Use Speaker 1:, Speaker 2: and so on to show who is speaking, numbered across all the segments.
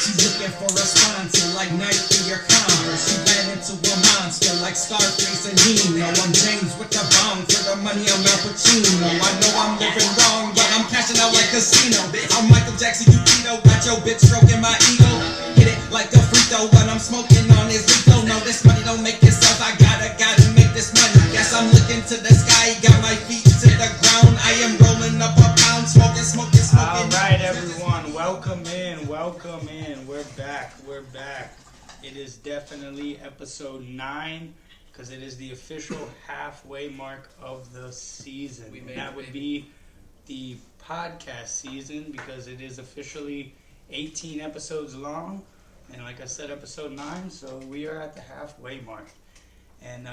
Speaker 1: She's looking for a sponsor like Nike or Converse. She ran into a monster like Scarface and Nino. I'm James with the bomb. For the money, I'm Al Pacino. I know I'm living wrong, but I'm cashing out like casino. I'm Michael Jackson, you keto. Got your bitch stroking my ego. Hit it like a free throw. What I'm smoking on is lethal. No, this money don't make itself. I gotta make this money. Yes, I'm looking to the sky. Got my feet to the ground. I am rolling up a pound. Smoking.
Speaker 2: All right, everyone. Welcome in. We're back. It is definitely episode 9 because it is the official halfway mark of the season. That would be the podcast season because it is officially 18 episodes long. And like I said, episode 9, so we are at the halfway mark. And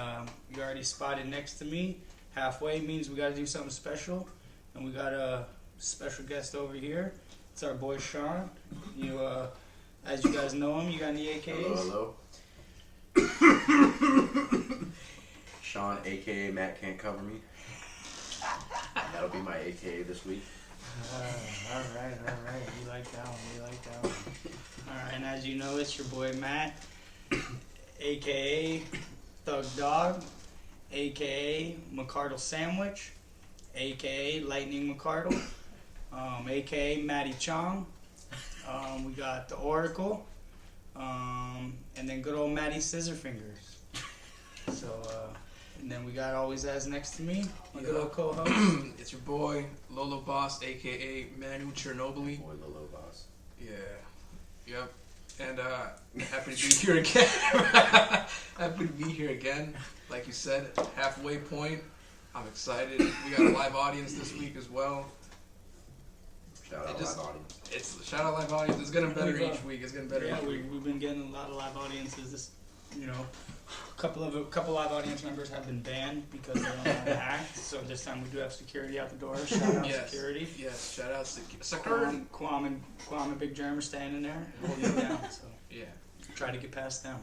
Speaker 2: you already spotted next to me. Halfway means we got to do something special. And we got a special guest over here. It's our boy Sean. As you guys know him, you got any AKAs?
Speaker 3: Hello. Sean, aka Matt Can't Cover Me. That'll be my AKA this week.
Speaker 2: All right. We like that one. All right, and as you know, it's your boy Matt, aka Thug Dog, aka McCardle Sandwich, aka Lightning McCardle, aka Matty Chong. We got the Oracle, and then good old Matty Scissorfingers. So, and then we got always as next to me, my good old co-host.
Speaker 4: It's your boy Lolo Boss, aka Manu Chernobyl.
Speaker 3: Boy, Lolo Boss.
Speaker 4: Yeah. Yep. And happy to be here again. Happy to be here again. Like you said, halfway point. I'm excited. We got a live audience this week as well.
Speaker 3: Shout out live audience.
Speaker 4: Shout out live audience. It's getting better each week.
Speaker 2: Yeah, we've been getting a lot of live audiences. This, a couple live audience members have been banned because they don't know how to act. So this time we do have security out the door. Shout out security.
Speaker 4: Yes, shout out security.
Speaker 2: Quam and Big Germ are standing there holding it down. So
Speaker 4: yeah,
Speaker 2: try to get past them.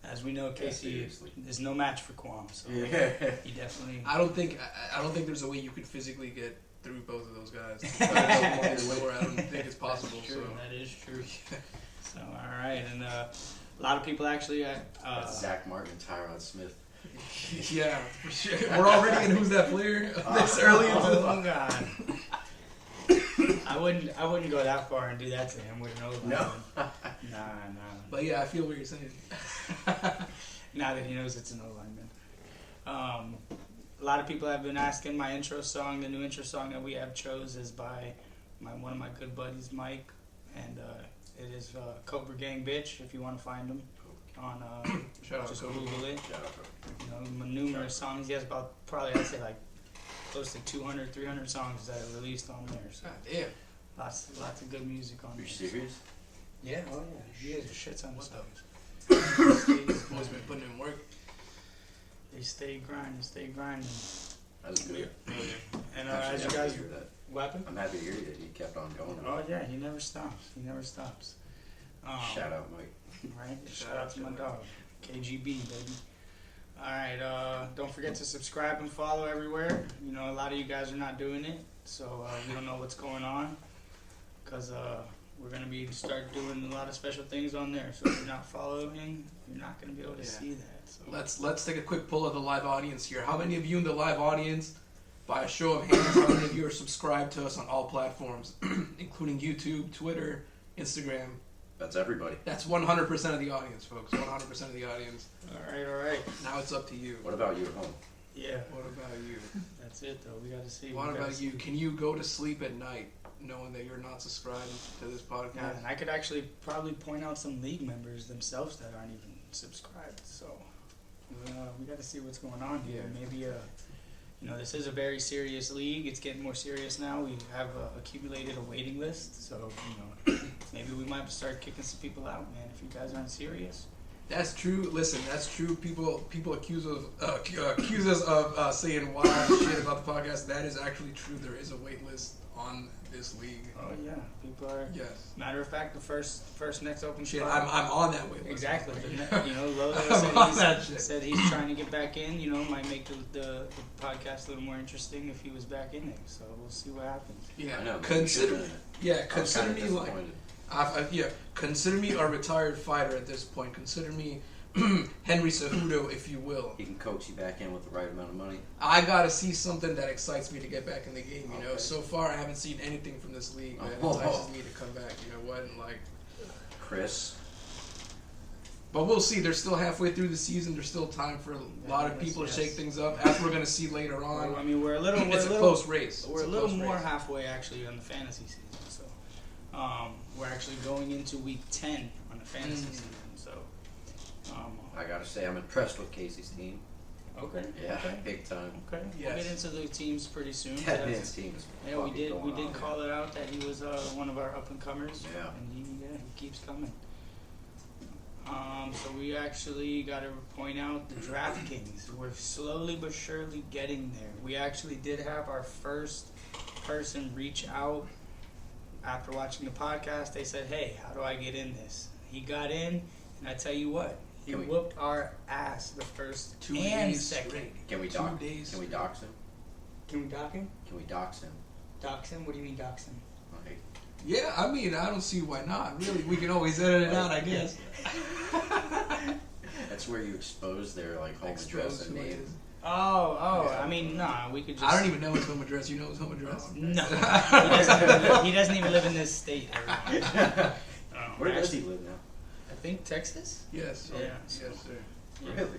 Speaker 2: As we know, Casey is no match for Quam. So he definitely.
Speaker 4: I don't think there's a way you could physically get through both of those guys. I don't think it's possible.
Speaker 2: That is true. So all right, and a lot of people actually.
Speaker 3: Zach Martin and Tyrod Smith.
Speaker 4: Yeah, for sure. We're already in Who's That Player this early into the.
Speaker 2: Oh God. I wouldn't go that far and do that to him with an O-line.
Speaker 3: No.
Speaker 2: Nah.
Speaker 4: But yeah, I feel what you're saying.
Speaker 2: Now that he knows it's an O-lineman. A lot of people have been asking my intro song. The new intro song that we have chose is by one of my good buddies, Mike, and it is Cobra Gang Bitch. If you want to find him on, just Google it.
Speaker 3: Shout out.
Speaker 2: Numerous songs. He has about I'd say like close to 200, 300 songs that are released on there. So
Speaker 4: damn.
Speaker 2: Lots of good music on there.
Speaker 3: Are you serious?
Speaker 2: Yeah. Oh yeah. He has a shit ton of stuff.
Speaker 4: Always been putting in work.
Speaker 2: They stay grinding.
Speaker 3: That's good.
Speaker 2: And as you guys, what happened?
Speaker 3: I'm happy to hear that he kept on going.
Speaker 2: Oh yeah, he never stops.
Speaker 3: Shout out, Mike.
Speaker 2: Right? Shout out to my dog, KGB, baby. All right, don't forget to subscribe and follow everywhere. A lot of you guys are not doing it, so we don't know what's going on because we're going to start doing a lot of special things on there. So if you're not following, you're not going to be able to see that. So
Speaker 4: let's take a quick poll of the live audience here. How many of you in the live audience, by a show of hands, how many of you are subscribed to us on all platforms, including YouTube, Twitter, Instagram?
Speaker 3: That's everybody.
Speaker 4: That's 100% of the audience, folks. 100% of the audience.
Speaker 2: All right.
Speaker 4: Now it's up to you.
Speaker 3: What about you at home?
Speaker 2: Yeah.
Speaker 4: What about you?
Speaker 2: That's it, though. We got to see.
Speaker 4: What about you? Can you go to sleep at night knowing that you're not subscribed to this podcast?
Speaker 2: Yeah, and I could actually probably point out some league members themselves that aren't even subscribed. So we got to see what's going on here. Maybe this is a very serious league. It's getting more serious now. We have accumulated a waiting list, so maybe we might start kicking some people out, man. If you guys aren't serious.
Speaker 4: That's true. Listen, that's true. People accuse us of saying wild shit about the podcast. That is actually true. There is a wait list on this league.
Speaker 2: Oh yeah, people are.
Speaker 4: Yes.
Speaker 2: Matter of fact, the first next open
Speaker 4: shit.
Speaker 2: spot.
Speaker 4: I'm on that wait list.
Speaker 2: Exactly. Lolo said he's trying to get back in. Might make the podcast a little more interesting if he was back in there. So we'll see what happens.
Speaker 4: Yeah.
Speaker 3: I know.
Speaker 4: Consider me Yeah, consider me a retired fighter at this point. Consider me Henry Cejudo, if you will.
Speaker 3: He can coach you back in with the right amount of money.
Speaker 4: I gotta see something that excites me to get back in the game. You know,
Speaker 3: Okay.
Speaker 4: so far I haven't seen anything from this league that entices me to come back. You know what? And like,
Speaker 3: Chris.
Speaker 4: but we'll see. They're still halfway through the season. There's still time for a lot of people to shake things up, as we're gonna see later on.
Speaker 2: I mean, we're a little.
Speaker 4: It's a close race.
Speaker 2: We're a little more halfway actually on the fantasy season. So, we're actually going into week 10 on the fantasy season. So,
Speaker 3: I gotta say, I'm impressed with Casey's team.
Speaker 2: okay.
Speaker 3: Yeah,
Speaker 2: Okay.
Speaker 3: big time.
Speaker 2: Okay. We'll
Speaker 4: Yes.
Speaker 2: get into the teams pretty soon.
Speaker 3: That man's team is
Speaker 2: Yeah, we
Speaker 3: fucking
Speaker 2: did. We
Speaker 3: going
Speaker 2: did
Speaker 3: on.
Speaker 2: call it out that he was one of our up and comers.
Speaker 3: Yeah.
Speaker 2: And he keeps coming. So we actually got to point out the DraftKings. We're slowly but surely getting there. We actually did have our first person reach out after watching the podcast. They said, "Hey, how do I get in this?" He got in, and I tell you what, he
Speaker 3: Can we-
Speaker 2: whooped our ass the first
Speaker 4: 2
Speaker 2: and
Speaker 4: days
Speaker 2: second.
Speaker 4: straight.
Speaker 3: Can we
Speaker 4: 2
Speaker 3: dox?
Speaker 4: days.
Speaker 3: Can we dox him?
Speaker 2: Can we dock him?
Speaker 3: Can we dox him?
Speaker 2: Dox him? What do you mean dox him?
Speaker 3: Like,
Speaker 4: Yeah, I mean, I don't see why not. Really, we can always edit it out, I guess.
Speaker 3: that's where you expose their like home
Speaker 4: Expose
Speaker 3: address and
Speaker 4: who it
Speaker 3: name.
Speaker 4: is.
Speaker 2: Oh, I mean, nah, we could just...
Speaker 4: I don't even know his home address. You know his home address?
Speaker 2: No, he doesn't even live in this state. Everyone.
Speaker 3: Where does
Speaker 2: actually,
Speaker 3: he live now?
Speaker 2: I think Texas.
Speaker 4: Yes.
Speaker 2: Yeah.
Speaker 4: Yes, sir.
Speaker 3: Really?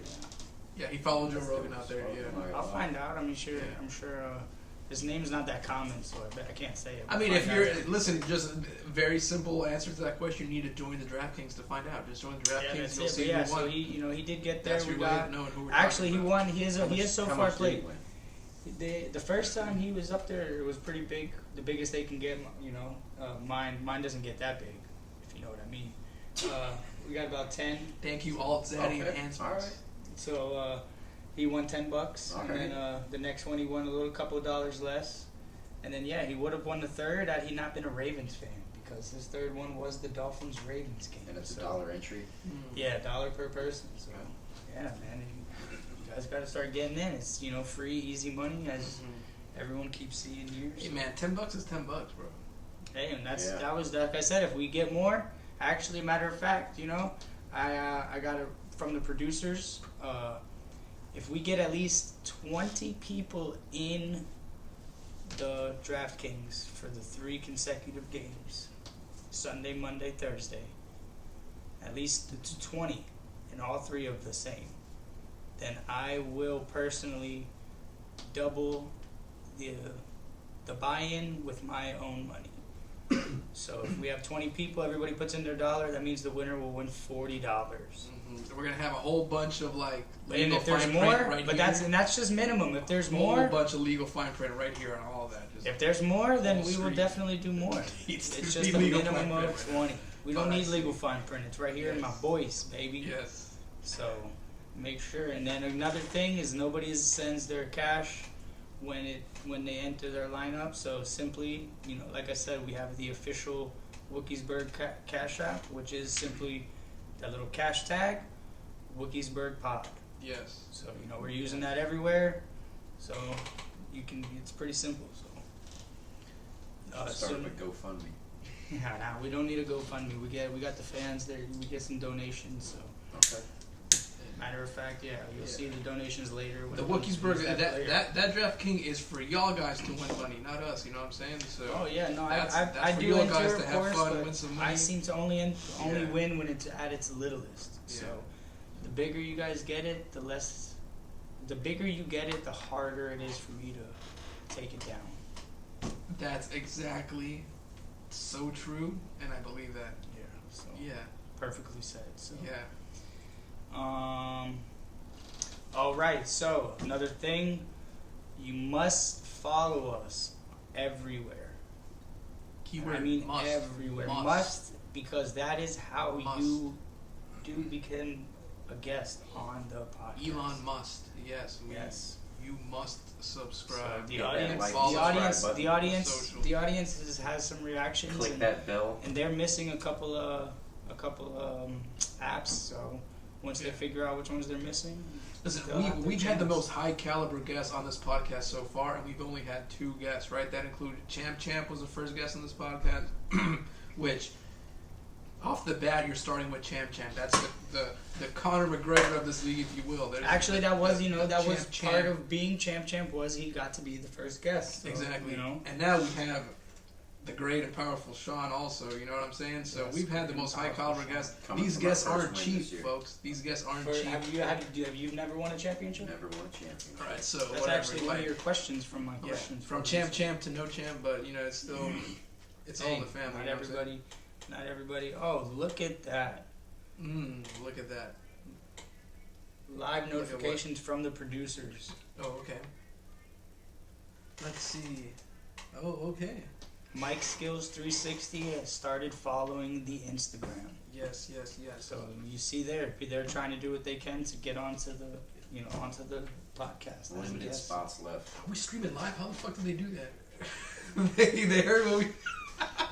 Speaker 4: Yeah, he followed Joe Rogan out there. Yeah.
Speaker 2: I'll find out. I'm sure.
Speaker 4: Yeah.
Speaker 2: I'm sure. His name's not that common, so I can't say it.
Speaker 4: I
Speaker 2: We'll
Speaker 4: mean, if
Speaker 2: find
Speaker 4: you're
Speaker 2: out.
Speaker 4: listen, just a very simple answer to that question. You need to join the DraftKings to find out. Just join the
Speaker 2: Yeah,
Speaker 4: DraftKings.
Speaker 2: that's
Speaker 4: You'll
Speaker 2: it.
Speaker 4: see
Speaker 2: But yeah,
Speaker 4: who
Speaker 2: so
Speaker 4: won.
Speaker 2: he did get there.
Speaker 4: That's
Speaker 2: We
Speaker 4: your way
Speaker 2: got.
Speaker 4: of knowing who we're
Speaker 2: Actually, he
Speaker 4: talking about.
Speaker 2: won. He has so
Speaker 3: How
Speaker 2: far
Speaker 3: much did he
Speaker 2: played.
Speaker 3: win?
Speaker 2: The first time he was up there, it was pretty big. The biggest they can get, you know. Mine doesn't get that big, if you know what I mean. We got about 10.
Speaker 4: Thank you, Alt Zaddy
Speaker 3: Okay,
Speaker 4: Enhancements.
Speaker 3: all right.
Speaker 2: So he won $10,
Speaker 3: Okay.
Speaker 2: and then the next one he won a couple of dollars less, and then he would have won the third had he not been a Ravens fan, because his third one was the Dolphins Ravens game.
Speaker 3: And it's
Speaker 2: So,
Speaker 3: a $1 entry.
Speaker 2: Yeah, $1 per person. So yeah, man, you guys got to start getting in. It's free, easy money, as everyone keeps seeing here.
Speaker 4: Hey
Speaker 2: So.
Speaker 4: man, $10 is $10, bro.
Speaker 2: Hey, and
Speaker 3: Yeah.
Speaker 2: that was like I said. If we get more, actually, matter of fact, I got it from the producers. If we get at least 20 people in the DraftKings for the 3 consecutive games, Sunday, Monday, Thursday, at least 20, and all 3 of the same, then I will personally double the buy-in with my own money. So if we have 20 people, everybody puts in their $1, that means the winner will win $40.
Speaker 4: So we're gonna have a whole bunch of like
Speaker 2: And
Speaker 4: legal
Speaker 2: if there's
Speaker 4: fine
Speaker 2: more,
Speaker 4: print right
Speaker 2: but
Speaker 4: here.
Speaker 2: that's just minimum. If there's
Speaker 4: a whole
Speaker 2: more,
Speaker 4: bunch of legal fine print right here on all of that. Just
Speaker 2: if there's more, then
Speaker 4: Wall
Speaker 2: we will
Speaker 4: Street.
Speaker 2: definitely do more.
Speaker 4: Needs to
Speaker 2: It's
Speaker 4: be
Speaker 2: just a
Speaker 4: legal
Speaker 2: minimum
Speaker 4: fine
Speaker 2: of
Speaker 4: print.
Speaker 2: 20. We don't
Speaker 4: Oh, I
Speaker 2: need
Speaker 4: see.
Speaker 2: legal fine print. It's right here in my
Speaker 4: Yes.
Speaker 2: voice, baby.
Speaker 4: Yes.
Speaker 2: So make sure. And then another thing is nobody sends their cash when they enter their lineup. So simply, like I said, we have the official Wookiesburg Cash App, which is simply that little cash tag, Wookiesburg Pod.
Speaker 4: Yes.
Speaker 2: So we're using that everywhere. So you can. It's pretty simple. So.
Speaker 3: Start with GoFundMe.
Speaker 2: Yeah, we don't need a GoFundMe. We got the fans there. We get some donations. So
Speaker 3: Okay.
Speaker 2: matter of fact, you'll see the donations later. when
Speaker 4: The
Speaker 2: it comes to
Speaker 4: Wookiesburg,
Speaker 2: use player.
Speaker 4: that DraftKings is for y'all guys to win money, not us. You know what I'm saying? So.
Speaker 2: Oh yeah, no,
Speaker 4: That's
Speaker 2: I
Speaker 4: for
Speaker 2: do
Speaker 4: you
Speaker 2: enter,
Speaker 4: guys
Speaker 2: of
Speaker 4: to have
Speaker 2: course,
Speaker 4: fun,
Speaker 2: but
Speaker 4: win some money.
Speaker 2: I seem to only
Speaker 4: Yeah.
Speaker 2: win when it's at its littlest.
Speaker 4: Yeah.
Speaker 2: So the bigger you guys get it, the bigger you get it, the harder it is for me to take it down.
Speaker 4: That's exactly so true, and I believe that.
Speaker 2: Yeah. So
Speaker 4: Yeah.
Speaker 2: perfectly said. So.
Speaker 4: Yeah.
Speaker 2: All right. So another thing, you must follow us everywhere.
Speaker 4: Keyword
Speaker 2: I mean
Speaker 4: must.
Speaker 2: everywhere.
Speaker 4: Must.
Speaker 2: Must, because that is how
Speaker 4: Must.
Speaker 2: you do become a guest on the podcast.
Speaker 4: Elon Musk. Yes.
Speaker 2: Yes.
Speaker 4: You must
Speaker 2: So
Speaker 4: subscribe.
Speaker 2: the
Speaker 3: Hit that
Speaker 2: audience,
Speaker 3: like,
Speaker 2: the
Speaker 3: subscribe
Speaker 2: audience,
Speaker 3: button.
Speaker 2: the audience,
Speaker 4: Social.
Speaker 2: the audience has some reactions,
Speaker 3: Click
Speaker 2: and,
Speaker 3: that bell.
Speaker 2: and they're missing a couple apps. So once they figure out which ones they're missing,
Speaker 4: Listen,
Speaker 2: they'll have to
Speaker 4: we've had the
Speaker 2: change.
Speaker 4: most high caliber guests on this podcast so far, and we've only had 2 guests, right? That included Champ was the first guest on this podcast, which off the bat, you're starting with Champ. That's the Conor McGregor of this league, if you will.
Speaker 2: Actually, that was
Speaker 4: Champ.
Speaker 2: part of being Champ was he got to be the first guest. So,
Speaker 4: Exactly.
Speaker 2: You know,
Speaker 4: and now we have the great and powerful Sean also. You know what I'm saying? So
Speaker 2: Yes,
Speaker 4: we've had the most high caliber guests.
Speaker 3: Coming
Speaker 4: These
Speaker 3: from our
Speaker 4: guests
Speaker 3: first
Speaker 4: aren't
Speaker 3: win
Speaker 4: cheap,
Speaker 3: this year.
Speaker 4: folks. These guests aren't cheap.
Speaker 2: have you never won a championship?
Speaker 3: Never won a championship.
Speaker 4: All right, so
Speaker 2: That's
Speaker 4: whatever.
Speaker 2: actually one of your questions from my
Speaker 4: Yeah,
Speaker 2: questions.
Speaker 4: from champ to no champ, but you know it's still it's all in the family.
Speaker 2: Not
Speaker 4: you know what I'm saying?
Speaker 2: everybody. Oh, look at that!
Speaker 4: Look at that.
Speaker 2: Live
Speaker 4: Look at what?
Speaker 2: notifications from the producers.
Speaker 4: Oh, okay. Let's see. Oh, okay.
Speaker 2: Mike Skills 360 has started following the Instagram.
Speaker 4: Yes.
Speaker 2: So you see they're trying to do what they can to get onto the podcast.
Speaker 3: Limited spots left.
Speaker 4: Are we streaming live? How the fuck did they do that? they heard what we.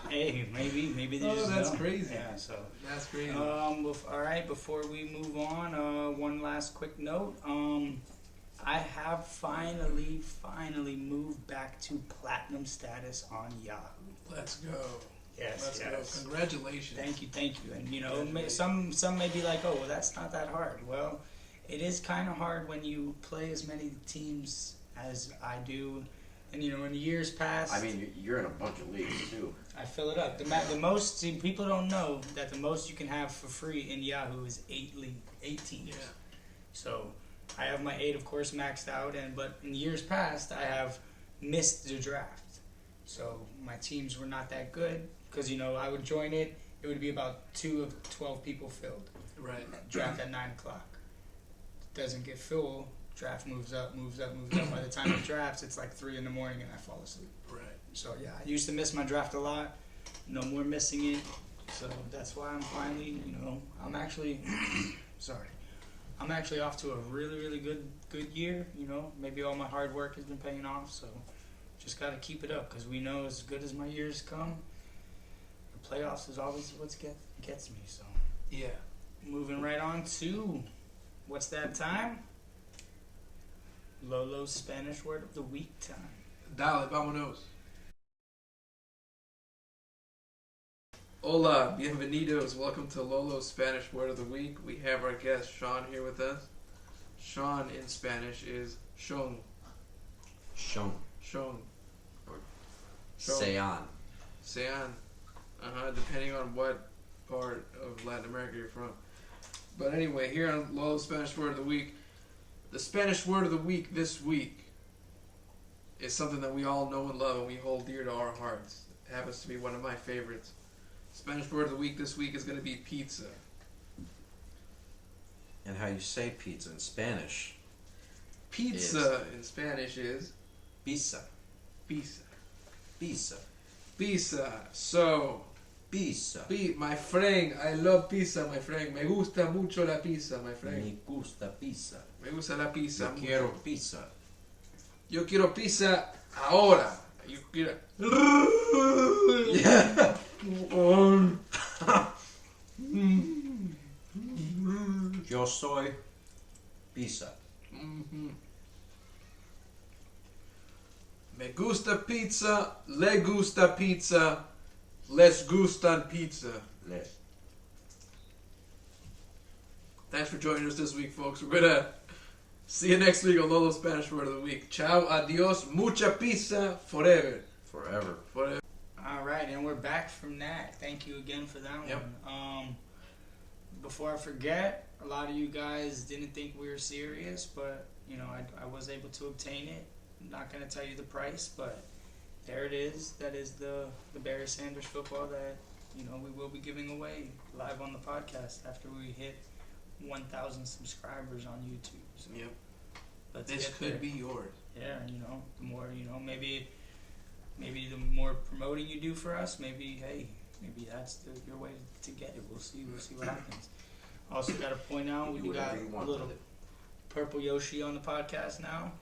Speaker 2: Hey, maybe they
Speaker 4: Oh,
Speaker 2: just
Speaker 4: that's
Speaker 2: know.
Speaker 4: crazy.
Speaker 2: Yeah, so
Speaker 4: That's crazy.
Speaker 2: all right, before we move on, one last quick note. I have finally moved back to platinum status on Yahoo.
Speaker 4: Let's go.
Speaker 2: Yes.
Speaker 4: Let's go. Congratulations.
Speaker 2: Thank you. And you know, some may be like, oh, well, that's not that hard. Well, it is kind of hard when you play as many teams as I do. And you know, in years past,
Speaker 3: I mean, you're in a bunch of leagues too.
Speaker 2: I fill it up. The most, see, people don't know that the most you can have for free in Yahoo is 8 teams.
Speaker 4: Yeah.
Speaker 2: So I have my 8, of course, maxed out, but in years past, I have missed the draft. So my teams were not that good because, you know, I would join it. It would be about 2 of 12 people filled.
Speaker 4: Right.
Speaker 2: Draft at 9 o'clock. Doesn't get full. Draft moves up. By the time it drafts, it's like 3 in the morning and I fall asleep.
Speaker 4: Right.
Speaker 2: So yeah, I used to miss my draft a lot. No more missing it. So that's why I'm finally, you know, I'm actually off to a really, really good year. You know, maybe all my hard work has been paying off. So just got to keep it up because we know as good as my years come, the playoffs is always what gets me. So
Speaker 4: Yeah.
Speaker 2: moving right on to what's that time? Lolo's Spanish word of the week time.
Speaker 4: Dale, vámonos. Hola, bienvenidos. Welcome to Lolo's Spanish Word of the Week. We have our guest Sean here with us. Sean in Spanish is Sean.
Speaker 5: Sean.
Speaker 4: Sean.
Speaker 5: Sean.
Speaker 4: Sean. Depending on what part of Latin America you're from. But anyway, here on Lolo's Spanish Word of the Week, the Spanish word of the week this week is something that we all know and love and we hold dear to our hearts. It happens to be one of my favorites. Spanish word of the week this week is going to be pizza.
Speaker 5: And how you say pizza in Spanish?
Speaker 4: Pizza in Spanish is
Speaker 5: Pizza.
Speaker 4: pizza.
Speaker 5: Pizza.
Speaker 4: Pizza. So,
Speaker 5: Pizza.
Speaker 4: my friend, I love pizza, my friend. Me gusta mucho la pizza, my friend.
Speaker 5: Me gusta pizza.
Speaker 4: Me gusta la pizza.
Speaker 5: Yo quiero pizza.
Speaker 4: Yo quiero pizza ahora. Yo quiero...
Speaker 5: Yeah. Yo soy pizza.
Speaker 4: Me gusta pizza, le gusta pizza, les gustan pizza.
Speaker 5: Les.
Speaker 4: Thanks for joining us this week, folks. We're gonna see you next week on Lolo's Spanish Word of the Week. Ciao, adios, mucha pizza, forever.
Speaker 5: Forever.
Speaker 4: Forever.
Speaker 2: All right, and we're back from that. Thank you again for that
Speaker 4: Yep.
Speaker 2: one. Before I forget, a lot of you guys didn't think we were serious, but you know I was able to obtain it. I'm not going to tell you the price, but there it is. That is the Barry Sanders football that you know we will be giving away live on the podcast after we hit 1,000 subscribers on YouTube. So
Speaker 4: Yep.
Speaker 2: let's
Speaker 4: This
Speaker 2: get
Speaker 4: could
Speaker 2: there.
Speaker 4: be yours.
Speaker 2: Yeah, you know, the more, you know, maybe the more promoting you do for us, maybe that's your way to get it. We'll see what happens. Also got to point out,
Speaker 3: Do
Speaker 2: we got
Speaker 3: whatever you
Speaker 2: a
Speaker 3: want
Speaker 2: little
Speaker 3: with it.
Speaker 2: Purple Yoshi on the podcast now.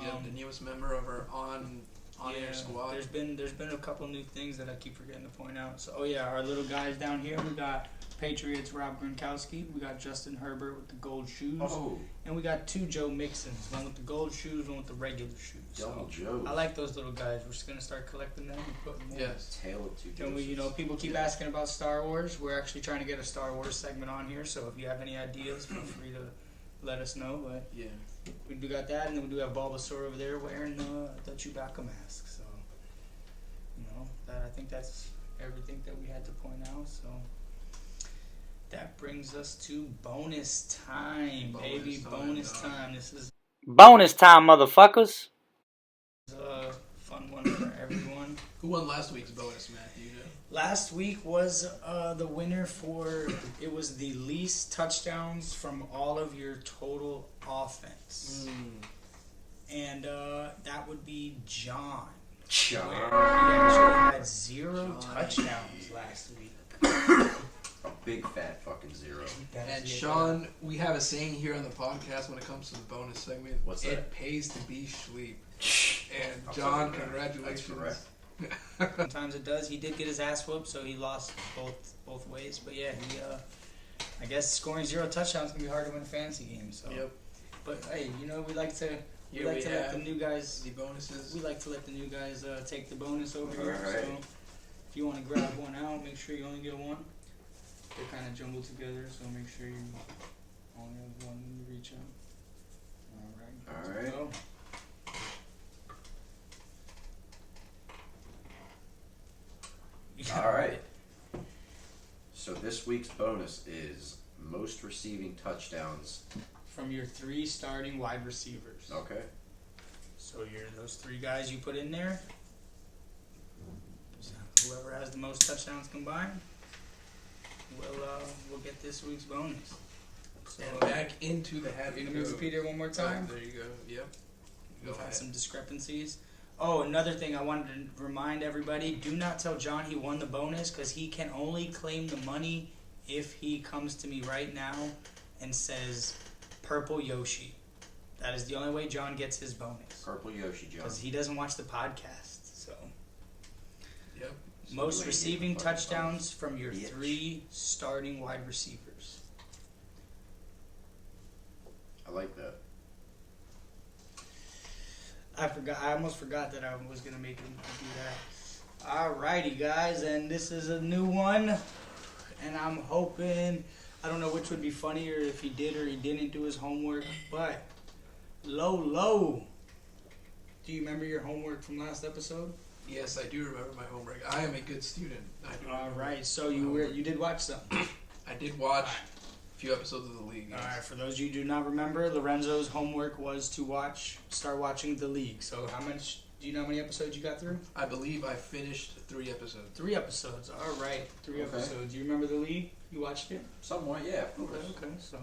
Speaker 4: Yep, the newest member of our on-air squad.
Speaker 2: There's been a couple new things that I keep forgetting to point out. So, our little guys down here, we got Patriots Rob Gronkowski, we got Justin Herbert with the gold shoes, and we got 2 Joe Mixons, one with the gold shoes, one with the regular shoes.
Speaker 3: Double
Speaker 2: So,
Speaker 3: Joe.
Speaker 2: I like those little guys. We're just gonna start collecting them and putting them.
Speaker 4: Yes.
Speaker 3: Tail of 2
Speaker 2: And we,
Speaker 3: Josephs.
Speaker 2: people keep asking about Star Wars. We're actually trying to get a Star Wars segment on here. So if you have any ideas, feel free to let us know. But
Speaker 4: Yeah.
Speaker 2: we do got that, and then we do have Bulbasaur over there wearing the Chewbacca mask. So I think that's everything that we had to point out. So that brings us to bonus time, baby. Bonus time. This is bonus time, motherfuckers. It's a fun one for everyone.
Speaker 4: Who won last week's bonus, Matt? Do you know?
Speaker 2: Last week was the winner for, it was the least touchdowns from all of your total offense. And that would be John.
Speaker 3: John.
Speaker 2: Where he actually had 0 touchdowns last week.
Speaker 3: A big fat fucking 0.
Speaker 4: And Sean, we have a saying here on the podcast when it comes to the bonus segment.
Speaker 3: What's that?
Speaker 4: It pays to be sleep. And John, congratulations.
Speaker 3: That's correct.
Speaker 2: Sometimes it does. He did get his ass whooped, so he lost both ways. But yeah, he I guess scoring 0 touchdowns can be hard to win a fantasy game. So.
Speaker 4: Yep.
Speaker 2: But hey, we like to
Speaker 4: Here
Speaker 2: let
Speaker 4: we
Speaker 2: the
Speaker 4: have
Speaker 2: new guys.
Speaker 4: the bonuses.
Speaker 2: We like to let the new guys take the bonus over here.
Speaker 3: Alright.
Speaker 2: So if you want to grab one out, make sure you only get one. They're kind of jumbled together, so make sure you only have one when you reach out. Alright.
Speaker 3: Alright.
Speaker 2: Go.
Speaker 3: Alright. So this week's bonus is most receiving touchdowns.
Speaker 2: From your 3 starting wide receivers.
Speaker 3: Okay.
Speaker 2: So those 3 guys you put in there. So whoever has the most touchdowns combined will get this week's bonus. So
Speaker 4: And back into the hat.
Speaker 2: you gonna repeat it one more time?
Speaker 4: There you go. Yep.
Speaker 2: We've had some discrepancies. Oh, another thing I wanted to remind everybody, do not tell John he won the bonus, because he can only claim the money if he comes to me right now and says Purple Yoshi. That is the only way John gets his bonus.
Speaker 3: Purple Yoshi, John.
Speaker 2: Because he doesn't watch the podcast. So
Speaker 4: Yep.
Speaker 2: most receiving touchdowns from your
Speaker 3: Bitch.
Speaker 2: 3 starting wide receivers.
Speaker 3: I like that.
Speaker 2: I almost forgot that I was gonna make him do that. Alrighty, guys, and this is a new one, and I'm hoping, I don't know which would be funnier, if he did or he didn't do his homework, but Lolo, do you remember your homework from last episode?
Speaker 4: Yes, I do remember my homework. I am a good student. I do.
Speaker 2: All
Speaker 4: remember
Speaker 2: right, so
Speaker 4: my
Speaker 2: you
Speaker 4: homework.
Speaker 2: did watch something.
Speaker 4: I did watch a few episodes of The League. Yes.
Speaker 2: All right, for those of you who do not remember, Lorenzo's homework was to start watching The League. So do you know how many episodes you got through?
Speaker 4: I believe I finished 3 episodes.
Speaker 2: 3 episodes. All right, 3
Speaker 3: Okay.
Speaker 2: episodes. Do you remember The League? You watched it?
Speaker 3: Somewhat, yeah. Of course.
Speaker 2: Okay. So,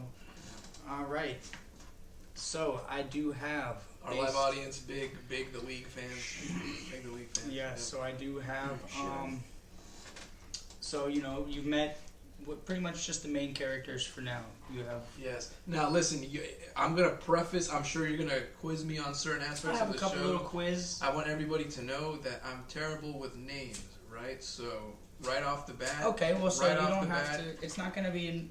Speaker 2: all right. So I do have
Speaker 4: Our live audience, big The League fans. Big The League fans.
Speaker 2: Yeah. So I do have.
Speaker 3: Shit.
Speaker 2: So you've met pretty much just the main characters for now. You have.
Speaker 4: Yes. Now listen, I'm gonna preface. I'm sure you're gonna quiz me on certain
Speaker 2: I
Speaker 4: aspects
Speaker 2: have
Speaker 4: of
Speaker 2: a
Speaker 4: the
Speaker 2: couple
Speaker 4: show.
Speaker 2: little quiz.
Speaker 4: I want everybody to know that I'm terrible with names, right? So right off the bat.
Speaker 2: Okay, well, so
Speaker 4: right
Speaker 2: you
Speaker 4: off
Speaker 2: don't
Speaker 4: the
Speaker 2: have
Speaker 4: bat,
Speaker 2: to. It's not gonna be.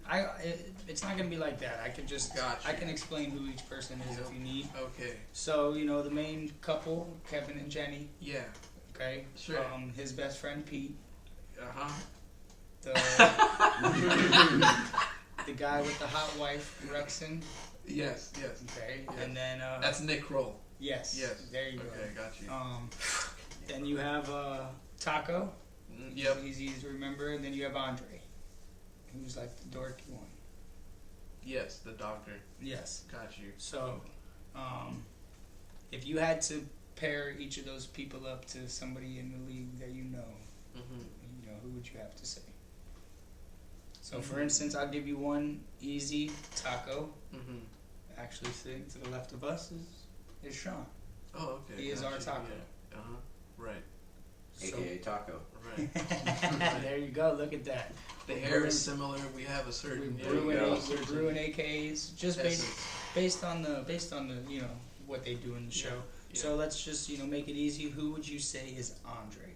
Speaker 2: It's not gonna be like that. I could just.
Speaker 4: Gotcha.
Speaker 2: I can explain who each person is if you need.
Speaker 4: Okay.
Speaker 2: So the main couple, Kevin and Jenny.
Speaker 4: Yeah.
Speaker 2: Okay.
Speaker 4: Sure.
Speaker 2: His best friend Pete.
Speaker 4: Uh-huh.
Speaker 2: The the guy with the hot wife, Rexon.
Speaker 4: Yes.
Speaker 2: Okay.
Speaker 4: Yeah.
Speaker 2: And then.
Speaker 4: That's Nick Kroll.
Speaker 2: Yes.
Speaker 4: Yes.
Speaker 2: There you
Speaker 4: Okay, got you.
Speaker 2: go. Then you have Taco.
Speaker 4: Yep.
Speaker 2: He's easy to remember. And then you have Andre, who's like the dorky one.
Speaker 4: Yes, the doctor.
Speaker 2: Yes.
Speaker 4: Got you.
Speaker 2: So, if you had to pair each of those people up to somebody in the league that
Speaker 4: Mm-hmm.
Speaker 2: who would you have to say? So, for instance, I'll give you one easy. Taco.
Speaker 4: Mm-hmm.
Speaker 2: Actually, sitting to the left of us is Sean.
Speaker 4: Oh, okay.
Speaker 2: He is
Speaker 4: got
Speaker 2: our
Speaker 4: you,
Speaker 2: Taco.
Speaker 4: Yeah. Uh-huh. Right.
Speaker 3: AKA Taco.
Speaker 4: Right.
Speaker 2: There you go. Look at that.
Speaker 4: The hair is similar. We have a certain.
Speaker 2: We're brewing AKs just
Speaker 4: Essence.
Speaker 2: based on the what they do in the show. So let's just make it easy. Who would you say is Andre?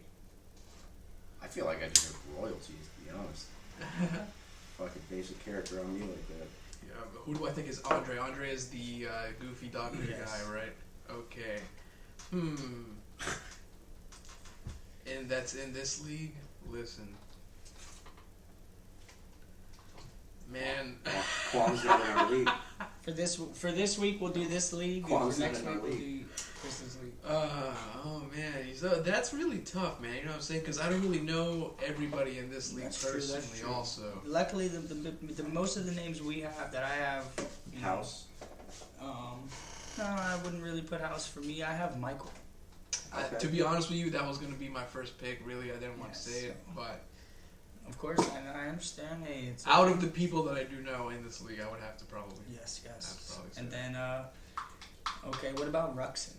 Speaker 3: I feel like I deserve royalties, to be honest. Fucking basic character on me like that.
Speaker 4: Yeah, but who do I think is Andre? Andre is the goofy doctor
Speaker 2: Yes.
Speaker 4: guy, right? Okay. And that's in this league? Listen. Man.
Speaker 3: Quam's not in our league.
Speaker 2: For this week we'll do this league.
Speaker 3: Quam's
Speaker 2: For
Speaker 3: not
Speaker 2: next
Speaker 3: in our
Speaker 2: week we'll
Speaker 3: league.
Speaker 2: do Chris's league.
Speaker 4: Oh man, that's really tough, man. You know what I'm saying? Because I don't really know everybody in this league
Speaker 2: That's true, that's
Speaker 4: personally.
Speaker 2: true.
Speaker 4: Also,
Speaker 2: Luckily, the most of the names we have that I have.
Speaker 3: House.
Speaker 2: No, I wouldn't really put House for me. I have Michael.
Speaker 3: Okay.
Speaker 4: to be honest with you, that was going to be my first pick. Really, I didn't want to say it, but
Speaker 2: Of course, I understand. Hey, it's
Speaker 4: out of the people that I do know in this league, I would have to probably.
Speaker 2: yes.
Speaker 4: I'd probably say
Speaker 2: And
Speaker 4: that.
Speaker 2: then, okay, what about Ruxin?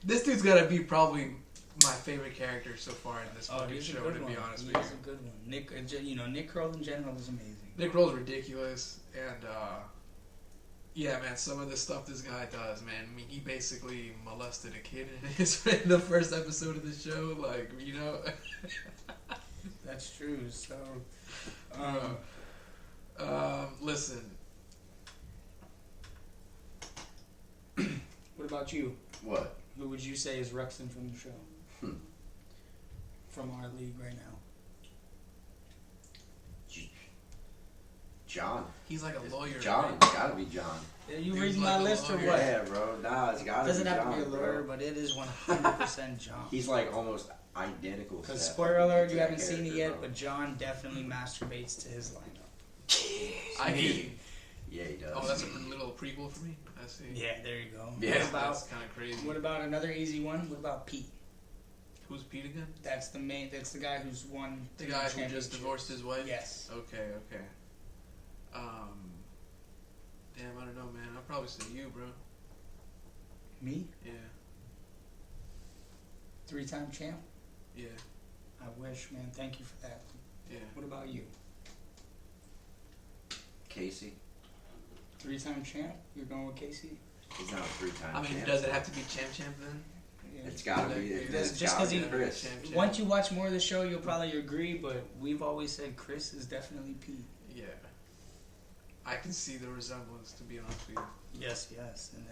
Speaker 4: This dude's got to be probably my favorite character so far in this fucking
Speaker 2: he's a
Speaker 4: show.
Speaker 2: good
Speaker 4: To
Speaker 2: one.
Speaker 4: be honest
Speaker 2: He's
Speaker 4: with you,
Speaker 2: a good one. Nick Kroll in general is amazing.
Speaker 4: Nick Kroll's ridiculous, and yeah, man, some of the stuff this guy does, man. I mean, he basically molested a kid in the first episode of the show, like, you know.
Speaker 2: That's true. So,
Speaker 4: listen.
Speaker 2: what about you?
Speaker 3: What?
Speaker 2: Who would you say is Ruxin from the show? From our league right now.
Speaker 3: John.
Speaker 4: He's like a lawyer.
Speaker 3: John.
Speaker 4: right?
Speaker 3: Gotta be John.
Speaker 2: Are you
Speaker 4: He's
Speaker 2: reading
Speaker 4: like
Speaker 2: my
Speaker 4: a
Speaker 2: list or
Speaker 4: lawyer.
Speaker 2: what?
Speaker 3: Yeah, bro. Nah, it's gotta
Speaker 2: Doesn't
Speaker 3: be
Speaker 2: have
Speaker 3: John,
Speaker 2: to be a lawyer,
Speaker 3: bro.
Speaker 2: but it is 100% John.
Speaker 3: He's like almost identical. to
Speaker 2: Because
Speaker 3: that
Speaker 2: spoiler
Speaker 3: fucking
Speaker 2: alert, you
Speaker 3: exact
Speaker 2: haven't seen it
Speaker 3: character,
Speaker 2: yet,
Speaker 3: bro.
Speaker 2: but John definitely masturbates to his lineup.
Speaker 4: I mean,
Speaker 3: Yeah, he does.
Speaker 4: oh, that's a little prequel for me. I see.
Speaker 2: Yeah, there you go.
Speaker 3: Yeah.
Speaker 4: That's kind of crazy.
Speaker 2: What about another easy one? What about Pete?
Speaker 4: Who's Pete again?
Speaker 2: That's the guy who's won
Speaker 4: The
Speaker 2: 3
Speaker 4: guy who just
Speaker 2: championships.
Speaker 4: divorced his wife?
Speaker 2: Yes.
Speaker 4: Okay. Damn, I don't know, man. I'll probably say you, bro.
Speaker 2: Me?
Speaker 4: Yeah.
Speaker 2: 3-time champ?
Speaker 4: Yeah.
Speaker 2: I wish, man. Thank you for that.
Speaker 4: Yeah.
Speaker 2: What about you?
Speaker 3: Casey.
Speaker 2: 3-time champ? You're going with Casey?
Speaker 3: He's not a 3-time
Speaker 4: I mean,
Speaker 3: champ.
Speaker 4: does it have to be champ then?
Speaker 2: Yeah.
Speaker 3: It's gotta be.
Speaker 2: Just
Speaker 3: It's gotta
Speaker 2: 'cause
Speaker 3: be
Speaker 2: he-
Speaker 3: Chris.
Speaker 4: Champ.
Speaker 2: Once you watch more of the show, you'll probably agree, but we've always said Chris is definitely Pete.
Speaker 4: Yeah. I can see the resemblance, to be honest with you.
Speaker 2: Yes. And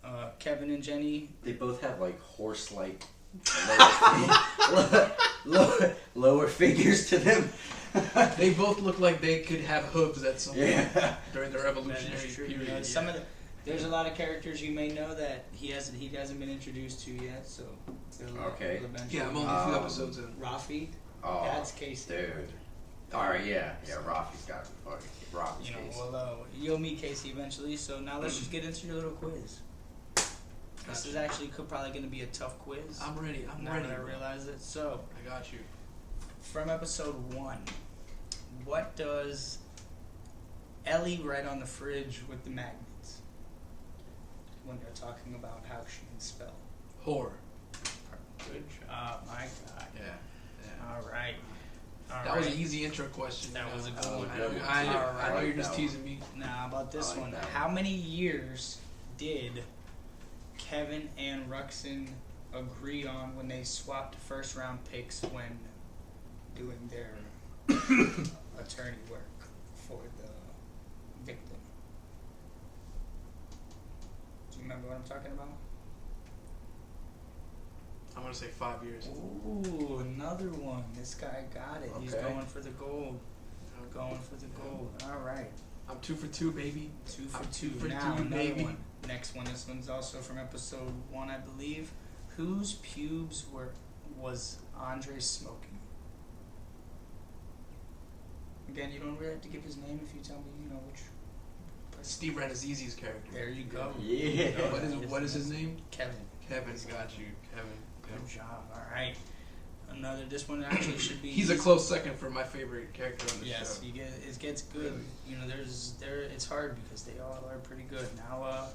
Speaker 2: then, Kevin and Jenny.
Speaker 3: They both have like horse-like lower figures to them.
Speaker 4: They both look like they could have hooves at some point
Speaker 3: Yeah.
Speaker 4: during their
Speaker 2: That
Speaker 4: evolutionary
Speaker 2: is true.
Speaker 4: period.
Speaker 2: You know, some of there's a lot of characters you may know that he hasn't been introduced to yet. So
Speaker 3: Okay.
Speaker 2: he'll eventually-
Speaker 4: Yeah, I'm only a few episodes in.
Speaker 2: Rafi.
Speaker 3: Oh,
Speaker 2: That's Casey.
Speaker 3: dude. All right, yeah. Rafi's got to be fucking. Rafi's
Speaker 2: You know,
Speaker 3: Casey.
Speaker 2: well, you'll meet Casey eventually. So now let's just get into your little quiz. This is actually probably going to be a tough quiz.
Speaker 4: I'm ready. I'm
Speaker 2: now
Speaker 4: ready.
Speaker 2: that I realize it. So
Speaker 4: I got you.
Speaker 2: from episode 1, what does Ellie write on the fridge with the magnets when they're talking about how she can spell?
Speaker 4: Whore.
Speaker 2: Good job, my guy.
Speaker 4: Yeah.
Speaker 2: All right.
Speaker 4: That was an easy intro question.
Speaker 2: That was a good
Speaker 3: one.
Speaker 4: I know,
Speaker 3: Good one.
Speaker 4: I know
Speaker 3: Alright.
Speaker 4: you're just teasing me.
Speaker 2: Now about this
Speaker 3: I like
Speaker 2: one.
Speaker 3: that one.
Speaker 2: How many years did Kevin and Ruxin agree on when they swapped first round picks when doing their attorney work for the victim? Do you remember what I'm talking about?
Speaker 4: I'm gonna say 5 years.
Speaker 2: Ooh, another one. This guy got it. He's
Speaker 3: Okay.
Speaker 2: going for the gold. Going for the gold. All right.
Speaker 4: I'm 2 for 2, baby.
Speaker 2: 2 for
Speaker 4: I'm
Speaker 2: 2.
Speaker 4: 2 for
Speaker 2: Now
Speaker 4: 2,
Speaker 2: another
Speaker 4: baby.
Speaker 2: one. Next one. This one's also from episode 1, I believe. Whose pubes was Andre smoking? Again, you don't really have to give his name if you tell me, which.
Speaker 4: Steve Renazizi's character.
Speaker 2: There you go.
Speaker 3: Yeah.
Speaker 4: What is his name?
Speaker 2: Kevin.
Speaker 4: Kevin's got you. Kevin.
Speaker 2: Good job. All right. This one actually should be.
Speaker 4: He's a close second for my favorite character on the
Speaker 2: Yes,
Speaker 4: show.
Speaker 2: it gets good. It's hard because they all are pretty good. Now,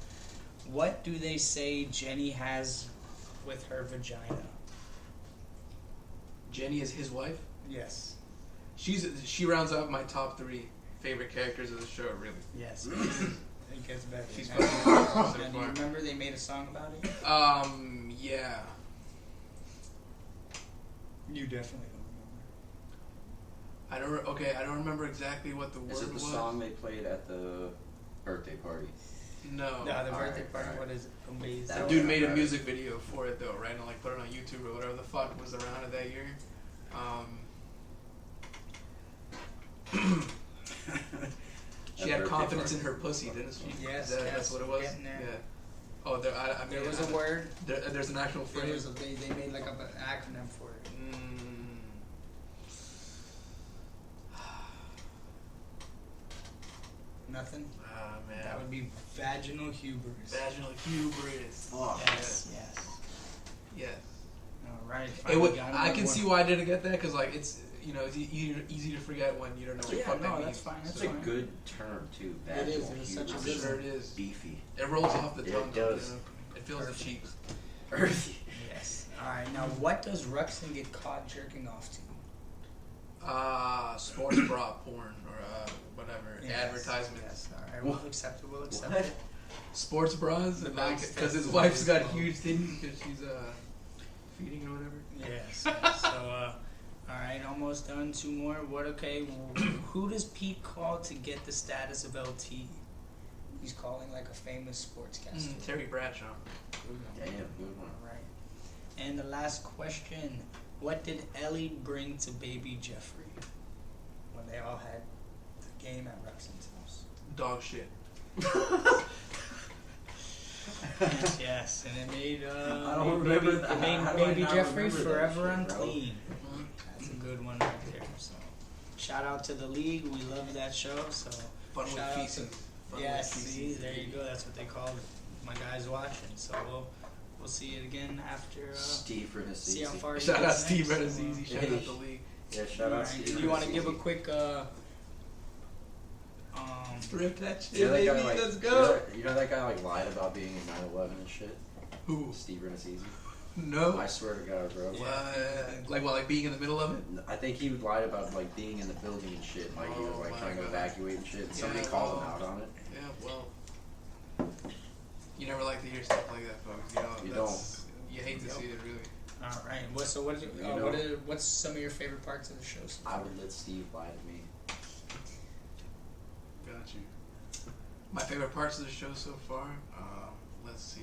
Speaker 2: what do they say Jenny has with her vagina?
Speaker 4: Jenny is his wife.
Speaker 2: Yes.
Speaker 4: She rounds out my top 3 favorite characters of the show, really.
Speaker 2: Yes. It gets better.
Speaker 4: She's
Speaker 2: Now,
Speaker 4: fucking awesome so
Speaker 2: do you
Speaker 4: far.
Speaker 2: remember they made a song about it?
Speaker 4: Yeah.
Speaker 2: You definitely don't remember.
Speaker 4: I don't remember exactly what the word
Speaker 3: Is it the
Speaker 4: was.
Speaker 3: song they played at the birthday party?
Speaker 4: No.
Speaker 2: No, the birthday
Speaker 3: Alright,
Speaker 2: party.
Speaker 3: alright.
Speaker 2: What is it? Amazing.
Speaker 3: That
Speaker 4: The dude
Speaker 3: one,
Speaker 4: made a
Speaker 3: right.
Speaker 4: music video for it though, right? And like put it on YouTube or whatever the fuck was around it that year. She
Speaker 3: That
Speaker 4: had
Speaker 3: birthday
Speaker 4: confidence
Speaker 3: party.
Speaker 4: in her pussy, didn't she?
Speaker 2: Yes,
Speaker 4: That's what it was.
Speaker 2: getting there.
Speaker 4: Yeah. Oh, there. I mean,
Speaker 2: There was a word.
Speaker 4: There's an actual
Speaker 2: There was
Speaker 4: phrase.
Speaker 2: they made like an acronym for it. Nothing.
Speaker 4: Ah man.
Speaker 2: That would be vaginal hubris.
Speaker 4: Vaginal hubris.
Speaker 3: Oh,
Speaker 2: Yes. Yes.
Speaker 4: Yes.
Speaker 2: All right.
Speaker 4: It would,
Speaker 2: finally got
Speaker 4: I
Speaker 2: another
Speaker 4: can
Speaker 2: one.
Speaker 4: see why I didn't get that because like it's it's easy to forget when you don't know what the
Speaker 2: Yeah,
Speaker 4: fuck that
Speaker 2: no,
Speaker 4: means.
Speaker 2: that's fine. That's
Speaker 3: It's a
Speaker 2: fine.
Speaker 3: good term too.
Speaker 2: It is,
Speaker 3: Vaginal
Speaker 2: it is such a
Speaker 3: hubris.
Speaker 2: good
Speaker 4: I'm sure it is.
Speaker 3: Beefy.
Speaker 4: It rolls off the
Speaker 3: It
Speaker 4: tongue.
Speaker 3: does.
Speaker 4: You know? It fills the cheeks.
Speaker 3: Earthy.
Speaker 2: Yes. All right. Now, what does Ruxin get caught jerking off to?
Speaker 4: Sports bra porn or whatever
Speaker 2: Yes,
Speaker 4: advertisements.
Speaker 2: Yes. All right. We'll accept it. We'll accept
Speaker 3: What?
Speaker 2: it.
Speaker 4: Sports bras,
Speaker 2: The
Speaker 4: and
Speaker 2: bounce
Speaker 4: because his
Speaker 2: test
Speaker 4: wife's
Speaker 2: is
Speaker 4: got
Speaker 2: low.
Speaker 4: huge titties because she's feeding or whatever.
Speaker 2: Yes. yes. So, all right. Almost done. Two more. What? Okay. Who does Pete call to get the status of LT? He's calling like a famous sportscaster.
Speaker 4: Terry Bradshaw.
Speaker 3: Damn, good one.
Speaker 2: All right. And the last question: what did Ellie bring to baby Jeffrey when they all had the game at Ruxin's house?
Speaker 4: Dog shit.
Speaker 2: Yes, yes, and it made
Speaker 3: I don't
Speaker 2: made
Speaker 3: remember
Speaker 2: baby,
Speaker 3: that.
Speaker 2: it made
Speaker 3: How do I
Speaker 2: baby
Speaker 3: not
Speaker 2: Jeffrey
Speaker 3: remember that
Speaker 2: forever
Speaker 3: shit, bro?
Speaker 2: unclean. That's a good one right there. So, shout out to the league. We love that show. So,
Speaker 4: Fun with
Speaker 2: shout out
Speaker 4: feces.
Speaker 2: to yes, see, there you go. That's what they call it. My guys watching. So we'll see it again after.
Speaker 3: Steve for his
Speaker 2: See how far. he
Speaker 4: Shout out
Speaker 2: gets
Speaker 4: Steve
Speaker 2: next. So,
Speaker 4: Renazizi. Shout out the league.
Speaker 3: Yeah, shout out
Speaker 2: alright,
Speaker 3: Steve.
Speaker 2: do you want to give a quick?
Speaker 4: Rip that shit,
Speaker 3: You know that
Speaker 4: baby.
Speaker 3: guy, like,
Speaker 4: Let's go.
Speaker 3: You know that guy like lied about being in 9/11 and shit?
Speaker 4: Who?
Speaker 3: Steve Renazizi.
Speaker 4: No.
Speaker 3: I swear to God, bro.
Speaker 4: What? Like being in the middle of it?
Speaker 3: I think he lied about like being in the building and shit. Like he was
Speaker 4: Oh
Speaker 3: like
Speaker 4: my
Speaker 3: trying to
Speaker 4: God.
Speaker 3: evacuate and shit. Somebody
Speaker 4: Yeah,
Speaker 3: called him
Speaker 4: well.
Speaker 3: out on it.
Speaker 4: Yeah, well. You never like to hear stuff like that, folks. You know,
Speaker 3: You
Speaker 4: that's, you hate to see it, really.
Speaker 2: All right. So what?
Speaker 3: You know.
Speaker 2: What's some of your favorite parts of the show? So
Speaker 3: I
Speaker 2: far?
Speaker 3: would let Steve lie to me.
Speaker 4: Got you. My favorite parts of the show so far. Let's see.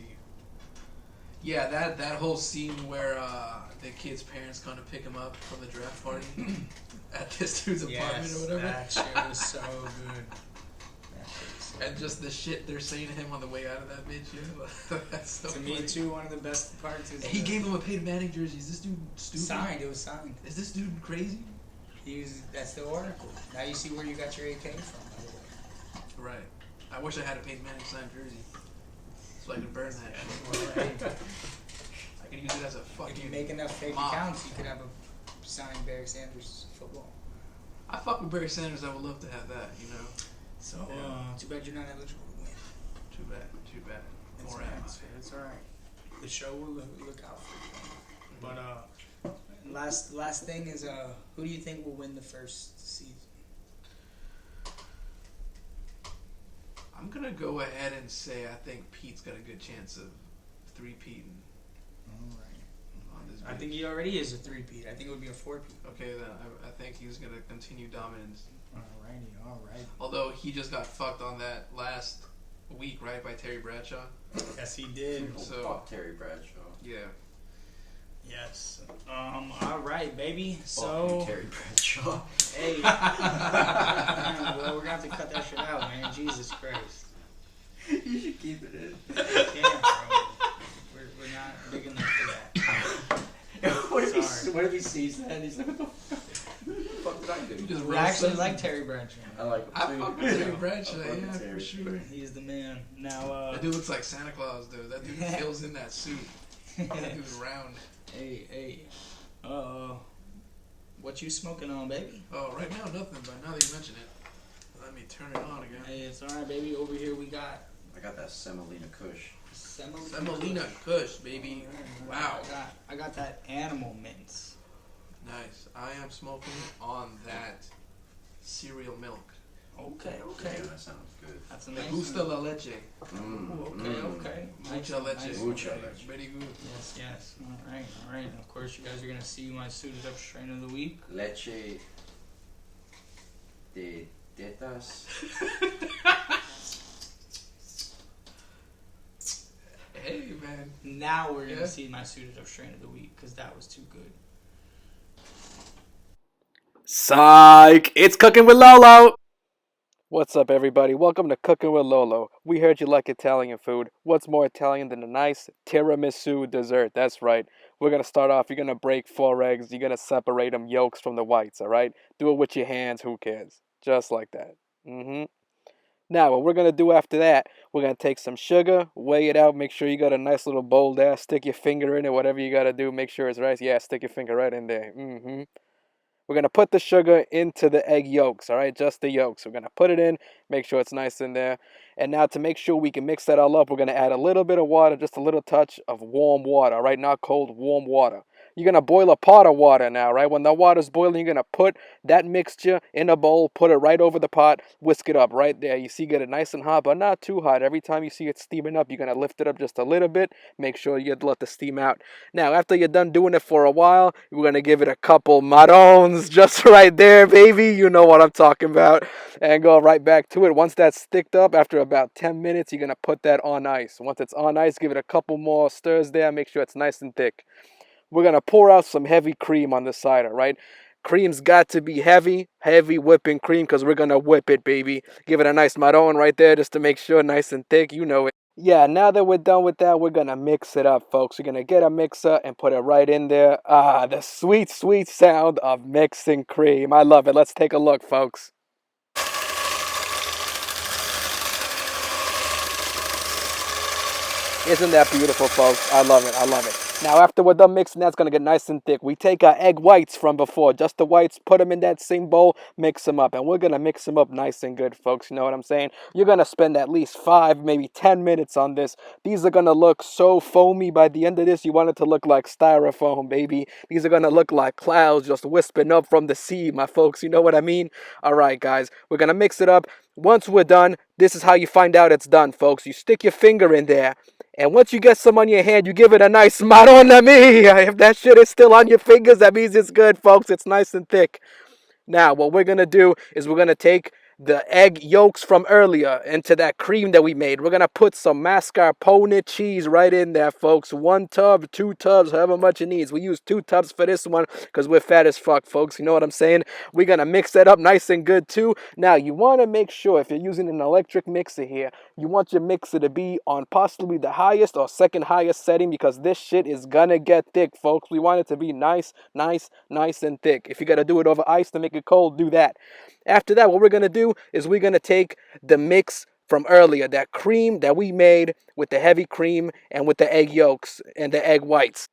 Speaker 4: Yeah, that whole scene where the kid's parents come to pick him up from the draft party at this dude's apartment or whatever.
Speaker 2: That shit was so good. That shit was so
Speaker 4: And just the shit they're saying to him on the way out of that bitch, yeah. That's so
Speaker 2: to me
Speaker 4: funny.
Speaker 2: too, one of the best parts is
Speaker 4: He gave him a Peyton Manning jersey. Is this dude stupid?
Speaker 2: signed. It was signed.
Speaker 4: Is this dude crazy?
Speaker 2: That's the oracle. Now you see where you got your AK from. By the way.
Speaker 4: Right. I wish I had a Peyton Manning signed jersey, so I could burn that shit.
Speaker 2: Well, hey,
Speaker 4: I could use it as a
Speaker 2: if you
Speaker 4: fucking.
Speaker 2: make enough fake
Speaker 4: Mom.
Speaker 2: accounts, you could have a signed Barry Sanders football.
Speaker 4: I fuck with Barry Sanders. I would love to have that. You know.
Speaker 2: So
Speaker 4: Yeah.
Speaker 2: too bad you're not eligible to win.
Speaker 4: Too bad. Too bad.
Speaker 2: It's
Speaker 4: Or
Speaker 2: all
Speaker 4: am
Speaker 2: right.
Speaker 4: I?
Speaker 2: It's all right. The show will look out for you. But last thing is who do you think will win the first season?
Speaker 4: I'm gonna go ahead and say I think Pete's got a good chance of three-peating
Speaker 2: All right.
Speaker 4: on this.
Speaker 2: I
Speaker 4: bitch.
Speaker 2: think he already is a 3-peat. I think it would be a 4-peat.
Speaker 4: Okay, then I think he's gonna continue dominance.
Speaker 2: Alrighty, alright.
Speaker 4: Although he just got fucked on that last week, right, by Terry Bradshaw.
Speaker 2: Yes, he did.
Speaker 3: Oh,
Speaker 4: So-
Speaker 3: fuck Terry Bradshaw.
Speaker 4: Yeah.
Speaker 2: Yes. Alright, baby.
Speaker 3: Fuck
Speaker 2: So,
Speaker 3: you, Terry Bradshaw.
Speaker 2: hey. Man, well, we're gonna have to cut that shit out, man. Jesus Christ.
Speaker 3: You should keep it in.
Speaker 2: Damn, bro. We're not big enough for that.
Speaker 3: What if he sees that and he's like, what the fuck did I do?
Speaker 4: Just
Speaker 2: We
Speaker 4: roast
Speaker 2: actually
Speaker 4: him.
Speaker 2: like Terry Bradshaw.
Speaker 3: I like him
Speaker 4: I
Speaker 3: too.
Speaker 4: fuck with Terry
Speaker 3: I
Speaker 4: Bradshaw,
Speaker 3: fuck with
Speaker 4: yeah, for
Speaker 3: Terry.
Speaker 4: sure.
Speaker 2: He's the man. Now,
Speaker 4: That dude looks like Santa Claus, dude. That dude fills in that suit. That dude's round.
Speaker 2: hey. What you smoking on, baby?
Speaker 4: Oh, right now nothing, but now that you mention it, let me turn it on again.
Speaker 2: Hey, it's alright, baby. Over here we got
Speaker 3: I got that Semolina Kush.
Speaker 4: Semolina Kush, baby. Wow.
Speaker 2: I got that animal mints.
Speaker 4: Nice. I am smoking on that cereal milk.
Speaker 2: Okay.
Speaker 3: Yeah, that sounds good.
Speaker 2: That's a
Speaker 4: Me
Speaker 2: nice
Speaker 4: gusta la leche.
Speaker 2: Okay.
Speaker 4: Mucha leche.
Speaker 3: Mucha leche.
Speaker 4: Very good.
Speaker 2: Yes. All right. And of course, you guys are gonna see my suited up strain of the week.
Speaker 3: Leche de tetas.
Speaker 4: Hey, man.
Speaker 2: Now we're gonna
Speaker 4: Yeah.
Speaker 2: see my suited up strain of the week because that was too good.
Speaker 6: Psych! It's Cooking with Lolo! What's up, everybody? Welcome to Cooking with Lolo. We heard you like Italian food. What's more Italian than a nice tiramisu dessert? That's right. We're going to start off. You're going to break 4 eggs. You're going to separate them yolks from the whites, all right? Do it with your hands. Who cares? Just like that. Now, what we're going to do after that, we're going to take some sugar, weigh it out, make sure you got a nice little bowl there, stick your finger in it, whatever you got to do, make sure it's right. Yeah, stick your finger right in there. We're going to put the sugar into the egg yolks, all right? Just the yolks. We're going to put it in, make sure it's nice in there. And now to make sure we can mix that all up, we're going to add a little bit of water, just a little touch of warm water, all right? Not cold, warm water. You're going to boil a pot of water now, right? When the water's boiling, you're going to put that mixture in a bowl, put it right over the pot, whisk it up right there. You see, get it nice and hot, but not too hot. Every time you see it steaming up, you're going to lift it up just a little bit. Make sure you let the steam out. Now, after you're done doing it for a while, we're going to give it a couple maroons just right there, baby. You know what I'm talking about. And go right back to it. Once that's sticked up, after about 10 minutes, you're going to put that on ice. Once it's on ice, give it a couple more stirs there. Make sure it's nice and thick. We're going to pour out some heavy cream on the cider, right? Cream's got to be heavy whipping cream because we're going to whip it, baby. Give it a nice maroon right there just to make sure nice and thick. You know it. Yeah, now that we're done with that, we're going to mix it up, folks. We're going to get a mixer and put it right in there. Ah, the sweet, sweet sound of mixing cream. I love it. Let's take a look, folks. Isn't that beautiful, folks? I love it. Now, after we're done mixing, that's going to get nice and thick. We take our egg whites from before, just the whites, put them in that same bowl, mix them up. And we're going to mix them up nice and good, folks. You know what I'm saying? You're going to spend at least 5, maybe 10 minutes on this. These are going to look so foamy by the end of this. You want it to look like styrofoam, baby. These are going to look like clouds just wisping up from the sea, my folks. You know what I mean? All right, guys. We're going to mix it up. Once we're done, this is how you find out it's done, folks. You stick your finger in there. And once you get some on your hand, you give it a nice Madonna mia. If that shit is still on your fingers, that means it's good, folks. It's nice and thick. Now, what we're going to do is we're going to take the egg yolks from earlier into that cream that we made. We're going to put some mascarpone cheese right in there, folks. 1 tub, 2 tubs, however much it needs. We use 2 tubs for this one because we're fat as fuck, folks. You know what I'm saying? We're going to mix that up nice and good, too. Now, you want to make sure, if you're using an electric mixer here, you want your mixer to be on possibly the highest or second highest setting because this shit is going to get thick, folks. We want it to be nice and thick. If you got to do it over ice to make it cold, do that. After that, what we're going to do is we're going to take the mix from earlier, that cream that we made with the heavy cream and with the egg yolks and the egg whites.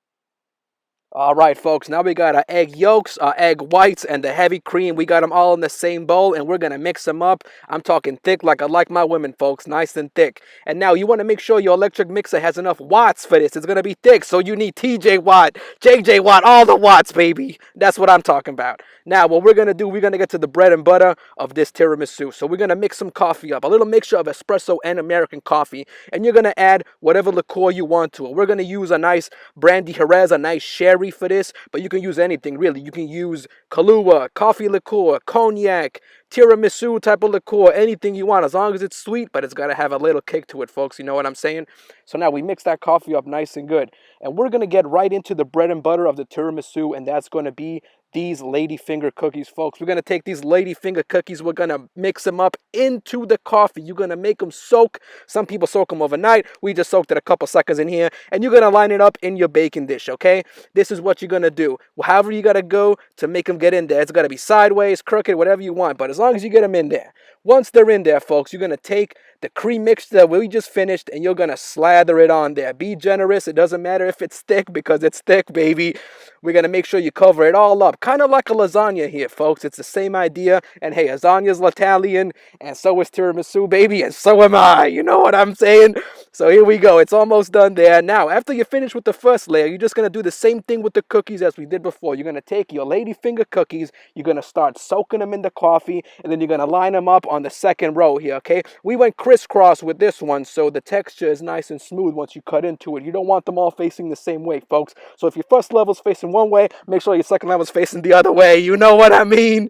Speaker 6: All right, folks, now we got our egg yolks, our egg whites, and the heavy cream. We got them all in the same bowl, and we're going to mix them up. I'm talking thick like I like my women, folks, nice and thick. And now you want to make sure your electric mixer has enough watts for this. It's going to be thick, so you need TJ Watt, JJ Watt, all the watts, baby. That's what I'm talking about. Now, what we're going to do, we're going to get to the bread and butter of this tiramisu. So we're going to mix some coffee up, a little mixture of espresso and American coffee, and you're going to add whatever liqueur you want to it. We're going to use a nice brandy Jerez, a nice sherry for this, but you can use anything really. You can use Kahlua, coffee liqueur, cognac, tiramisu type of liqueur, anything you want, as long as it's sweet, but it's got to have a little kick to it, folks. You know what I'm saying? So now we mix that coffee up nice and good, and we're going to get right into the bread and butter of the tiramisu, and that's going to be these ladyfinger cookies, folks. We're going to take these ladyfinger cookies. We're going to mix them up into the coffee. You're going to make them soak. Some people soak them overnight. We just soaked it a couple seconds in here. And you're going to line it up in your baking dish, okay? This is what you're going to do. However you got to go to make them get in there. It's got to be sideways, crooked, whatever you want. But as long as you get them in there. Once they're in there, folks, you're going to take the cream mixture that we just finished, and you're going to slather it on there. Be generous. It doesn't matter if it's thick because it's thick, baby. We're going to make sure you cover it all up. Kind of like a lasagna here, folks. It's the same idea. And hey, lasagna's Italian, and so is tiramisu, baby, and so am I. You know what I'm saying? So here we go. It's almost done there. Now, after you finish with the first layer, you're just going to do the same thing with the cookies as we did before. You're going to take your ladyfinger cookies. You're going to start soaking them in the coffee. And then you're going to line them up on the second row here, okay? We went crisscross with this one, so the texture is nice and smooth once you cut into it. You don't want them all facing the same way, folks. So if your first level's facing one way, make sure your second level's facing the other way. You know what I mean?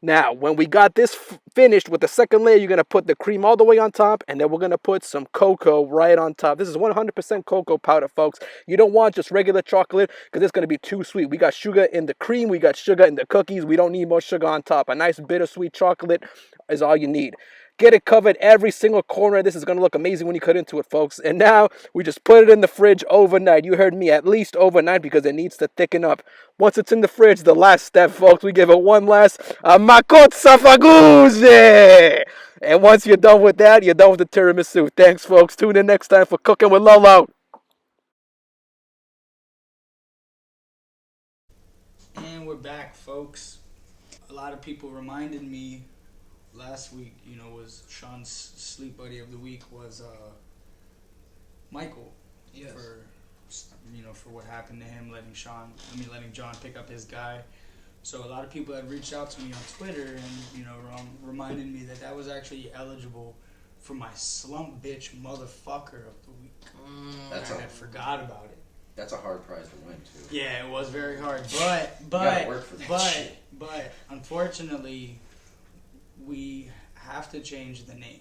Speaker 6: Now, when we got this finished with the second layer, you're going to put the cream all the way on top, and then we're going to put some cocoa right on top. This is 100% cocoa powder, folks. You don't want just regular chocolate because it's going to be too sweet. We got sugar in the cream. We got sugar in the cookies. We don't need more sugar on top. A nice bittersweet chocolate is all you need. Get it covered every single corner. This is going to look amazing when you cut into it, folks. And now we just put it in the fridge overnight. You heard me, at least overnight, because it needs to thicken up. Once it's in the fridge, the last step, folks, we give it one last makotsa faguze. And once you're done with that, you're done with the tiramisu. Thanks, folks. Tune in next time for Cooking with Lolo.
Speaker 2: And we're back, folks. A lot of people reminded me last week, was Sean's sleep buddy of the week was Michael.
Speaker 4: Yes.
Speaker 2: For what happened to him, letting John pick up his guy. So a lot of people had reached out to me on Twitter and reminded me that was actually eligible for my slump bitch motherfucker of the week. I had forgot about it.
Speaker 3: That's a hard prize to win too.
Speaker 2: Yeah, it was very hard, but unfortunately, we have to change the name.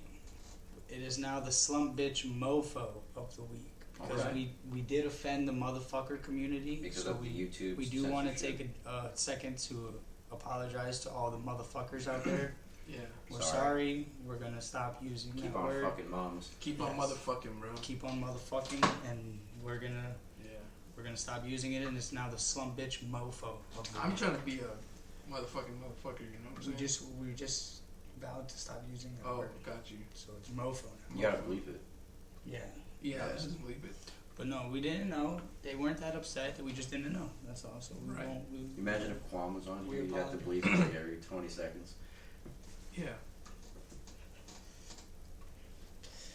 Speaker 2: It is now the Slump Bitch Mofo of the week because we did offend the motherfucker community.
Speaker 3: Because
Speaker 2: so
Speaker 3: of the YouTube.
Speaker 2: We do want to take a second to apologize to all the motherfuckers out there.
Speaker 4: Yeah.
Speaker 2: We're sorry. We're gonna stop using
Speaker 3: Keep
Speaker 2: that
Speaker 3: on
Speaker 2: word.
Speaker 3: fucking moms.
Speaker 4: Keep on motherfucking, bro.
Speaker 2: Keep on motherfucking, and we're gonna stop using it, and it's now the Slump Bitch Mofo of the
Speaker 4: I'm
Speaker 2: week.
Speaker 4: trying to be a motherfucking motherfucker, you know what I'm saying?
Speaker 2: We just vowed to stop using that
Speaker 4: Oh,
Speaker 2: word.
Speaker 4: got you.
Speaker 2: So it's mofo now.
Speaker 3: You gotta believe it.
Speaker 2: Yeah.
Speaker 4: Yeah, I just believe it.
Speaker 2: But no, we didn't know. They weren't that upset. We just didn't know. That's all. So we
Speaker 4: Right.
Speaker 2: won't.
Speaker 3: Imagine if Kwam was on
Speaker 2: We
Speaker 3: here, you'd have to
Speaker 2: apologize.
Speaker 3: believe it like every 20 seconds.
Speaker 4: Yeah.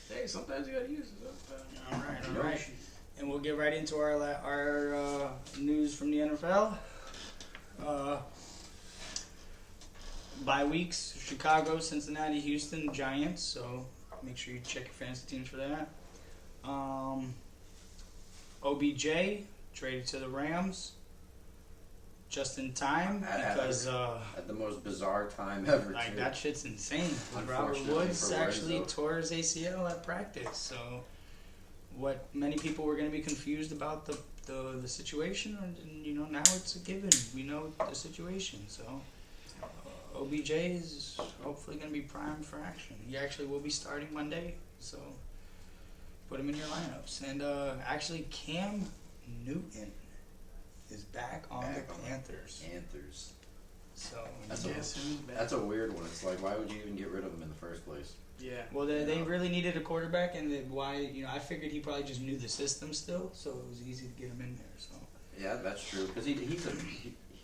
Speaker 4: Hey, sometimes you gotta use it.
Speaker 2: All right. And we'll get right into our news from the NFL. Bye weeks: Chicago, Cincinnati, Houston, Giants. So make sure you check your fantasy teams for that. OBJ traded to the Rams just in time because
Speaker 3: At the most bizarre time ever.
Speaker 2: like
Speaker 3: too.
Speaker 2: that shit's insane. Robert
Speaker 3: Unfortunately
Speaker 2: Woods
Speaker 3: for
Speaker 2: actually
Speaker 3: Lorenzo.
Speaker 2: tore his ACL at practice. So what many people were going to be confused about the situation, and now it's a given. We know the situation. So OBJ is hopefully going to be primed for action. He actually will be starting Monday. So put him in your lineups. And actually, Cam Newton is back on the Panthers. So
Speaker 3: That's a weird one. It's like, why would you even get rid of him in the first place?
Speaker 4: Yeah.
Speaker 2: well, they really needed a quarterback, and I figured he probably just knew the system still, so it was easy to get him in there. So
Speaker 3: Yeah, that's true. Because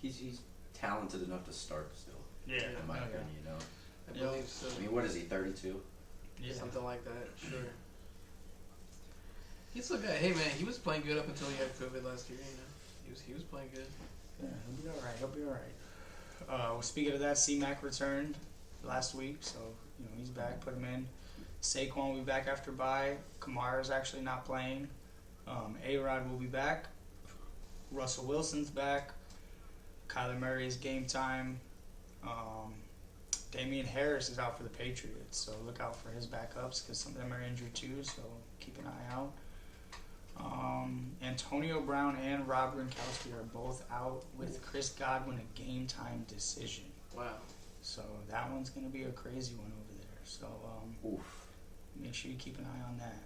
Speaker 3: he's talented enough to start still.
Speaker 2: yeah,
Speaker 3: In my opinion,
Speaker 4: I believe so.
Speaker 3: I mean, what is he? 32.
Speaker 2: yeah.
Speaker 4: Something like that, sure. He's a guy. Hey man, he was playing good up until he had COVID last year. He was playing good.
Speaker 2: Yeah, he'll be all right. Speaking of that, C-Mac returned last week, so he's back. Put him in. Saquon will be back after bye. Kamara's actually not playing. A-Rod will be back. Russell Wilson's back. Kyler Murray is game time. Damian Harris is out for the Patriots, so look out for his backups because some of them are injured too, so keep an eye out. Antonio Brown and Rob Gronkowski are both out with Chris Godwin a game time decision.
Speaker 4: Wow.
Speaker 2: So that one's going to be a crazy one over there. So
Speaker 3: Oof.
Speaker 2: make sure you keep an eye on that.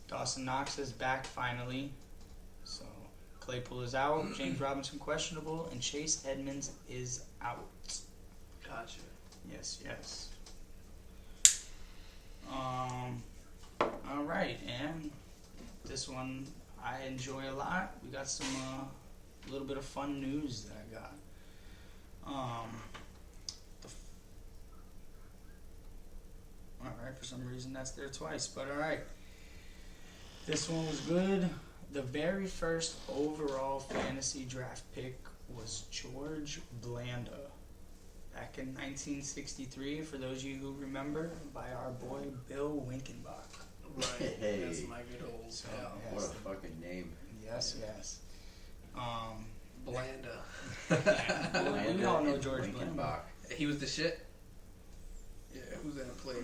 Speaker 2: Dawson Knox is back finally. So Claypool is out, James Robinson questionable, and Chase Edmonds is out.
Speaker 4: Gotcha.
Speaker 2: Yes. All right, and this one I enjoy a lot. We got some a little bit of fun news that I got. All right, for some reason that's there twice, but all right. This one was good. The very first overall fantasy draft pick was George Blanda. Back in 1963, for those of you who remember, by our boy Bill Winkenbach.
Speaker 4: Right.
Speaker 3: Hey.
Speaker 4: That's my good old
Speaker 2: So,
Speaker 4: pal.
Speaker 3: What
Speaker 2: yes,
Speaker 3: a fucking name.
Speaker 2: yes.
Speaker 4: Blanda.
Speaker 2: We all know George
Speaker 3: Lincoln
Speaker 2: Blanda.
Speaker 3: Bach.
Speaker 4: He was the shit? Yeah, who's that player?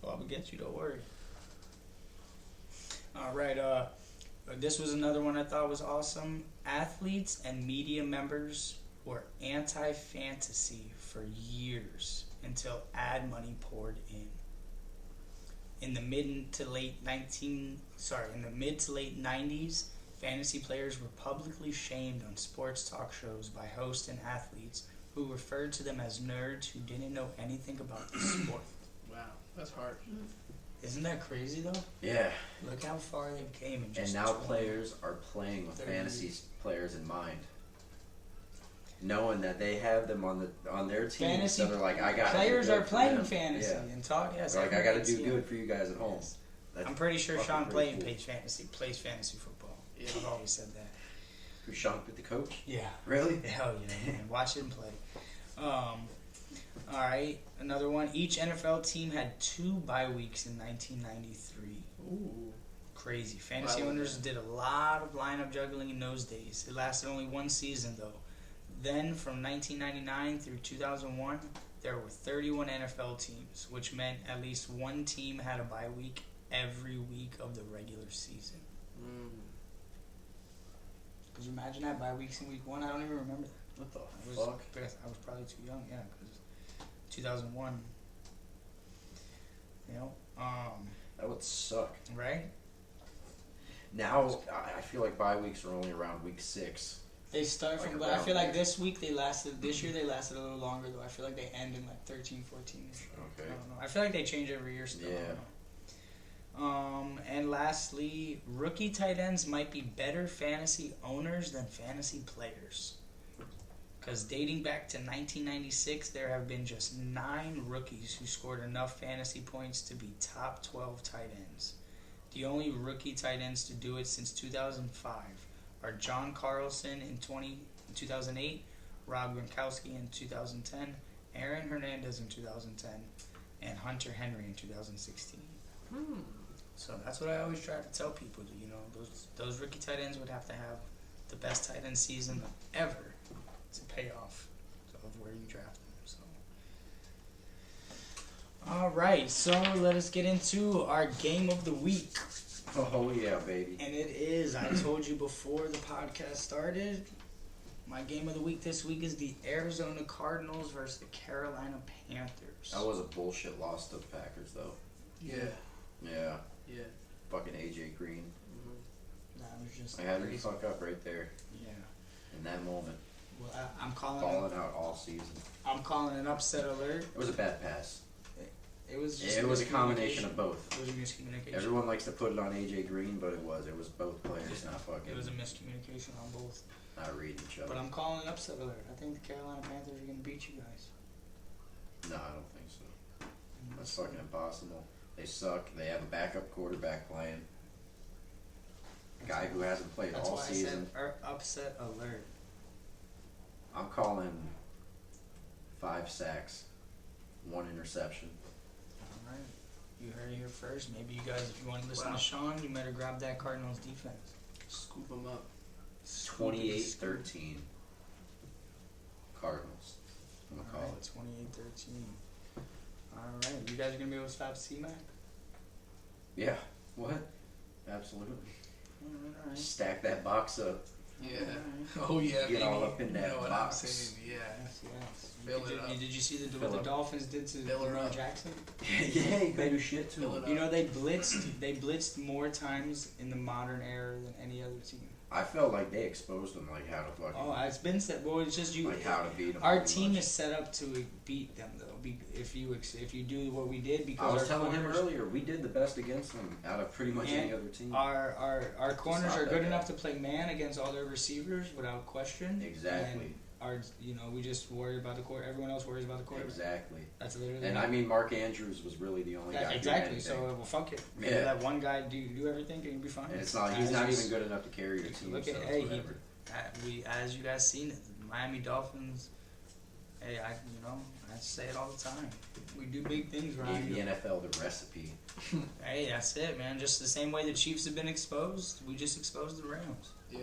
Speaker 2: Well, I'm gonna get you, don't worry. Alright, this was another one I thought was awesome. Athletes and media members were anti-fantasy for years until ad money poured in. In the mid to late 90s, fantasy players were publicly shamed on sports talk shows by hosts and athletes who referred to them as nerds who didn't know anything about the sport.
Speaker 4: Wow, that's hard.
Speaker 2: Isn't that crazy though?
Speaker 3: Yeah.
Speaker 2: Look how far they came in just
Speaker 3: And now
Speaker 2: 20.
Speaker 3: players are playing with
Speaker 2: 30
Speaker 3: fantasy players in mind, knowing that they have them on their team.
Speaker 2: Fantasy
Speaker 3: So they're like, I got.
Speaker 2: Players are playing fantasy
Speaker 3: Yeah.
Speaker 2: and talk. Yes,
Speaker 3: They're like, I got to
Speaker 2: everybody's-
Speaker 3: do
Speaker 2: yeah.
Speaker 3: good for you guys at home.
Speaker 2: Yes.
Speaker 3: That's
Speaker 2: I'm pretty sure
Speaker 3: fucking
Speaker 2: Sean
Speaker 3: pretty cool.
Speaker 2: plays fantasy football.
Speaker 4: Yeah.
Speaker 2: I've always said that.
Speaker 3: Who's Sean with the coach?
Speaker 2: Yeah.
Speaker 3: Really?
Speaker 2: Hell yeah, man. Watch him play. Alright, another one. Each NFL team had 2 bye weeks in 1993.
Speaker 4: Ooh.
Speaker 2: Crazy. Fantasy
Speaker 4: I like
Speaker 2: owners
Speaker 4: that.
Speaker 2: did a lot of lineup juggling in those days. It lasted only one season, though. Then, from 1999 through 2001, there were 31 NFL teams, which meant at least one team had a bye week every week of the regular season. Could you imagine that bye weeks in week 1? I don't even remember that.
Speaker 3: What the
Speaker 2: I was,
Speaker 3: fuck?
Speaker 2: I was probably too young, yeah, because 2001. You know,
Speaker 3: That would suck.
Speaker 2: right?
Speaker 3: Now I feel like bye weeks are only around week 6.
Speaker 2: They start
Speaker 3: Like
Speaker 2: from, but I
Speaker 3: around
Speaker 2: feel like
Speaker 3: there.
Speaker 2: this year they lasted a little longer, though. I feel like they end in like 13, 14. I
Speaker 3: Okay.
Speaker 2: don't know. I feel like they change every year still. I don't
Speaker 3: Yeah.
Speaker 2: know. And lastly, rookie tight ends might be better fantasy owners than fantasy players. Because dating back to 1996, there have been just 9 rookies who scored enough fantasy points to be top 12 tight ends. The only rookie tight ends to do it since 2005 are John Carlson in 2008, Rob Gronkowski in 2010, Aaron Hernandez in 2010, and Hunter Henry in 2016. So that's what I always try to tell people. You know, those rookie tight ends would have to have the best tight end season ever to pay off of where you draft them. So, all right. So let us get into our game of the week,
Speaker 3: Oh yeah, baby.
Speaker 2: and it is. I told you before the podcast started. My game of the week this week is the Arizona Cardinals versus the Carolina Panthers.
Speaker 3: That was a bullshit loss to the Packers though.
Speaker 4: Yeah.
Speaker 3: Yeah.
Speaker 4: Yeah.
Speaker 3: Fucking AJ Green.
Speaker 2: That was just
Speaker 3: I had him
Speaker 2: crazy.
Speaker 3: fuck up right there
Speaker 2: Yeah.
Speaker 3: in that moment.
Speaker 2: Well, I'm calling.
Speaker 3: Falling out all season.
Speaker 2: I'm calling an upset alert.
Speaker 3: It was a bad pass.
Speaker 2: It was just
Speaker 3: It was a combination of both.
Speaker 2: It was a miscommunication.
Speaker 3: Everyone likes to put it on AJ Green, but it was both players not fucking
Speaker 2: It was a miscommunication on both.
Speaker 3: not reading each other.
Speaker 2: But I'm calling an upset alert. I think the Carolina Panthers are going to beat you guys.
Speaker 3: No, I don't think so. That's fucking impossible. They suck. They have a backup quarterback playing. A guy who hasn't played
Speaker 2: That's
Speaker 3: all
Speaker 2: why
Speaker 3: season.
Speaker 2: I said upset alert.
Speaker 3: I'm calling 5 sacks, 1 interception.
Speaker 2: All right. You heard it here first. Maybe you guys, if you want to listen
Speaker 4: Wow.
Speaker 2: to Sean, you better grab that Cardinals defense.
Speaker 4: Scoop them up.
Speaker 3: 28-13. Cardinals. I'm gonna call it.
Speaker 2: 28-13. All right. You guys are going to be able to stop C-Mac?
Speaker 3: Yeah. What? Absolutely.
Speaker 2: All right.
Speaker 3: Stack that box up.
Speaker 4: Yeah. Oh yeah,
Speaker 3: Get
Speaker 4: baby.
Speaker 3: all up in
Speaker 4: You
Speaker 3: that
Speaker 4: know what
Speaker 3: box.
Speaker 4: I'm saying? Yeah.
Speaker 2: Yes.
Speaker 4: Fill it up.
Speaker 2: Did you see
Speaker 3: Fill
Speaker 2: what the
Speaker 3: up.
Speaker 2: Dolphins did to
Speaker 4: Fill her
Speaker 2: Lamar
Speaker 4: up.
Speaker 2: Jackson?
Speaker 3: Yeah, you better shit too.
Speaker 4: Fill it up.
Speaker 2: You know they blitzed more times in the modern era than any other team.
Speaker 3: I felt like they exposed them, like how to fucking,
Speaker 2: Oh, it's been said. Well, it's just you.
Speaker 3: like how to beat them.
Speaker 2: Our team is set up to beat them, though. If you do what we did, because
Speaker 3: I was
Speaker 2: our
Speaker 3: telling him
Speaker 2: corners,
Speaker 3: earlier, we did the best against them out of pretty much any
Speaker 2: And
Speaker 3: other team.
Speaker 2: our corners
Speaker 3: Stop
Speaker 2: are
Speaker 3: that
Speaker 2: good
Speaker 3: guy.
Speaker 2: enough to play man against all their receivers without question.
Speaker 3: Exactly.
Speaker 2: we just worry about the quarter. Everyone else worries about the quarterback.
Speaker 3: Exactly.
Speaker 2: That's literally.
Speaker 3: And I mean, Mark Andrews was really the only guy. Doing
Speaker 2: exactly.
Speaker 3: anything.
Speaker 2: So well, fuck it.
Speaker 3: Yeah.
Speaker 2: Yeah. Let one guy do everything, and you'll be fine.
Speaker 3: And it's not. He's not even good enough to carry your team.
Speaker 2: Look
Speaker 3: So
Speaker 2: at
Speaker 3: whatever.
Speaker 2: as you guys seen it, Miami Dolphins. Hey, I say it all the time. We do big things around
Speaker 3: Gave
Speaker 2: here.
Speaker 3: the NFL the recipe.
Speaker 2: Hey, that's it, man. Just the same way the Chiefs have been exposed, we just exposed the Rams.
Speaker 4: Yeah.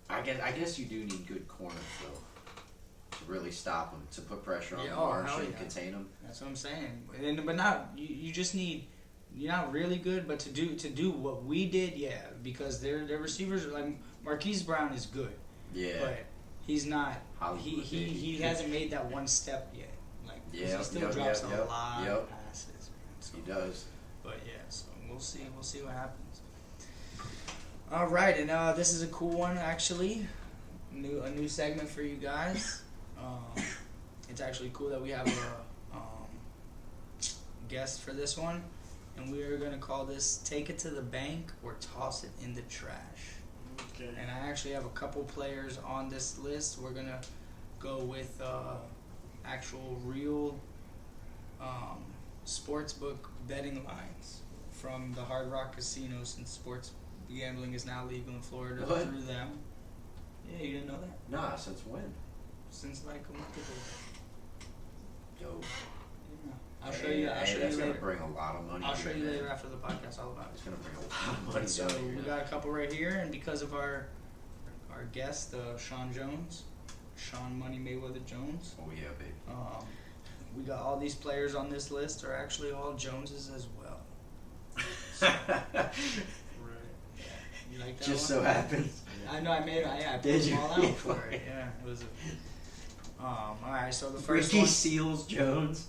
Speaker 3: I guess you do need good corners though, to really stop them, to put pressure on
Speaker 2: Yeah,
Speaker 3: the
Speaker 2: oh,
Speaker 3: march
Speaker 2: hell
Speaker 3: and
Speaker 2: yeah.
Speaker 3: contain them.
Speaker 2: That's what I'm saying. But not you just need. You're not really good, but to do what we did, yeah. Because their receivers are like Marquise Brown is good,
Speaker 3: Yeah.
Speaker 2: but he's not.
Speaker 3: Hollywood,
Speaker 2: He
Speaker 3: baby.
Speaker 2: hasn't made that one step yet. Like 'cause
Speaker 3: Yep,
Speaker 2: he still
Speaker 3: yep,
Speaker 2: drops
Speaker 3: yep,
Speaker 2: a
Speaker 3: yep,
Speaker 2: lot
Speaker 3: yep.
Speaker 2: of passes. Man. So,
Speaker 3: He does.
Speaker 2: but yeah, so we'll see what happens. All right, and this is a cool one actually. A new segment for you guys. It's actually cool that we have a guest for this one, and we are gonna call this "Take It to the Bank" or "Toss It in the Trash."
Speaker 4: Okay.
Speaker 2: And I actually have a couple players on this list. We're gonna go with actual real sportsbook betting lines from the Hard Rock Casino, since sports gambling is now legal in Florida
Speaker 3: What?
Speaker 2: through them. Yeah, you didn't know that?
Speaker 3: Nah, since when?
Speaker 2: Since like a month ago.
Speaker 3: Dope.
Speaker 2: Yeah. I'll show you. I'll show
Speaker 3: that's
Speaker 2: you
Speaker 3: gonna
Speaker 2: later.
Speaker 3: bring a lot of money.
Speaker 2: I'll show
Speaker 3: here,
Speaker 2: you
Speaker 3: man.
Speaker 2: later after the podcast all about
Speaker 3: It's
Speaker 2: it.
Speaker 3: gonna bring a lot of money
Speaker 2: So
Speaker 3: down
Speaker 2: we
Speaker 3: here.
Speaker 2: got a couple right here, and because of our guest, Sean Jones, Sean Money Mayweather Jones,
Speaker 3: Oh yeah, baby.
Speaker 2: we got all these players on this list are actually all Joneses as well.
Speaker 4: Right.
Speaker 2: You like that
Speaker 3: Just
Speaker 2: one?
Speaker 3: so happens.
Speaker 2: I know I put
Speaker 3: Did
Speaker 2: them
Speaker 3: you?
Speaker 2: all out for it. Yeah, it was. All right, so the first
Speaker 3: Ricky
Speaker 2: one.
Speaker 3: Seals Jones.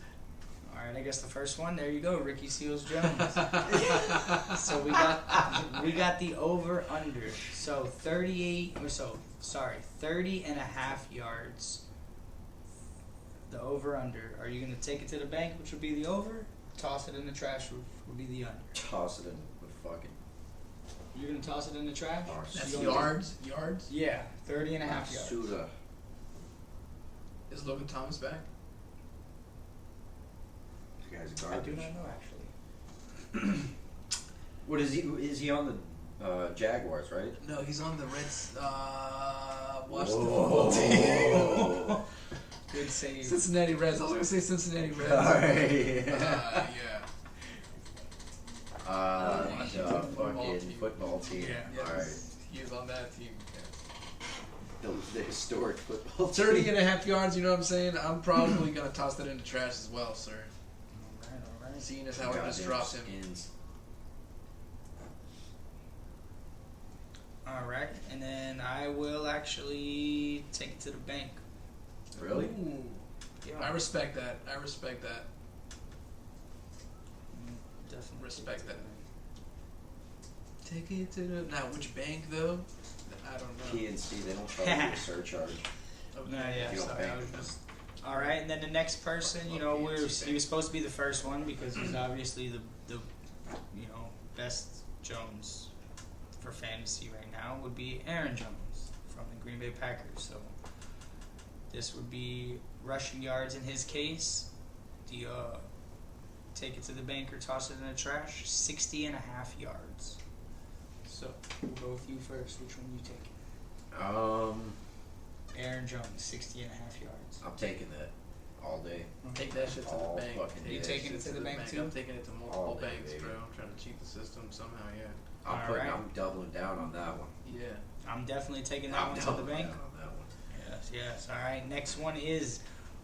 Speaker 2: All right, I guess the first one. There you go, Ricky Seals Jones. So we got the over under. So 30 and a half yards. The over under. Are you gonna take it to the bank, which would be the over? Toss it in the trash, would be the under.
Speaker 3: Toss it in the fucking.
Speaker 2: You're gonna toss it in the trash?
Speaker 4: That's
Speaker 2: You gonna-
Speaker 4: yards.
Speaker 2: Yeah, 30 and a half yards.
Speaker 3: Suda.
Speaker 4: Is Logan Thomas back?
Speaker 3: This guy's
Speaker 2: I
Speaker 3: garbage.
Speaker 2: do not know actually.
Speaker 3: What is he? Is he on the Jaguars? Right.
Speaker 4: No, he's on the Reds. Watch the
Speaker 3: Whoa.
Speaker 4: football team.
Speaker 2: Good save.
Speaker 4: Cincinnati Reds. I was gonna say Cincinnati Reds.
Speaker 3: Alright.
Speaker 4: Yeah.
Speaker 3: The
Speaker 4: Football
Speaker 3: fucking
Speaker 4: team.
Speaker 3: football team.
Speaker 2: Yeah.
Speaker 3: Alright.
Speaker 4: He was on that team.
Speaker 3: The historic football
Speaker 4: 30
Speaker 3: team.
Speaker 4: and a half yards, you know what I'm saying? I'm probably going to toss that in the trash as well, sir.
Speaker 2: All right.
Speaker 4: Seeing as how I just
Speaker 3: Goddamn
Speaker 4: dropped him.
Speaker 3: skins.
Speaker 2: All right, and then I will actually take it to the bank.
Speaker 3: Really?
Speaker 4: Ooh.
Speaker 2: Yeah,
Speaker 4: I respect that.
Speaker 2: definitely
Speaker 4: respect
Speaker 2: take it to
Speaker 4: Take it to the... Now, which bank, though? I don't know.
Speaker 3: PNC, they don't charge you a surcharge.
Speaker 2: the bank. No, yeah,
Speaker 3: You don't
Speaker 2: sorry, I
Speaker 3: bank.
Speaker 2: was just. All right, and then the next person, he was supposed to be the first one because he's obviously the best Jones for fantasy right now would be Aaron Jones from the Green Bay Packers. So this would be rushing yards in his case. The take it to the bank or toss it in the trash, 60 and a half yards. So we'll go with you first. Which one you taking? Aaron Jones, 60 and a half yards.
Speaker 3: I'm taking that all day.
Speaker 4: Take that shit to
Speaker 3: All
Speaker 4: the bank.
Speaker 3: fucking
Speaker 4: Take
Speaker 2: You
Speaker 4: that
Speaker 2: taking
Speaker 4: shit
Speaker 2: it to the bank, too?
Speaker 4: I'm taking it to multiple
Speaker 3: All day,
Speaker 4: banks,
Speaker 3: baby.
Speaker 4: bro. I'm trying to cheat the system somehow, yeah.
Speaker 3: I'm doubling down on that one.
Speaker 4: Yeah.
Speaker 2: I'm definitely taking that
Speaker 3: I'm
Speaker 2: one to the
Speaker 3: doubling
Speaker 2: bank.
Speaker 3: down on that one.
Speaker 2: Yes. All right. Next one is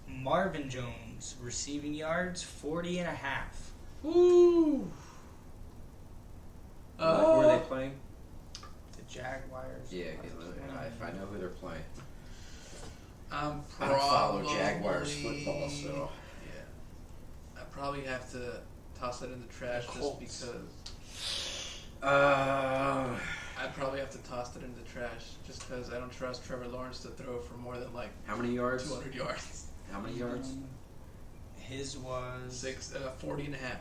Speaker 2: Marvin Jones, receiving yards, 40 and a half.
Speaker 4: Woo!
Speaker 5: Who are they playing?
Speaker 2: The Jaguars.
Speaker 3: Yeah, if I know who they're playing.
Speaker 4: I'm
Speaker 3: I
Speaker 4: probably...
Speaker 3: don't follow Jaguars football, so.
Speaker 4: Yeah. I probably have to toss it in the trash just
Speaker 2: Colts.
Speaker 4: because... I'd probably have to toss it in the trash just because I don't trust Trevor Lawrence to throw for more than like
Speaker 3: How many yards?
Speaker 4: 200 yards.
Speaker 3: How many yards?
Speaker 2: His was
Speaker 4: 40 and a half.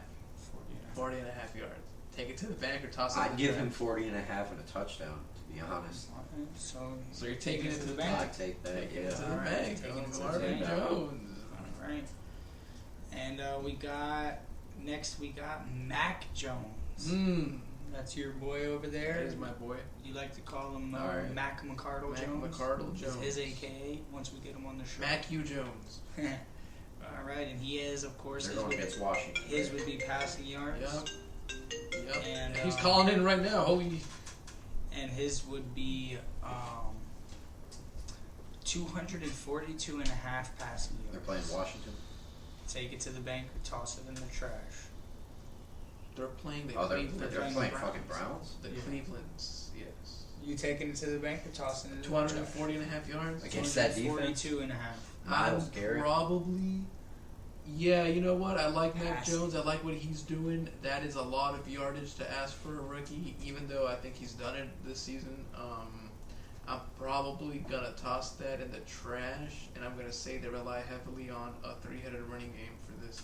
Speaker 2: 40 and a half.
Speaker 4: 40 and a half yards. Take it to the bank or toss it.
Speaker 3: I'd give him 40 and a half and a touchdown, to be honest.
Speaker 4: So you're taking it to the bank.
Speaker 3: I'd take that,
Speaker 4: Taking it to
Speaker 3: yeah.
Speaker 4: the
Speaker 2: Alright,
Speaker 4: bank.
Speaker 2: taking it to the
Speaker 4: Marvin
Speaker 2: bank.
Speaker 4: Jones.
Speaker 2: All right. And next we got Mac Jones. That's your boy over there.
Speaker 4: That is my boy.
Speaker 2: You like to call him
Speaker 3: Alright.
Speaker 2: Mac McCardle
Speaker 4: Mac
Speaker 2: Jones?
Speaker 4: McCardle
Speaker 2: It's
Speaker 4: Jones.
Speaker 2: his AKA once we get him on the show.
Speaker 4: Mac Hugh Jones.
Speaker 2: All right, and he is, of course,
Speaker 3: They're going against Washington.
Speaker 2: his would be passing yards.
Speaker 4: Yep.
Speaker 2: And
Speaker 4: He's calling in right now. Holy.
Speaker 2: And his would be 242 and a half passing yards.
Speaker 3: They're playing Washington.
Speaker 2: Take it to the bank or toss it in the trash.
Speaker 4: They're playing the
Speaker 3: Oh, they're
Speaker 4: Cleveland.
Speaker 3: playing
Speaker 2: Browns.
Speaker 3: fucking Browns?
Speaker 4: The
Speaker 2: Yeah.
Speaker 4: Clevelands, yes.
Speaker 2: You taking it to the bank or tossing it in the
Speaker 4: 240 and a half yards.
Speaker 3: Against that defense?
Speaker 2: 242 and a half.
Speaker 3: Miles
Speaker 4: I'm
Speaker 3: Garrett.
Speaker 4: probably. Yeah, you know what? I like Mac
Speaker 2: Pass.
Speaker 4: Jones. I like what he's doing. That is a lot of yardage to ask for a rookie, even though I think he's done it this season. I'm probably going to toss that in the trash, and I'm going to say they rely heavily on a three-headed running game for this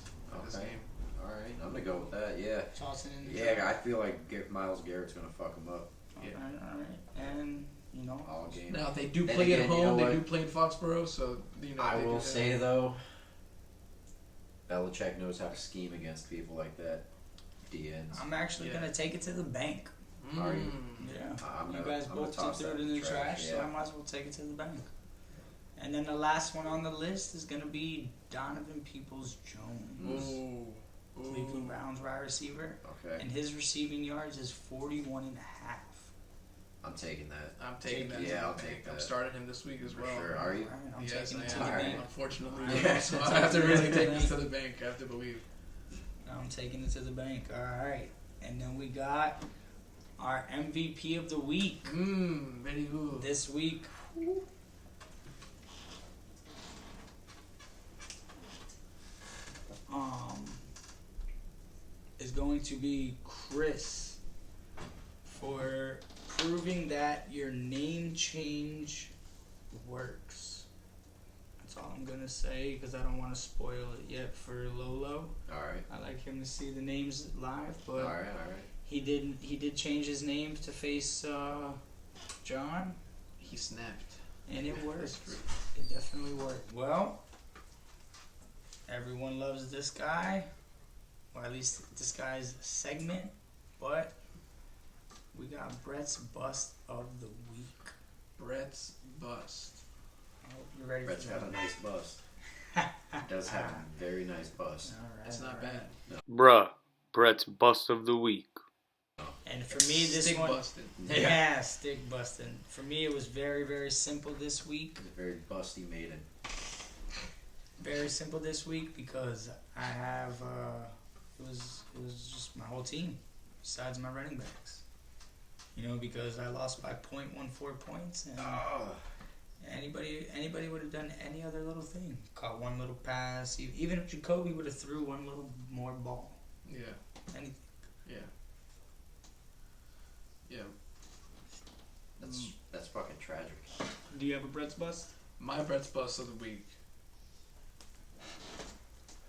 Speaker 3: Okay.
Speaker 4: game.
Speaker 3: Alright, I'm gonna go with that, yeah.
Speaker 2: Tossing in the
Speaker 3: Yeah,
Speaker 2: trash.
Speaker 3: I feel like Miles Garrett's gonna fuck him up
Speaker 4: Yeah.
Speaker 2: All right. And,
Speaker 3: all game.
Speaker 4: Now, they do
Speaker 3: Then
Speaker 4: play at
Speaker 3: again, you know
Speaker 4: home. They
Speaker 3: what?
Speaker 4: do play in Foxborough, so, you know.
Speaker 3: I
Speaker 4: they do
Speaker 3: will
Speaker 4: have-
Speaker 3: say though, Belichick knows how to scheme against people like that. DNs.
Speaker 2: I'm actually
Speaker 4: Yeah.
Speaker 2: going to take it to the bank.
Speaker 3: Are you?
Speaker 2: Yeah.
Speaker 3: I'm
Speaker 2: You
Speaker 3: gonna-
Speaker 2: guys
Speaker 3: I'm gonna
Speaker 2: both
Speaker 3: toss
Speaker 2: threw it
Speaker 3: that
Speaker 2: in the trash, so
Speaker 3: yeah.
Speaker 2: I might as well take it to the bank. And then the last one on the list is going to be Donovan Peoples-Jones,
Speaker 4: Ooh.
Speaker 2: Cleveland Browns wide receiver.
Speaker 3: Okay,
Speaker 2: And his receiving yards is 41 and a half.
Speaker 3: I'm taking that.
Speaker 4: I'm taking that.
Speaker 3: Yeah,
Speaker 4: to the
Speaker 3: I'll
Speaker 4: bank.
Speaker 3: take
Speaker 4: I'm
Speaker 3: that.
Speaker 4: starting him this week as
Speaker 3: For
Speaker 4: well.
Speaker 3: sure. Are you?
Speaker 2: All right, I'm
Speaker 4: Yes,
Speaker 2: taking
Speaker 4: I
Speaker 2: it to
Speaker 4: am.
Speaker 2: the
Speaker 3: Alright.
Speaker 2: bank.
Speaker 4: Unfortunately,
Speaker 3: Yeah.
Speaker 4: so I have to really take this to the bank. I have to believe.
Speaker 2: I'm taking it to the bank. All right. And then we got our MVP of the week
Speaker 4: Very good.
Speaker 2: this week. Is going to be Chris for proving that your name change works. That's all I'm gonna say because I don't want to spoil it yet for Lolo.
Speaker 3: Alright.
Speaker 2: I like him to see the names live, but
Speaker 3: Alright.
Speaker 2: he did change his name to face John,
Speaker 4: He snapped.
Speaker 2: and it worked.
Speaker 4: That's true.
Speaker 2: It definitely worked. Well, everyone loves this guy, or at least this guy's segment, but we got Brett's Bust of the Week.
Speaker 4: Brett's bust.
Speaker 2: I hope you're ready
Speaker 3: Brett's
Speaker 2: for
Speaker 3: got
Speaker 2: that.
Speaker 3: a nice bust. He does have a very nice bust.
Speaker 2: All right,
Speaker 4: That's not
Speaker 2: all right.
Speaker 4: bad.
Speaker 7: Bruh, Brett's Bust of the Week.
Speaker 2: And for me, this
Speaker 4: Stick
Speaker 2: one,
Speaker 4: busted.
Speaker 2: yeah, stick busting. For me, it was very, very simple this week.
Speaker 3: He's a very busty maiden.
Speaker 2: Very simple this week because I have it was just my whole team besides my running backs. You know, because I lost by 0.14 points, and
Speaker 3: Oh.
Speaker 2: anybody would have done any other little thing. Caught one little pass, even if Jacoby would have threw one little more ball.
Speaker 4: Yeah.
Speaker 2: Anything.
Speaker 4: Yeah. Yeah.
Speaker 3: That's fucking tragic.
Speaker 2: Do you have a Brett's bust?
Speaker 4: My Brett's bust of the week.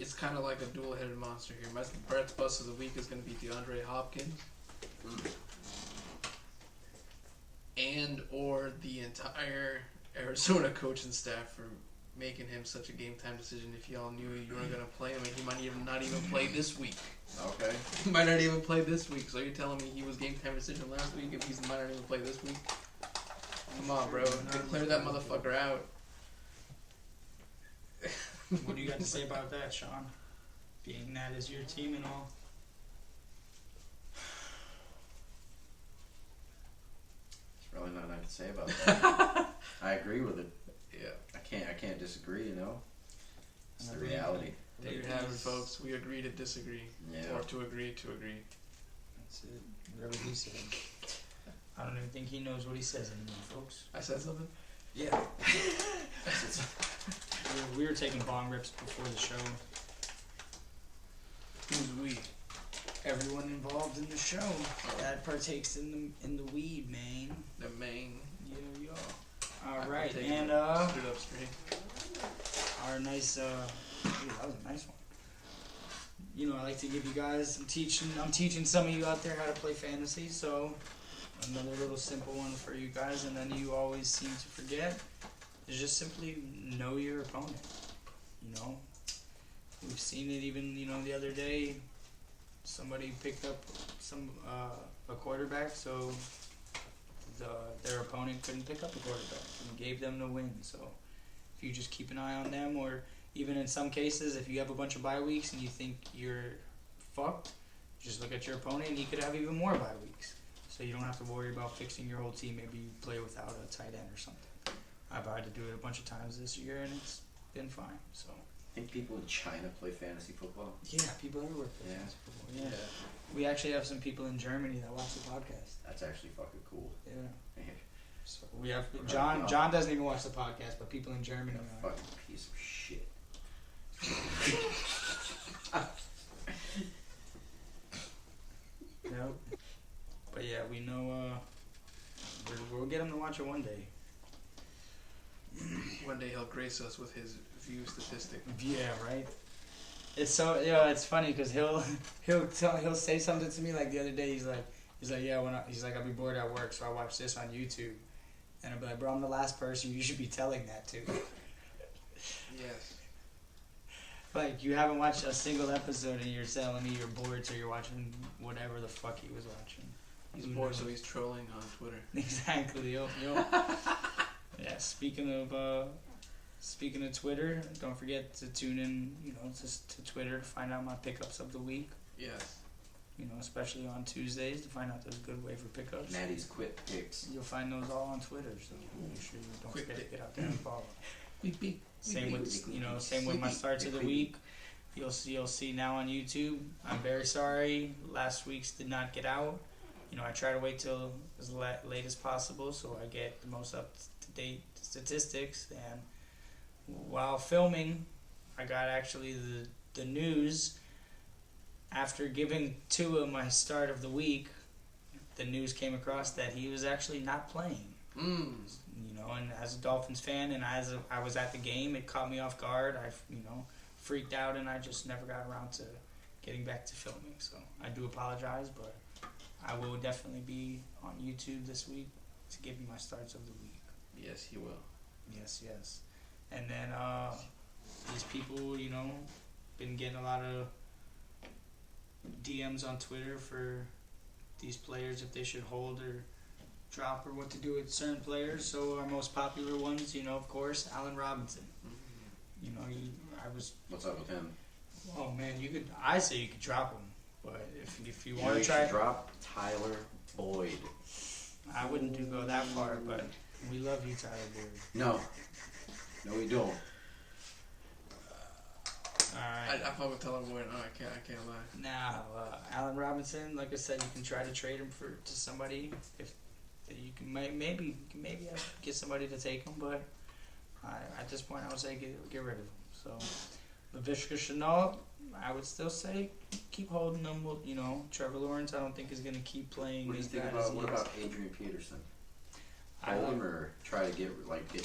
Speaker 4: It's kind of like a dual-headed monster here. My Brett's bust of the week is going to be DeAndre Hopkins. And or the entire Arizona coaching staff for making him such a game-time decision. If y'all knew you were going to play him, and he might even not even play this week.
Speaker 3: Okay.
Speaker 4: He might not even play this week. So you're telling me he was game-time decision last week if he might not even play this week? Come on, bro. Declare that motherfucker out.
Speaker 2: What do you got to say about that, Sean? Being that is your team and all.
Speaker 3: There's really nothing I can say about that. I agree with it.
Speaker 4: Yeah.
Speaker 3: I can't disagree, you know? It's the
Speaker 2: I believe
Speaker 3: reality.
Speaker 4: There you have it, folks. We agree to disagree.
Speaker 3: Yeah.
Speaker 4: Or to agree to agree.
Speaker 2: That's it. Whatever he said. I don't even think he knows what he says anymore, folks.
Speaker 4: I said something?
Speaker 2: Yeah. We were taking bong rips before the show.
Speaker 4: Who's we?
Speaker 2: Everyone involved in the show that partakes in the weed, man.
Speaker 4: The main.
Speaker 2: Yo.
Speaker 4: I
Speaker 2: All right,
Speaker 4: partake
Speaker 2: and
Speaker 4: in it. Stood up straight.
Speaker 2: our nice. Ooh, that was a nice one. I like to give you guys. I'm teaching some of you out there how to play fantasy. So another little simple one for you guys, and then you always seem to forget is just simply know your opponent. We've seen it even the other day. Somebody picked up a quarterback, so their opponent couldn't pick up a quarterback and gave them the win. So if you just keep an eye on them, or even in some cases, if you have a bunch of bye weeks and you think you're fucked, just look at your opponent and he could have even more bye weeks. So you don't have to worry about fixing your whole team. Maybe you play without a tight end or something. I've had to do it a bunch of times this year and it's been fine. So
Speaker 3: I think people in China play fantasy football.
Speaker 2: yeah, people everywhere play
Speaker 3: Yeah.
Speaker 2: fantasy football. Yeah. We actually have some people in Germany that watch the podcast.
Speaker 3: That's actually fucking cool.
Speaker 2: Yeah. So we have John. John doesn't even watch the podcast, but people in Germany.
Speaker 3: Fucking piece of shit.
Speaker 2: Nope. But yeah, we know. We'll get him to watch it one day.
Speaker 4: One day he'll grace us with his view statistic.
Speaker 2: Yeah, right. It's so it's funny because he'll say something to me like the other day. He's like yeah, I'll be bored at work, so I watch this on YouTube, and I'll be like, bro, I'm the last person you should be telling that to.
Speaker 4: Yes.
Speaker 2: Like, you haven't watched a single episode and you're telling me you're bored, so you're watching whatever the fuck he was watching.
Speaker 4: He's bored, so he's trolling on Twitter.
Speaker 2: Exactly. Yo. Yeah. Speaking of Twitter, don't forget to tune in. To Twitter to find out my pickups of the week.
Speaker 4: Yes.
Speaker 2: Especially on Tuesdays to find out there's a good way for pickups.
Speaker 3: Maddie's quick picks.
Speaker 2: You'll find those all on Twitter, so make sure you don't forget to get out there and follow. Same with my starts of the week. You'll see now on YouTube. I'm very sorry. Last week's did not get out. I try to wait till as late as possible so I get the most up to date statistics. And while filming, I got actually the news. After giving Tua my start of the week, the news came across that he was actually not playing. And as a Dolphins fan, and as I was at the game, it caught me off guard. I, freaked out, and I just never got around to getting back to filming. So I do apologize, but I will definitely be on YouTube this week to give you my starts of the week.
Speaker 4: Yes, he will.
Speaker 2: Yes. And then these people, been getting a lot of DMs on Twitter for these players if they should hold or drop or what to do with certain players. So our most popular ones, of course, Allen Robinson.
Speaker 3: What's up with him?
Speaker 2: Oh man, I say you could drop him, but if you want
Speaker 3: You
Speaker 2: to try,
Speaker 3: drop Tyler Boyd.
Speaker 2: I wouldn't go that far. But we love you, Tyler Boyd.
Speaker 3: No, we don't.
Speaker 2: Alright.
Speaker 4: I fuck with Tyler Boyd. No, I can't lie.
Speaker 2: Now, Allen Robinson, like I said, you can try to trade him to somebody if you can maybe get somebody to take him, but at this point I would say get rid of him. So Laviska Shenault, I would still say keep holding him. Trevor Lawrence, I don't think is going to keep playing.
Speaker 3: What do you think what about Adrian Peterson? Hold him or try to get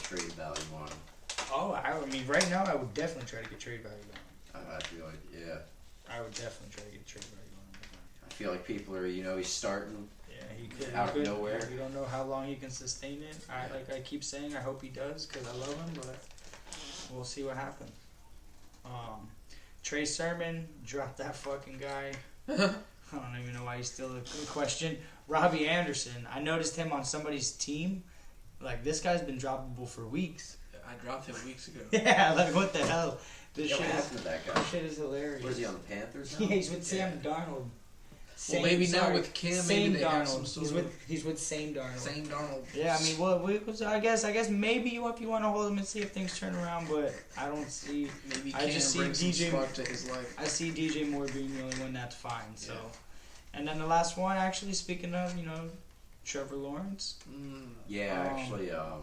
Speaker 3: trade value on him?
Speaker 2: Oh, I mean, right now I would definitely try to get trade value on him.
Speaker 3: I feel like, yeah.
Speaker 2: I would definitely try to get trade value on him.
Speaker 3: I feel like people are, he's starting.
Speaker 2: Yeah, he could.
Speaker 3: Out of nowhere.
Speaker 2: We don't know how long he can sustain it. Like I keep saying, I hope he does because I love him, but we'll see what happens. Trey Sermon, drop that fucking guy. I don't even know why he's still a question. Robbie Anderson, I noticed him on somebody's team. Like, this guy's been droppable for weeks.
Speaker 4: I dropped him weeks ago.
Speaker 2: Yeah, like, what the hell? This
Speaker 3: What happened to that guy?
Speaker 2: This shit is hilarious.
Speaker 3: What is he on the Panthers now?
Speaker 2: Yeah, he's with Sam Darnold.
Speaker 4: Well, maybe now with Cam,
Speaker 2: Same
Speaker 4: maybe they have some
Speaker 2: Darnold.
Speaker 4: sort of...
Speaker 2: He's with Same Darnold.
Speaker 4: Same Darnold.
Speaker 2: Yeah, I mean, I guess maybe if you want to hold him and see if things turn around, but I don't see.
Speaker 4: Maybe
Speaker 2: I just see
Speaker 4: brings some
Speaker 2: DJ
Speaker 4: spark to his life.
Speaker 2: I see DJ Moore being the only one that's fine. So,
Speaker 4: Yeah.
Speaker 2: And then the last one, actually, speaking of, Trevor Lawrence.
Speaker 3: Yeah, actually, I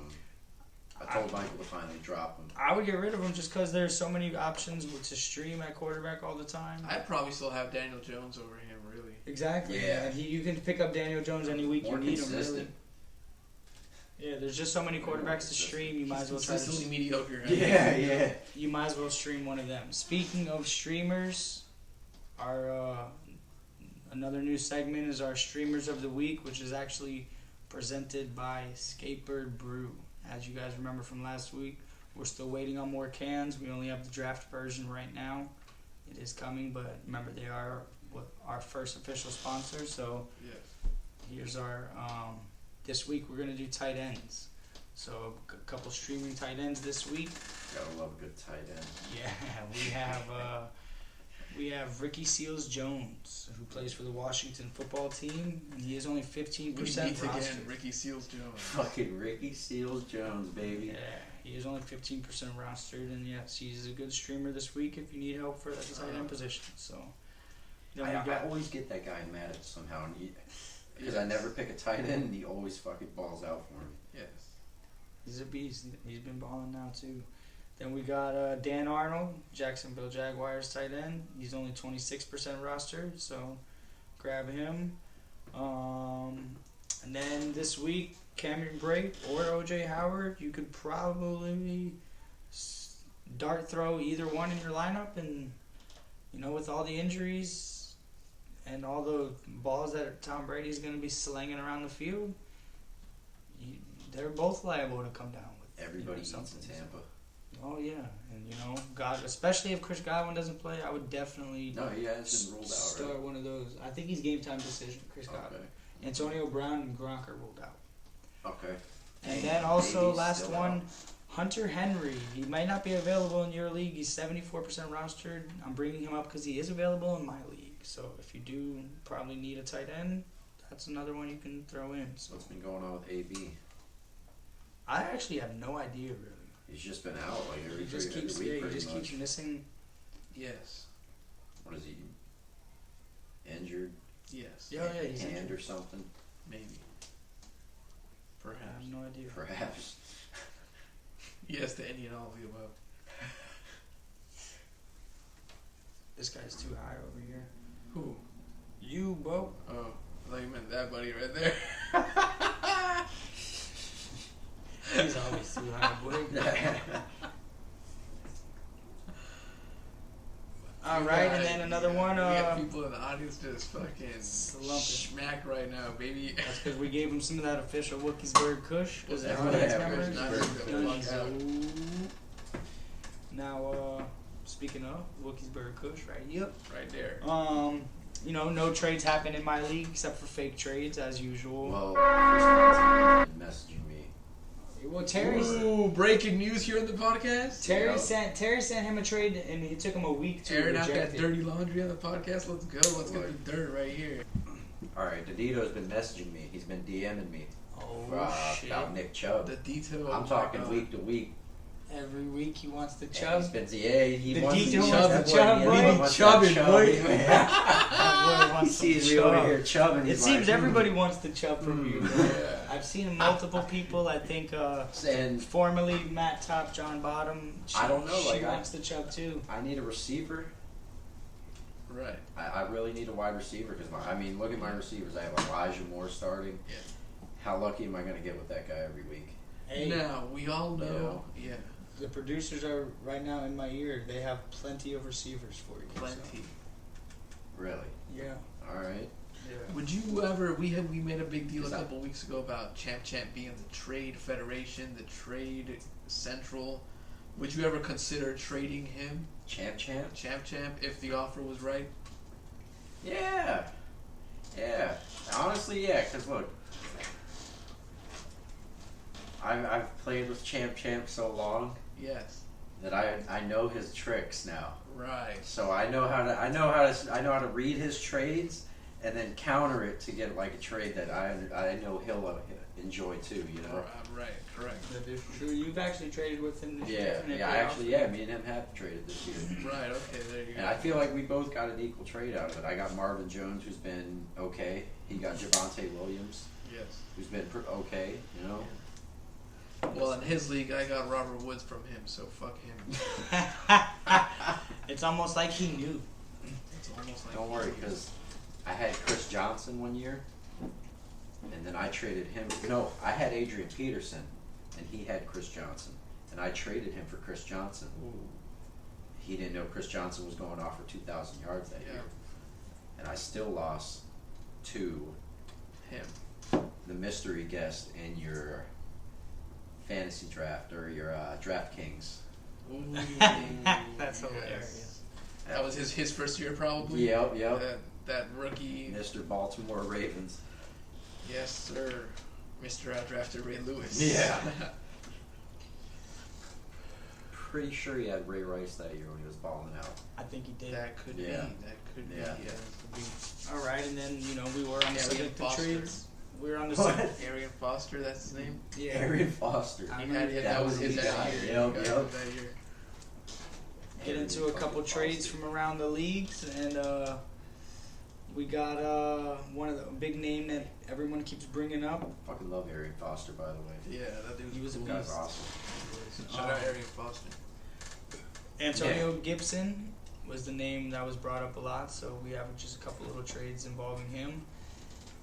Speaker 3: told Michael to finally drop him.
Speaker 2: I would get rid of him just because there's so many options to stream at quarterback all the time.
Speaker 4: I'd probably still have Daniel Jones over him, really.
Speaker 2: Exactly.
Speaker 3: Yeah.
Speaker 2: And you can pick up Daniel Jones any week
Speaker 3: More
Speaker 2: you need him, really.
Speaker 3: consistent.
Speaker 2: Yeah, there's just so many quarterbacks to stream. You might as well try
Speaker 4: Consistently mediocre.
Speaker 3: Yeah.
Speaker 2: You might as well stream one of them. Speaking of streamers, our another new segment is our Streamers of the Week, which is actually presented by Skatebird Brew. As you guys remember from last week, we're still waiting on more cans. We only have the draft version right now. It is coming, but remember they are our first official sponsor. So
Speaker 4: Yes.
Speaker 2: here's our this week we're gonna do tight ends. So a couple streaming tight ends this week.
Speaker 3: Gotta love a good tight end.
Speaker 2: Yeah, we have Ricky Seals Jones, who plays for the Washington football team, and he is only 15% rostered.
Speaker 4: Again, Ricky Seals Jones.
Speaker 3: Fucking Ricky Seals Jones, baby.
Speaker 2: Yeah, he is only 15% rostered, and yes, he's a good streamer this week if you need help for that tight end position. So, then we
Speaker 3: I
Speaker 2: got
Speaker 3: always get that guy mad at somehow, because I never pick a tight end, and he always fucking balls out for me.
Speaker 4: Yes.
Speaker 2: he's a beast. He's been balling now too. Then we got Dan Arnold, Jacksonville Jaguars tight end. He's only 26% rostered, so grab him. And then this week, Cameron Brake or OJ Howard. You could probably dart throw either one in your lineup, and with all the injuries and all the balls that Tom Brady's going to be slinging around the field, they're both liable to come down with
Speaker 3: Everybody eats in
Speaker 2: something.
Speaker 3: Tampa.
Speaker 2: Oh yeah, and God, especially if Chris Godwin doesn't play, I would definitely
Speaker 3: No, he has been ruled out,
Speaker 2: start
Speaker 3: right?
Speaker 2: one of those. I think he's game time decision. Chris Godwin,
Speaker 3: Okay.
Speaker 2: Antonio Brown, and Gronk are ruled out.
Speaker 3: Okay.
Speaker 2: And then also
Speaker 3: Baby's
Speaker 2: last
Speaker 3: still
Speaker 2: one,
Speaker 3: out.
Speaker 2: Hunter Henry. He might not be available in your league. He's 74% rostered. I'm bringing him up because he is available in my league. So if you do probably need a tight end, that's another one you can throw in. So
Speaker 3: What's been going on with AB?
Speaker 2: I actually have no idea really.
Speaker 3: He's just been out like every
Speaker 2: He just
Speaker 3: every
Speaker 2: keeps
Speaker 3: week
Speaker 2: he
Speaker 3: pretty
Speaker 2: just
Speaker 3: much.
Speaker 2: keeps missing.
Speaker 4: Yes.
Speaker 3: What is he? Injured?
Speaker 4: Yes.
Speaker 2: Yeah, yeah, he's
Speaker 3: Hand
Speaker 2: injured.
Speaker 3: or something?
Speaker 4: Maybe.
Speaker 2: I
Speaker 4: Perhaps.
Speaker 2: have no idea.
Speaker 3: Perhaps.
Speaker 4: Yes to any and all of the above.
Speaker 2: This guy's too high over here.
Speaker 4: Who?
Speaker 2: You, Bo.
Speaker 4: Oh, I thought you meant that buddy right there.
Speaker 2: He's always too high, boy. All right, and then another one.
Speaker 4: We got people in the audience just fucking
Speaker 2: Slumping.
Speaker 4: smack right now, baby.
Speaker 2: That's because we gave him some of that official Wookiesburg Kush. Was that
Speaker 3: Yeah,
Speaker 2: audience
Speaker 3: yeah,
Speaker 2: members?
Speaker 3: Wookiesburg
Speaker 4: Kush.
Speaker 2: Now, speaking of Wookiesburg Kush, right? Yep.
Speaker 4: Right there.
Speaker 2: No trades happen in my league except for fake trades as usual.
Speaker 3: Well, Chris Johnson been messaging me.
Speaker 2: Well, Terry's.
Speaker 4: Ooh, breaking news here on the podcast.
Speaker 2: Terry sent him a trade, and it took him a week to
Speaker 4: Airing out
Speaker 2: reject
Speaker 4: that
Speaker 2: it.
Speaker 4: dirty laundry on the podcast. Let's go. Let's get the dirt right here.
Speaker 3: Alright, Didito's been messaging me. He's been DMing me
Speaker 2: Oh shit!
Speaker 3: about Nick Chubb.
Speaker 4: The detail.
Speaker 3: I'm talking week to week.
Speaker 2: Every week he wants the
Speaker 3: And
Speaker 2: Chubb.
Speaker 3: he's been, he
Speaker 2: The
Speaker 3: wants
Speaker 2: Dito
Speaker 3: the
Speaker 2: wants the
Speaker 3: Chubb,
Speaker 2: Chubb,
Speaker 3: boy.
Speaker 2: boy.
Speaker 3: He
Speaker 2: He
Speaker 3: wants
Speaker 4: chubbing,
Speaker 3: that
Speaker 4: boy.
Speaker 3: Chubb.
Speaker 2: Boy
Speaker 3: He
Speaker 2: wants
Speaker 3: sees
Speaker 2: some
Speaker 3: me over
Speaker 2: Chubb.
Speaker 3: here chubbing.
Speaker 2: It
Speaker 3: He's
Speaker 2: seems
Speaker 3: like,
Speaker 2: everybody wants the Chubb from you. Bro.
Speaker 4: Yeah.
Speaker 2: I've seen multiple people. I think
Speaker 3: And
Speaker 2: formerly Matt Top, John Bottom.
Speaker 3: I don't know,
Speaker 2: She
Speaker 3: like,
Speaker 2: wants the Chubb too.
Speaker 3: I need a receiver.
Speaker 4: Right.
Speaker 3: I really need a wide receiver because look at my receivers. I have Elijah Moore starting.
Speaker 4: Yeah.
Speaker 3: How lucky am I going to get with that guy every week?
Speaker 2: Hey,
Speaker 4: Now we all know. Yeah.
Speaker 2: the producers are right now in my ear. They have plenty of receivers for you.
Speaker 4: Plenty.
Speaker 3: Really?
Speaker 2: So, yeah.
Speaker 3: All right.
Speaker 2: Yeah.
Speaker 4: Would you ever? We made a big deal a
Speaker 3: Is that-
Speaker 4: couple weeks ago about Champ being the trade federation, the trade central. Would you ever consider trading him,
Speaker 3: Champ.
Speaker 4: Champ, if the offer was right?
Speaker 3: Yeah. Yeah. Honestly, yeah. Because look, I've played with Champ so long
Speaker 4: Yes.
Speaker 3: that I know his tricks now.
Speaker 4: Right.
Speaker 3: So I know how to read his trades and then counter it to get like a trade that I know he'll enjoy too. You know.
Speaker 4: Right. Correct.
Speaker 2: That is true. You've actually traded with him this year. and it paid off.
Speaker 3: Me and him have traded this year.
Speaker 4: Right. Okay. There you
Speaker 3: And
Speaker 4: go.
Speaker 3: I feel like we both got an equal trade out of it. I got Marvin Jones, who's been okay. He got Javonte Williams,
Speaker 4: Yes.
Speaker 3: who's been okay. You know.
Speaker 4: Well, in his league, I got Robert Woods from him, so fuck him.
Speaker 2: It's almost like he knew.
Speaker 4: It's almost like
Speaker 3: Don't worry, because I had Chris Johnson one year, and then I traded him. No, I had Adrian Peterson, and he had Chris Johnson, and I traded him for Chris Johnson.
Speaker 4: Ooh.
Speaker 3: He didn't know Chris Johnson was going off for 2,000 yards that
Speaker 4: Yeah.
Speaker 3: year. and I still lost to
Speaker 4: Him.
Speaker 3: the mystery guest in your fantasy draft or your DraftKings.
Speaker 4: Ooh.
Speaker 2: That's
Speaker 4: Yes.
Speaker 2: hilarious.
Speaker 4: That was his first year, probably.
Speaker 3: Yep.
Speaker 4: That rookie.
Speaker 3: Mr. Baltimore Ravens.
Speaker 4: Yes, sir. Mr. Outdrafted Ray Lewis.
Speaker 3: Yeah. Pretty sure he had Ray Rice that year when he was balling out.
Speaker 2: I think he did.
Speaker 4: That could be.
Speaker 3: Yeah.
Speaker 4: That could be.
Speaker 3: Yeah.
Speaker 4: Yeah.
Speaker 2: All right, and then we were on the
Speaker 4: Arian
Speaker 2: subject of
Speaker 4: Foster.
Speaker 2: trades. We were on the
Speaker 3: What?
Speaker 2: subject.
Speaker 4: Arian Foster, that's his name.
Speaker 2: Yeah.
Speaker 3: Arian Foster.
Speaker 2: I
Speaker 4: He had it.
Speaker 3: That
Speaker 4: That
Speaker 3: was
Speaker 4: was his
Speaker 3: the
Speaker 4: that
Speaker 3: guy.
Speaker 4: year.
Speaker 3: Yep,
Speaker 4: He got
Speaker 3: yep.
Speaker 4: it that year.
Speaker 2: Get into a couple trades from around the leagues, and we got one of the big name that everyone keeps bringing up.
Speaker 3: Fucking love Arian Foster, by the way.
Speaker 4: Yeah, that dude
Speaker 2: He was a
Speaker 4: cool.
Speaker 3: Guy's
Speaker 2: beast.
Speaker 3: awesome.
Speaker 4: Shout out Arian Foster.
Speaker 2: Antonio Gibson was the name that was brought up a lot, so we have just a couple little trades involving him.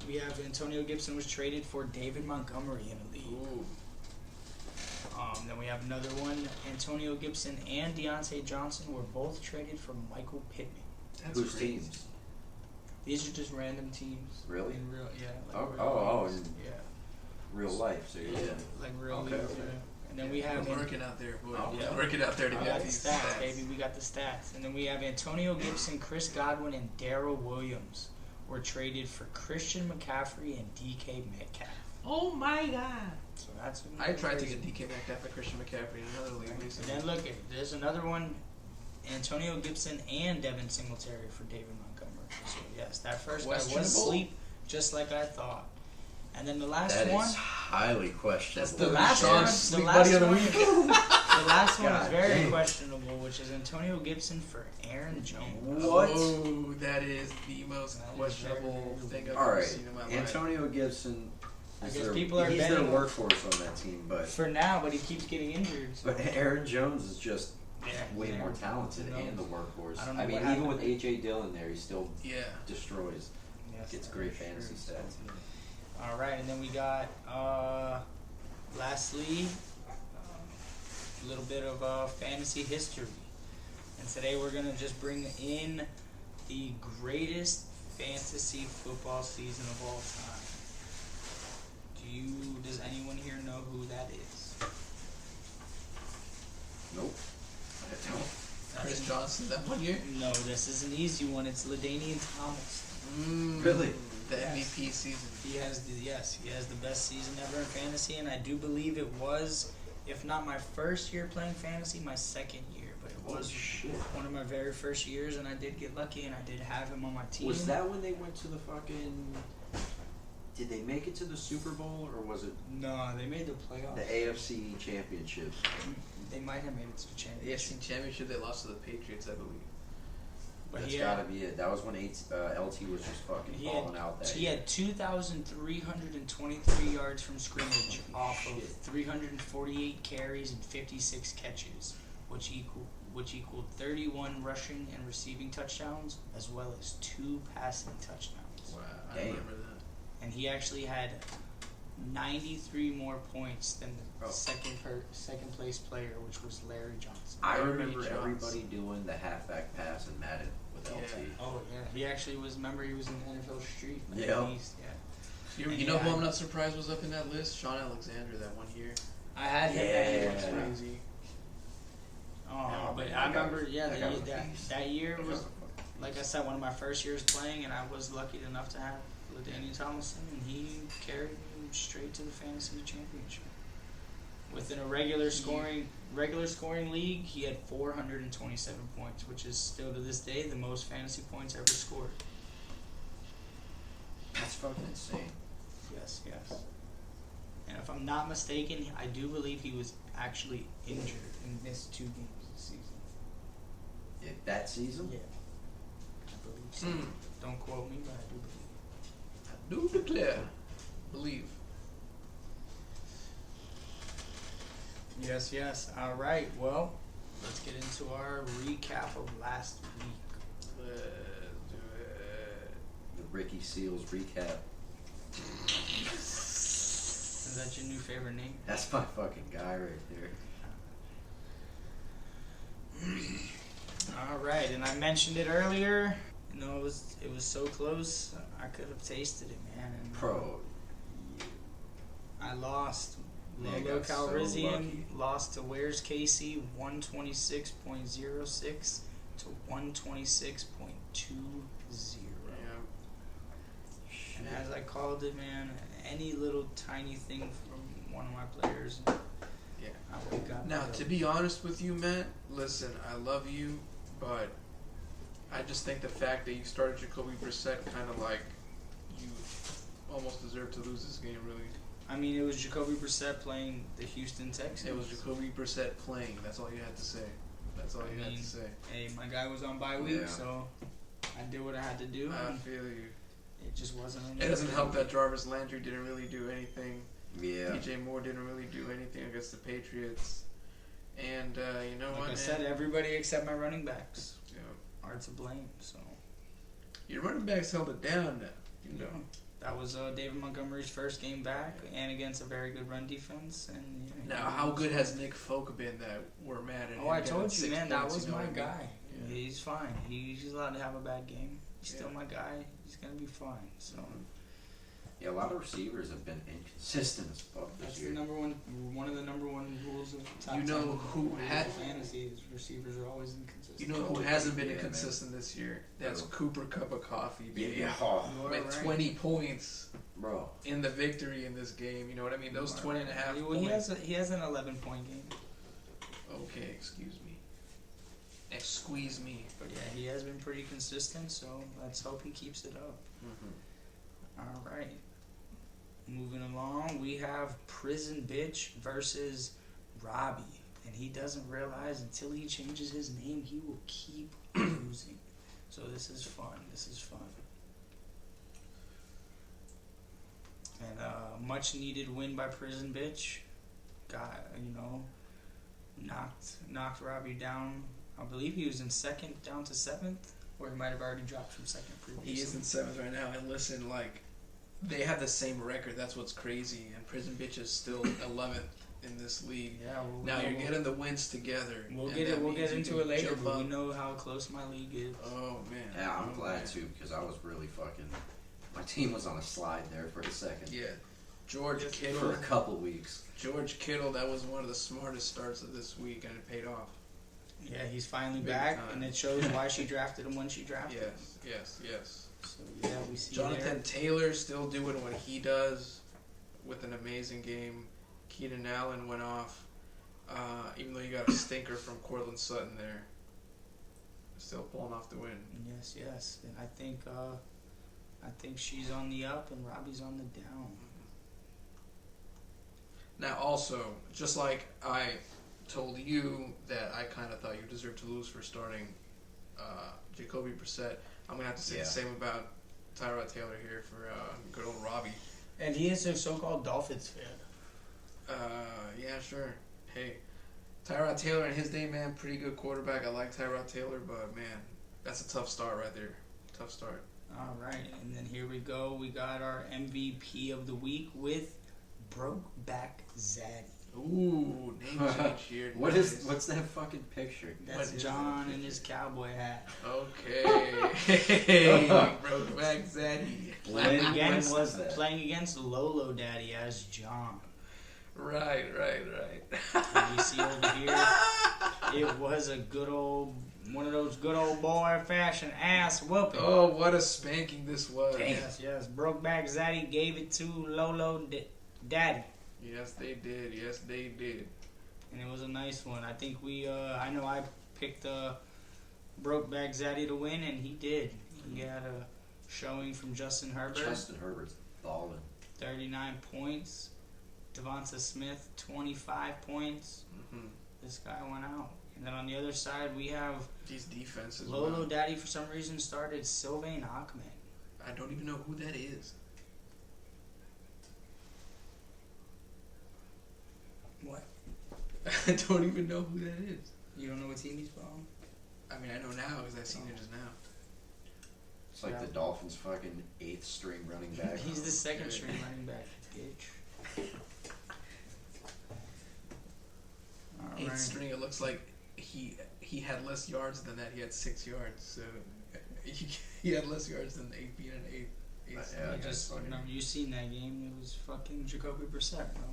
Speaker 2: We have Antonio Gibson was traded for David Montgomery in a league.
Speaker 4: Ooh.
Speaker 2: Then we have another one. Antonio Gibson and Deontay Johnson were both traded for Michael Pittman.
Speaker 4: That's
Speaker 3: Whose
Speaker 4: crazy.
Speaker 3: teams?
Speaker 2: These are just random teams.
Speaker 3: Really?
Speaker 2: In real, yeah.
Speaker 3: Oh,
Speaker 2: leagues.
Speaker 3: in
Speaker 2: yeah.
Speaker 3: real life. So
Speaker 4: Yeah.
Speaker 2: Like real
Speaker 3: Okay,
Speaker 2: leagues,
Speaker 3: okay.
Speaker 2: yeah. And then we have
Speaker 4: We're working out there, boy.
Speaker 3: Oh,
Speaker 4: We're
Speaker 2: yeah.
Speaker 4: working out there to
Speaker 2: we
Speaker 4: get
Speaker 2: got the
Speaker 4: these
Speaker 2: stats, baby. We got the stats. And then we have Antonio Gibson, Chris Godwin, and Darrell Williams were traded for Christian McCaffrey and DK Metcalf.
Speaker 4: Oh my god.
Speaker 2: So that's
Speaker 4: I tried to get DK Metcalf and Christian McCaffrey in another league
Speaker 2: And
Speaker 4: recently.
Speaker 2: then look, there's another one, Antonio Gibson and Devin Singletary for David Montgomery. So yes, that first guy was
Speaker 4: Questionable?
Speaker 2: asleep, just like I thought. And then the last
Speaker 3: That
Speaker 2: one,
Speaker 3: is highly questionable.
Speaker 4: That's
Speaker 2: the
Speaker 4: the
Speaker 2: last
Speaker 4: Sean's
Speaker 2: one, the
Speaker 4: sleep
Speaker 2: last
Speaker 4: buddy of the
Speaker 2: one,
Speaker 4: week.
Speaker 2: the last one is
Speaker 3: God
Speaker 2: very
Speaker 3: dang.
Speaker 2: questionable, which is Antonio Gibson for Aaron Jones.
Speaker 3: What?
Speaker 4: Oh, that is the most
Speaker 2: That is
Speaker 4: questionable
Speaker 2: very-
Speaker 4: thing I've
Speaker 3: All
Speaker 4: ever
Speaker 3: right,
Speaker 4: seen in my life.
Speaker 3: Antonio Gibson.
Speaker 2: I
Speaker 3: is
Speaker 2: guess
Speaker 3: their-
Speaker 2: people are
Speaker 3: he's their
Speaker 2: betting-
Speaker 3: workhorse on that team, but
Speaker 2: For now, but he keeps getting injured. So.
Speaker 3: but Aaron Jones is just
Speaker 2: Yeah,
Speaker 3: way
Speaker 2: yeah.
Speaker 3: more talented
Speaker 2: Who knows?
Speaker 3: and the workhorse.
Speaker 2: I don't know
Speaker 3: mean,
Speaker 2: what
Speaker 3: even
Speaker 2: happened.
Speaker 3: with AJ Dillon there, he still
Speaker 4: Yeah.
Speaker 3: destroys.
Speaker 2: Yes,
Speaker 3: Gets
Speaker 2: that
Speaker 3: great
Speaker 2: is
Speaker 3: fantasy
Speaker 2: true.
Speaker 3: stats.
Speaker 2: All right, and then we got lastly a little bit of fantasy history, and today we're gonna just bring in the greatest fantasy football season of all time. Does anyone here know who that is?
Speaker 3: Nope. I don't.
Speaker 4: Chris Johnson that 1 year?
Speaker 2: No, this is an easy one. It's LaDainian Thomas.
Speaker 3: Really?
Speaker 4: The
Speaker 2: Yes.
Speaker 4: MVP season.
Speaker 2: He has the best season ever in fantasy, and I do believe it was, if not my first year playing fantasy, my second year. But it was
Speaker 3: shit.
Speaker 2: one of my very first years, and I did get lucky, and I did have him on my team.
Speaker 5: Was that when they went to the fucking? Did they make it to the Super Bowl or was it
Speaker 2: No, they made the playoffs.
Speaker 3: The AFC Championship.
Speaker 2: They might have made it to the
Speaker 4: The
Speaker 2: championship.
Speaker 4: AFC Championship, they lost to the Patriots, I believe.
Speaker 2: But
Speaker 3: That's
Speaker 2: he
Speaker 3: gotta
Speaker 2: had,
Speaker 3: be it. That was when LT was just fucking
Speaker 2: he
Speaker 3: balling out that
Speaker 2: he
Speaker 3: year.
Speaker 2: had 2,323 yards from scrimmage off of 348 carries and 56 catches, which equaled 31 rushing and receiving touchdowns, as well as 2 passing touchdowns.
Speaker 4: Wow, I
Speaker 3: Damn.
Speaker 4: remember that.
Speaker 2: And he actually had 93 more points than the
Speaker 3: Oh.
Speaker 2: second place player, which was Larry Johnson.
Speaker 3: I
Speaker 4: Larry
Speaker 3: remember
Speaker 4: Johnson.
Speaker 3: everybody doing the halfback pass in Madden with LT.
Speaker 4: Yeah.
Speaker 2: Oh yeah, he actually was. Remember, he was in the NFL Street. Man.
Speaker 3: Yeah.
Speaker 2: Yeah.
Speaker 4: You
Speaker 2: And
Speaker 4: know
Speaker 2: yeah,
Speaker 4: who I'm not surprised was up in that list? Sean Alexander that 1 year.
Speaker 2: I had him that year.
Speaker 3: Yeah.
Speaker 4: Crazy.
Speaker 2: Oh,
Speaker 3: No,
Speaker 2: but
Speaker 3: man,
Speaker 2: I
Speaker 3: that guy
Speaker 2: remember,
Speaker 3: was-
Speaker 2: yeah,
Speaker 3: that guy was a beast.
Speaker 2: that year
Speaker 3: That guy
Speaker 2: was,
Speaker 3: a fucking
Speaker 2: like I said, one of my first years playing, and I was lucky enough to have LaDainian Tomlinson, and he carried me straight to the fantasy championship. Within a regular scoring league, he had 427 points, which is still to this day the most fantasy points ever scored.
Speaker 3: That's fucking insane.
Speaker 2: Yes. And if I'm not mistaken, I do believe he was actually injured and missed 2 games this season.
Speaker 3: That season?
Speaker 2: Yeah. I believe so.
Speaker 4: Hmm.
Speaker 2: Don't quote me, but I do believe.
Speaker 4: I do declare. Believe.
Speaker 2: Yes. All right. Well, let's get into our recap of last week.
Speaker 4: Let's do it.
Speaker 3: The Ricky Seals recap.
Speaker 2: Is that your new favorite name?
Speaker 3: That's my fucking guy right there.
Speaker 2: All right. And I mentioned it earlier in No, it was so close. I could have tasted it, man. And
Speaker 3: Bro,
Speaker 2: I lost.
Speaker 3: Man, I
Speaker 2: Lolo
Speaker 3: got so
Speaker 2: Calrissian
Speaker 3: lucky.
Speaker 2: lost to Where's Casey 126.06 to 126.20.
Speaker 4: Yeah.
Speaker 2: And as I called it, man, any little tiny thing from one of my players,
Speaker 4: Yeah.
Speaker 2: I would have got
Speaker 4: Now,
Speaker 2: that.
Speaker 4: to be honest with you, Matt, listen, I love you, but I just think the fact that you started Jacoby Brissett kind of like you almost deserve to lose this game, really.
Speaker 2: I mean, it was Jacoby Brissett playing the Houston Texans.
Speaker 4: It was Jacoby Brissett playing. That's all you had to say. That's all you had to say.
Speaker 2: Hey, my guy was on bye week,
Speaker 3: Yeah.
Speaker 2: so I did what I had to do.
Speaker 4: I
Speaker 2: and
Speaker 4: feel you.
Speaker 2: it just wasn't enough.
Speaker 4: It doesn't help that Jarvis Landry didn't really do anything.
Speaker 3: yeah.
Speaker 4: DJ Moore didn't really do anything against the Patriots. And you know
Speaker 2: Like
Speaker 4: what,
Speaker 2: I
Speaker 4: man?
Speaker 2: said, everybody except my running backs
Speaker 4: Yeah.
Speaker 2: are to blame. So
Speaker 4: Your running backs held it down now. You know.
Speaker 2: that was David Montgomery's first game back, and against a very good run defense. And
Speaker 4: Now, how good has Nick Folk been that we're mad at him?
Speaker 2: Oh, I
Speaker 4: getting
Speaker 2: told you,
Speaker 4: 6
Speaker 2: man, that
Speaker 4: points,
Speaker 2: was
Speaker 4: you know
Speaker 2: my
Speaker 4: what I mean?
Speaker 2: guy.
Speaker 4: Yeah.
Speaker 2: He's fine. He's allowed to have a bad game. He's still
Speaker 4: Yeah.
Speaker 2: my guy. He's gonna be fine. So
Speaker 3: Yeah, a lot of receivers have been inconsistent as fuck this
Speaker 2: that's the
Speaker 3: year.
Speaker 2: one of the number one rules of top
Speaker 4: You know
Speaker 2: 10
Speaker 4: who had-
Speaker 2: fantasy is receivers are always inconsistent.
Speaker 4: You know who hasn't been
Speaker 3: Yeah, man.
Speaker 4: inconsistent this year? That's
Speaker 3: Who?
Speaker 4: Cooper Cup of Coffee, baby.
Speaker 3: Yeah, oh,
Speaker 2: You are
Speaker 4: With
Speaker 2: right.
Speaker 4: 20 points
Speaker 3: bro.
Speaker 4: in the victory in this game. You know what I mean? Those
Speaker 2: You are
Speaker 4: 20 and a half
Speaker 2: right. Well,
Speaker 4: points.
Speaker 2: he has an 11-point game.
Speaker 4: Okay, excuse me. Squeeze me.
Speaker 2: But yeah, he has been pretty consistent, so let's hope he keeps it up. All right. Moving along, we have Prison Bitch versus Robbie. And he doesn't realize until he changes his name, he will keep losing. So this is fun. This is fun. And much needed win by Prison Bitch. Got, knocked Robbie down. I believe he was in second down to 7th, or he might have already dropped from second previously.
Speaker 4: He is in 7th right now. And listen, like, they have the same record. That's what's crazy. And Prison Bitch is still 11th in this league.
Speaker 2: Yeah,
Speaker 4: Now you're getting the wins together.
Speaker 2: We'll
Speaker 4: and
Speaker 2: get
Speaker 4: that
Speaker 2: it. We'll
Speaker 4: means
Speaker 2: get
Speaker 4: you
Speaker 2: into
Speaker 4: can
Speaker 2: it later.
Speaker 4: jump
Speaker 2: But we
Speaker 4: up.
Speaker 2: know how close my league is.
Speaker 4: Oh man.
Speaker 3: Yeah, I'm
Speaker 4: Oh,
Speaker 3: glad
Speaker 4: man.
Speaker 3: too because I was really fucking. My team was on a slide there for a second.
Speaker 4: Yeah. George
Speaker 3: For
Speaker 4: Kittle.
Speaker 3: a couple weeks.
Speaker 4: George Kittle, that was one of the smartest starts of this week, and it paid off.
Speaker 2: Yeah, he's finally
Speaker 4: Big
Speaker 2: back,
Speaker 4: time.
Speaker 2: and it shows why she drafted him when she drafted him.
Speaker 4: Yes.
Speaker 2: So yeah, we see
Speaker 4: Jonathan
Speaker 2: there.
Speaker 4: Taylor still doing what he does with an amazing game. Keenan Allen went off, even though you got a stinker from Cortland Sutton there. Still pulling off the win.
Speaker 2: Yes, and I think she's on the up and Robbie's on the down.
Speaker 4: Now, also, just like I told you that I kind of thought you deserved to lose for starting Jacoby Brissett, I'm going to have to say
Speaker 3: Yeah.
Speaker 4: the same about Tyrod Taylor here for good old Robbie.
Speaker 2: And he is a so-called Dolphins fan.
Speaker 4: Yeah, sure. Hey, Tyrod Taylor in his day, man, pretty good quarterback. I like Tyrod Taylor, but, man, that's a tough start right there. Tough start.
Speaker 2: All right, and then here we go. We got our MVP of the week with Brokeback Zaddy.
Speaker 4: Ooh, name change here. Nice.
Speaker 3: What's that fucking picture?
Speaker 2: That's
Speaker 4: What is
Speaker 2: John
Speaker 3: that
Speaker 2: in his
Speaker 3: picture?
Speaker 2: cowboy hat.
Speaker 4: Okay. Brokeback Zaddy.
Speaker 3: When was that?
Speaker 2: Playing against Lolo Daddy as John.
Speaker 4: Right.
Speaker 2: And you see over here, it was a one of those good old boy fashion ass whooping.
Speaker 4: Oh, what a spanking this was.
Speaker 2: Yes. Brokeback Zaddy gave it to Lolo Daddy.
Speaker 4: Yes, they did.
Speaker 2: And it was a nice one. I think I know I picked Brokeback Zaddy to win, and he did. He had a showing from Justin Herbert.
Speaker 3: Justin Herbert's balling.
Speaker 2: 39 points. Devonta Smith, 25 points.
Speaker 4: Mm-hmm.
Speaker 2: This guy went out. And then on the other side, we have
Speaker 4: These defenses.
Speaker 2: Lolo
Speaker 4: wow.
Speaker 2: Daddy, for some reason, started Sylvain Ahmed.
Speaker 4: I don't even know who that is.
Speaker 2: What?
Speaker 4: I don't even know who that is.
Speaker 2: You don't know what team he's from?
Speaker 4: I mean, I know now because I've seen it just now.
Speaker 3: It's like
Speaker 2: Yeah.
Speaker 3: the Dolphins' fucking 8th string running back.
Speaker 2: He's the second string running back, bitch. All
Speaker 4: Eighth
Speaker 2: right.
Speaker 4: string. It looks like he had less yards than that. He had 6 yards. So He had less yards than AP and an eighth.
Speaker 3: Yeah,
Speaker 2: I
Speaker 3: that's
Speaker 2: just
Speaker 3: fucking-
Speaker 2: remember you seen that game. It was fucking Jacoby Brissett, bro.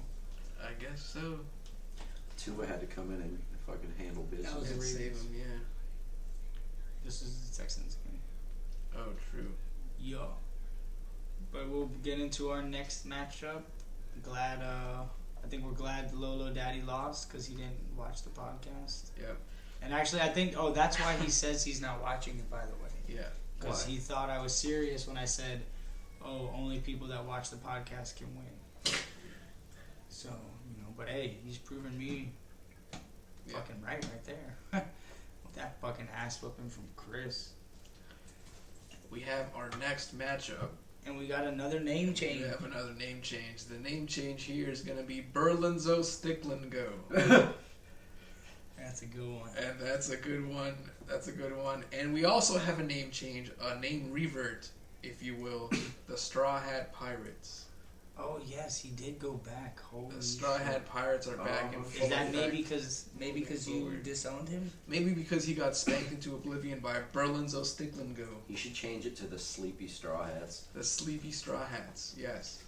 Speaker 4: I guess so.
Speaker 5: Tua had to come in and fucking handle business.
Speaker 2: That was
Speaker 4: And
Speaker 2: the
Speaker 4: save
Speaker 2: Ravens.
Speaker 4: him, yeah.
Speaker 2: This is the Texans game.
Speaker 4: Oh, true.
Speaker 2: Yo. But we'll get into our next matchup. I think we're glad Lolo Daddy lost because he didn't watch the podcast.
Speaker 4: Yep.
Speaker 2: And actually, I think, that's why he says he's not watching it, by the way.
Speaker 4: Yeah.
Speaker 2: Because
Speaker 3: Why?
Speaker 2: he thought I was serious when I said, only people that watch the podcast can win. So, but hey, he's proven me fucking right there. With that fucking ass whooping from Chris.
Speaker 4: We have our next matchup.
Speaker 2: And we got another name change.
Speaker 4: We have another name change. The name change here is going to be Berlinzo Sticklingo.
Speaker 2: That's a good one.
Speaker 4: And that's a good one. That's a good one. And we also have a name change, a name revert, if you will. The Straw Hat Pirates.
Speaker 2: Oh yes, he did go back. Holy
Speaker 4: The Straw
Speaker 2: shit.
Speaker 4: Hat Pirates are back in full
Speaker 2: Is that
Speaker 4: effect.
Speaker 2: maybe because you disowned him?
Speaker 4: Maybe because he got spanked into oblivion by Berlinzo Sticklingo.
Speaker 5: You should change it to the Sleepy Straw Hats.
Speaker 4: The Sleepy Straw Hats, yes.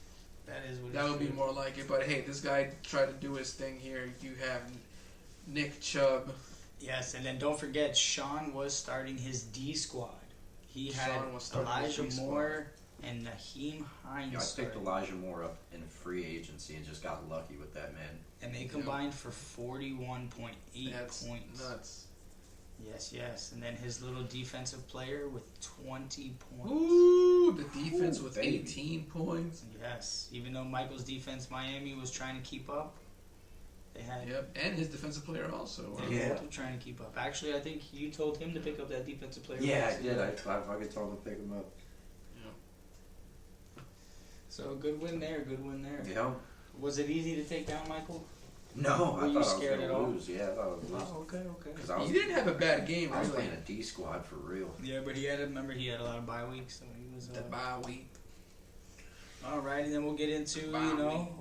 Speaker 2: That is what.
Speaker 4: That
Speaker 2: it
Speaker 4: would be
Speaker 2: should.
Speaker 4: more like it. But hey, this guy tried to do his thing here. You have Nick Chubb.
Speaker 2: Yes, and then don't forget, Sean was starting his D squad. He had
Speaker 4: Sean was starting his
Speaker 2: Elijah
Speaker 4: D squad.
Speaker 2: Moore and Naheem Hines.
Speaker 3: I picked
Speaker 2: starting.
Speaker 3: Elijah Moore up in free agency and just got lucky with that man.
Speaker 2: And they combined for 41.8
Speaker 4: That's
Speaker 2: points.
Speaker 4: nuts.
Speaker 2: Yes. And then his little defensive player with 20 points.
Speaker 4: Ooh, the defense
Speaker 3: Ooh,
Speaker 4: with
Speaker 3: baby.
Speaker 4: 18 points.
Speaker 2: Yes. Even though Michael's defense, Miami, was trying to keep up, they had.
Speaker 4: Yep, and his defensive player also.
Speaker 3: Yeah.
Speaker 2: Both were trying to keep up. Actually, I think you told him to pick up that defensive player.
Speaker 3: Yeah,
Speaker 2: also.
Speaker 3: I did. I fucking told him to pick him up.
Speaker 2: So good win there.
Speaker 3: Yeah.
Speaker 2: Was it easy to take down Michael?
Speaker 3: No,
Speaker 2: Were
Speaker 3: I
Speaker 2: you
Speaker 3: thought I was
Speaker 2: scared at
Speaker 3: gonna
Speaker 2: all?
Speaker 3: lose. Yeah, I thought I would lose.
Speaker 2: Oh, okay.
Speaker 3: Because I was,
Speaker 4: He didn't have a bad game,
Speaker 3: I was
Speaker 4: really.
Speaker 3: playing a D squad for real.
Speaker 2: Yeah, but he had a lot of bye weeks, so he was.
Speaker 4: The bye week.
Speaker 2: All right, and then we'll get into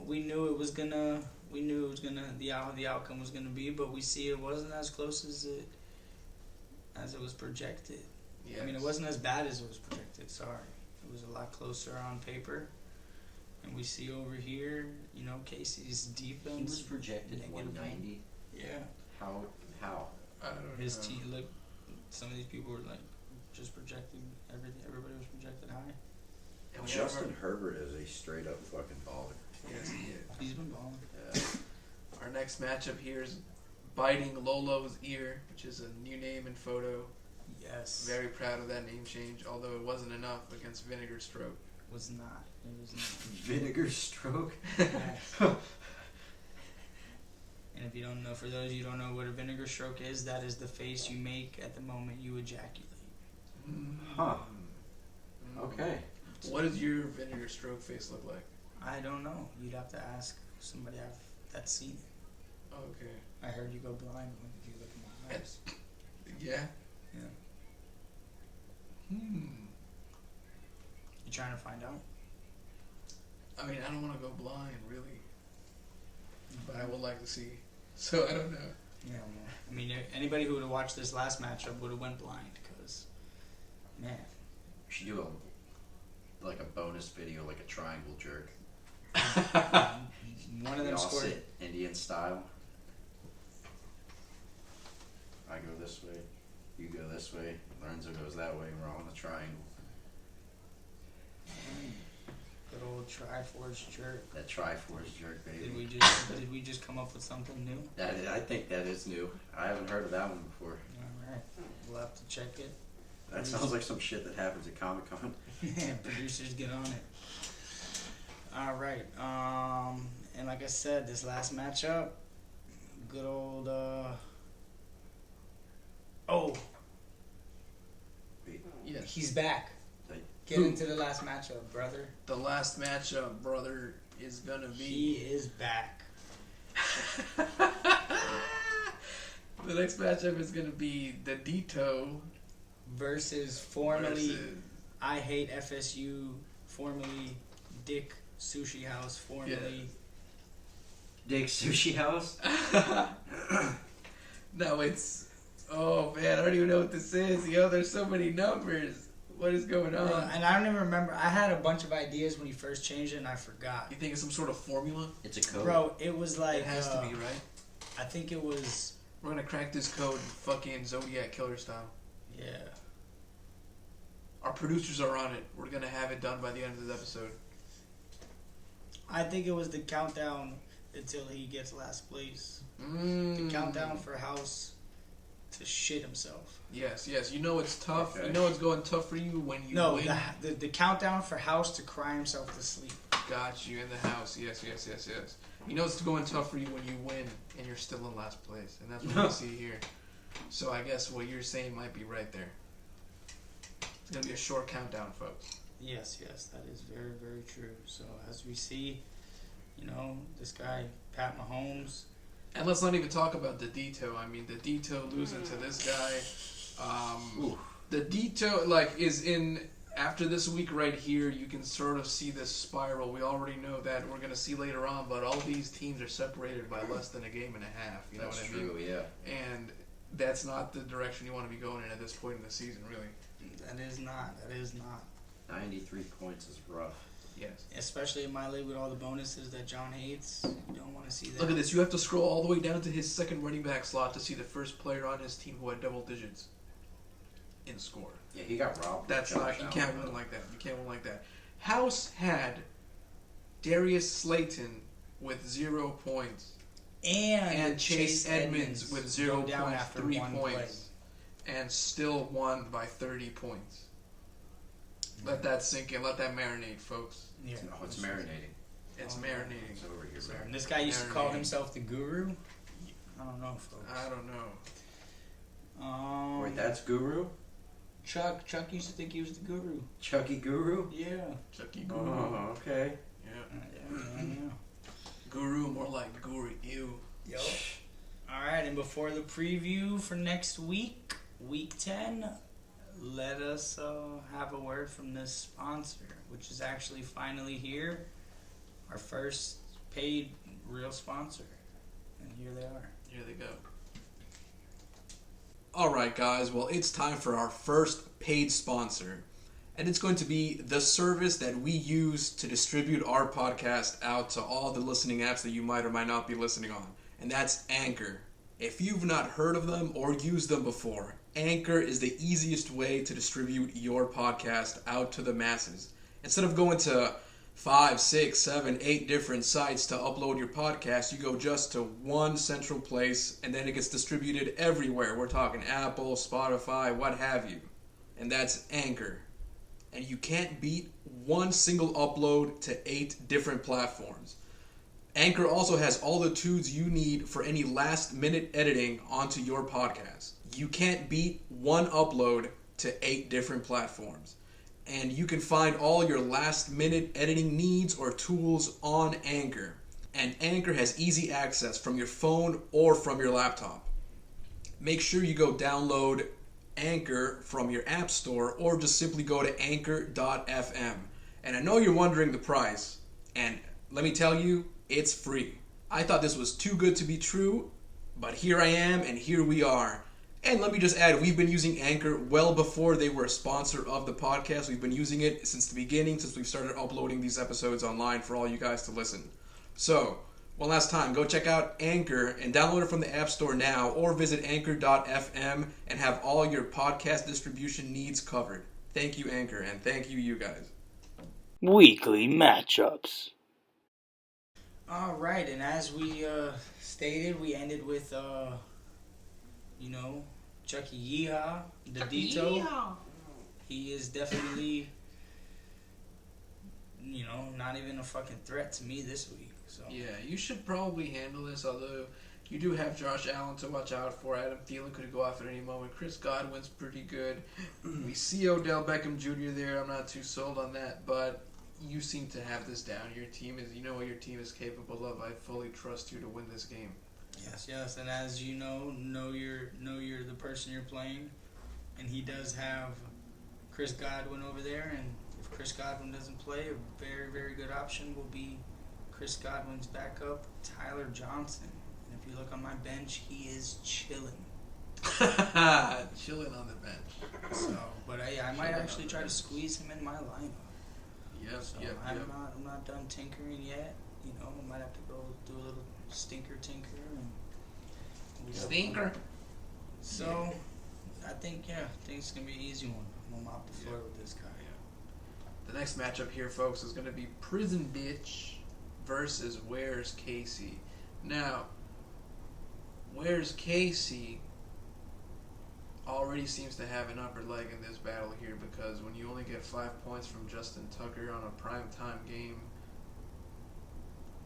Speaker 2: we knew it was gonna the outcome was gonna be, but we see it wasn't as close as it was projected.
Speaker 4: Yes.
Speaker 2: I mean, it wasn't as bad as it was projected. Sorry, it was a lot closer on paper. And we see over here, Casey's defense.
Speaker 5: He was projected
Speaker 2: negative
Speaker 5: 190.
Speaker 2: Yeah,
Speaker 3: How?
Speaker 4: I don't
Speaker 2: his
Speaker 4: know.
Speaker 2: team. Look, some of these people were like just projecting everything. Everybody was projected high.
Speaker 4: And we
Speaker 3: Justin
Speaker 4: have
Speaker 3: Herbert is a straight up fucking baller.
Speaker 4: yes, he is.
Speaker 2: He's been balling.
Speaker 3: Yeah.
Speaker 4: Our next matchup here is Biting Lolo's Ear, which is a new name and photo.
Speaker 2: Yes.
Speaker 4: Very proud of that name change, although it wasn't enough against Vinegar Stroke.
Speaker 2: Was not. It was not.
Speaker 3: Vinegar stroke.
Speaker 2: Yes. And if you don't know, for those of you who don't know what a vinegar stroke is, that is the face you make at the moment you ejaculate.
Speaker 3: Huh.
Speaker 4: Mm.
Speaker 3: Okay.
Speaker 4: What does your Vinegar Stroke face look like?
Speaker 2: I don't know. You'd have to ask somebody that's seen it.
Speaker 4: Okay.
Speaker 2: I heard you go blind when you look in my eyes.
Speaker 4: Yeah?
Speaker 2: Yeah.
Speaker 4: Hmm.
Speaker 2: You trying to find out?
Speaker 4: I mean, I don't want to go blind, really. But I would like to see. So, I don't know.
Speaker 2: Yeah, well, I mean, anybody who would have watched this last matchup would have went blind, because, man.
Speaker 3: We should do a bonus video, like a triangle jerk.
Speaker 2: One of
Speaker 3: We
Speaker 2: them
Speaker 3: all
Speaker 2: scored.
Speaker 3: sit Indian style. I go this way, you go this way, Lorenzo goes that way, and we're all in a triangle.
Speaker 2: Good old Triforce jerk.
Speaker 3: That Triforce jerk, baby.
Speaker 2: Did we just come up with something new?
Speaker 3: I think that is new. I haven't heard of that one before.
Speaker 2: All right, we'll have to check it.
Speaker 3: That sounds like some shit that happens at Comic Con.
Speaker 2: Yeah, producers get on it. All right, and like I said, this last matchup, good old
Speaker 4: Yes.
Speaker 2: he's back.
Speaker 3: Like,
Speaker 2: Get into the last matchup, brother.
Speaker 4: The last matchup, brother, is going to be...
Speaker 2: He is back.
Speaker 4: The next matchup is going to be the Dito
Speaker 2: Versus formerly
Speaker 4: versus...
Speaker 2: I Hate FSU, formerly Dick Sushi House, formerly
Speaker 3: Dick Sushi House?
Speaker 4: No, it's... Oh, man, I don't even know what this is. Yo, there's so many numbers. What is going on?
Speaker 2: And I don't even remember. I had a bunch of ideas when he first changed it, and I forgot.
Speaker 4: You think it's some sort of formula?
Speaker 3: It's a code.
Speaker 2: Bro, it was like...
Speaker 4: It has to be, right?
Speaker 2: I think it was...
Speaker 4: We're gonna crack this code fucking Zodiac Killer style.
Speaker 2: Yeah.
Speaker 4: Our producers are on it. We're gonna have it done by the end of this episode.
Speaker 2: I think it was the countdown until he gets last place. The countdown for House to shit himself.
Speaker 4: Yes. You know it's tough.
Speaker 3: Okay.
Speaker 4: You know it's going tough for you when you win.
Speaker 2: The countdown for House to cry himself to sleep.
Speaker 4: Got you in the house. Yes. You know it's going tough for you when you win and you're still in last place. And that's what we see here. So I guess what you're saying might be right there. It's going to be a short countdown, folks.
Speaker 2: Yes, that is very, very true. So as we see, this guy, Pat Mahomes.
Speaker 4: And let's not even talk about the Dito. I mean, the Dito losing to this guy. The Dito, is in... After this week right here, you can sort of see this spiral. We already know that. We're going to see later on, but all these teams are separated by less than a game and a half. You know what I mean?
Speaker 3: That's true, yeah.
Speaker 4: And that's not the direction you want to be going in at this point in the season, really.
Speaker 2: That is not.
Speaker 3: 93 points is rough.
Speaker 4: Yes.
Speaker 2: Especially in my league with all the bonuses that John hates. You don't want to see that.
Speaker 4: Look at this. You have to scroll all the way down to his second running back slot to see the first player on his team who had double digits in score.
Speaker 3: Yeah, he got robbed.
Speaker 4: That's not. You can't win like that. House had Darius Slayton with 0 points
Speaker 2: And
Speaker 4: Chase Edmonds with 0
Speaker 2: go down
Speaker 4: points,
Speaker 2: after
Speaker 4: 3
Speaker 2: one
Speaker 4: points, and still won by 30 points. Let that sink in. Let that marinate, folks.
Speaker 2: Yeah.
Speaker 3: Oh, it's marinating.
Speaker 4: It's marinating.
Speaker 3: It's over here,
Speaker 2: And
Speaker 3: man.
Speaker 2: this guy used to call himself the Guru. I don't know, folks.
Speaker 4: I don't know.
Speaker 3: Wait, that's Guru?
Speaker 2: Chuck used to think he was the Guru.
Speaker 3: Chucky Guru?
Speaker 2: Yeah.
Speaker 4: Chucky Guru.
Speaker 3: Oh, okay.
Speaker 4: Yeah. Guru, more like Guru. Ew.
Speaker 2: Yo. Alright, and before the preview for next week, week 10, let us have a word from this sponsor, which is actually finally here. Our first paid real sponsor. And here they are.
Speaker 4: Here they go. Alright guys, well it's time for our first paid sponsor. And it's going to be the service that we use to distribute our podcast out to all the listening apps that you might or might not be listening on. And that's Anchor. If you've not heard of them or used them before, Anchor is the easiest way to distribute your podcast out to the masses. Instead of going to 5, 6, 7, 8 different sites to upload your podcast, you go just to one central place and then it gets distributed everywhere. We're talking Apple, Spotify, what have you. And that's Anchor. And you can't beat one single upload to 8 different platforms. Anchor also has all the tools you need for any last-minute editing onto your podcast. You can't beat one upload to 8 different platforms. And you can find all your last-minute editing needs or tools on Anchor. And Anchor has easy access from your phone or from your laptop. Make sure you go download Anchor from your app store or just simply go to anchor.fm. And I know you're wondering the price, and let me tell you, it's free. I thought this was too good to be true, but here I am and here we are. And let me just add, we've been using Anchor well before they were a sponsor of the podcast. We've been using it since the beginning, since we've started uploading these episodes online for all you guys to listen. So, one last time, go check out Anchor and download it from the App Store now, or visit anchor.fm and have all your podcast distribution needs covered. Thank you, Anchor, and thank you, you guys.
Speaker 7: Weekly matchups.
Speaker 2: Alright, and as we stated, we ended with, Chucky Yeehaw, the Dito. He is definitely, not even a fucking threat to me this week. So
Speaker 4: Yeah, you should probably handle this, although you do have Josh Allen to watch out for. Adam Thielen could go off at any moment. Chris Godwin's pretty good. We see Odell Beckham Jr. there. I'm not too sold on that, but you seem to have this down. Your team is, you know what your team is capable of. I fully trust you to win this game.
Speaker 2: Yes, and as you know you're the person you're playing, and he does have Chris Godwin over there, and if Chris Godwin doesn't play, a very, very good option will be Chris Godwin's backup, Tyler Johnson. And if you look on my bench, he is chilling.
Speaker 4: Chilling on the bench.
Speaker 2: So, but I might actually try to squeeze him in my lineup.
Speaker 4: Yep,
Speaker 2: So
Speaker 4: yep,
Speaker 2: I'm
Speaker 4: yep.
Speaker 2: not done tinkering yet. You know, I might have to go do a little stinker tinker and
Speaker 4: Stinker.
Speaker 2: So I think it's gonna be an easy one. I'm gonna mop the floor with this guy.
Speaker 4: The next matchup here, folks, is going to be Prison Bitch versus Where's Casey. Now, Where's Casey already seems to have an upper leg in this battle here, because when you only get 5 points from Justin Tucker on a primetime game,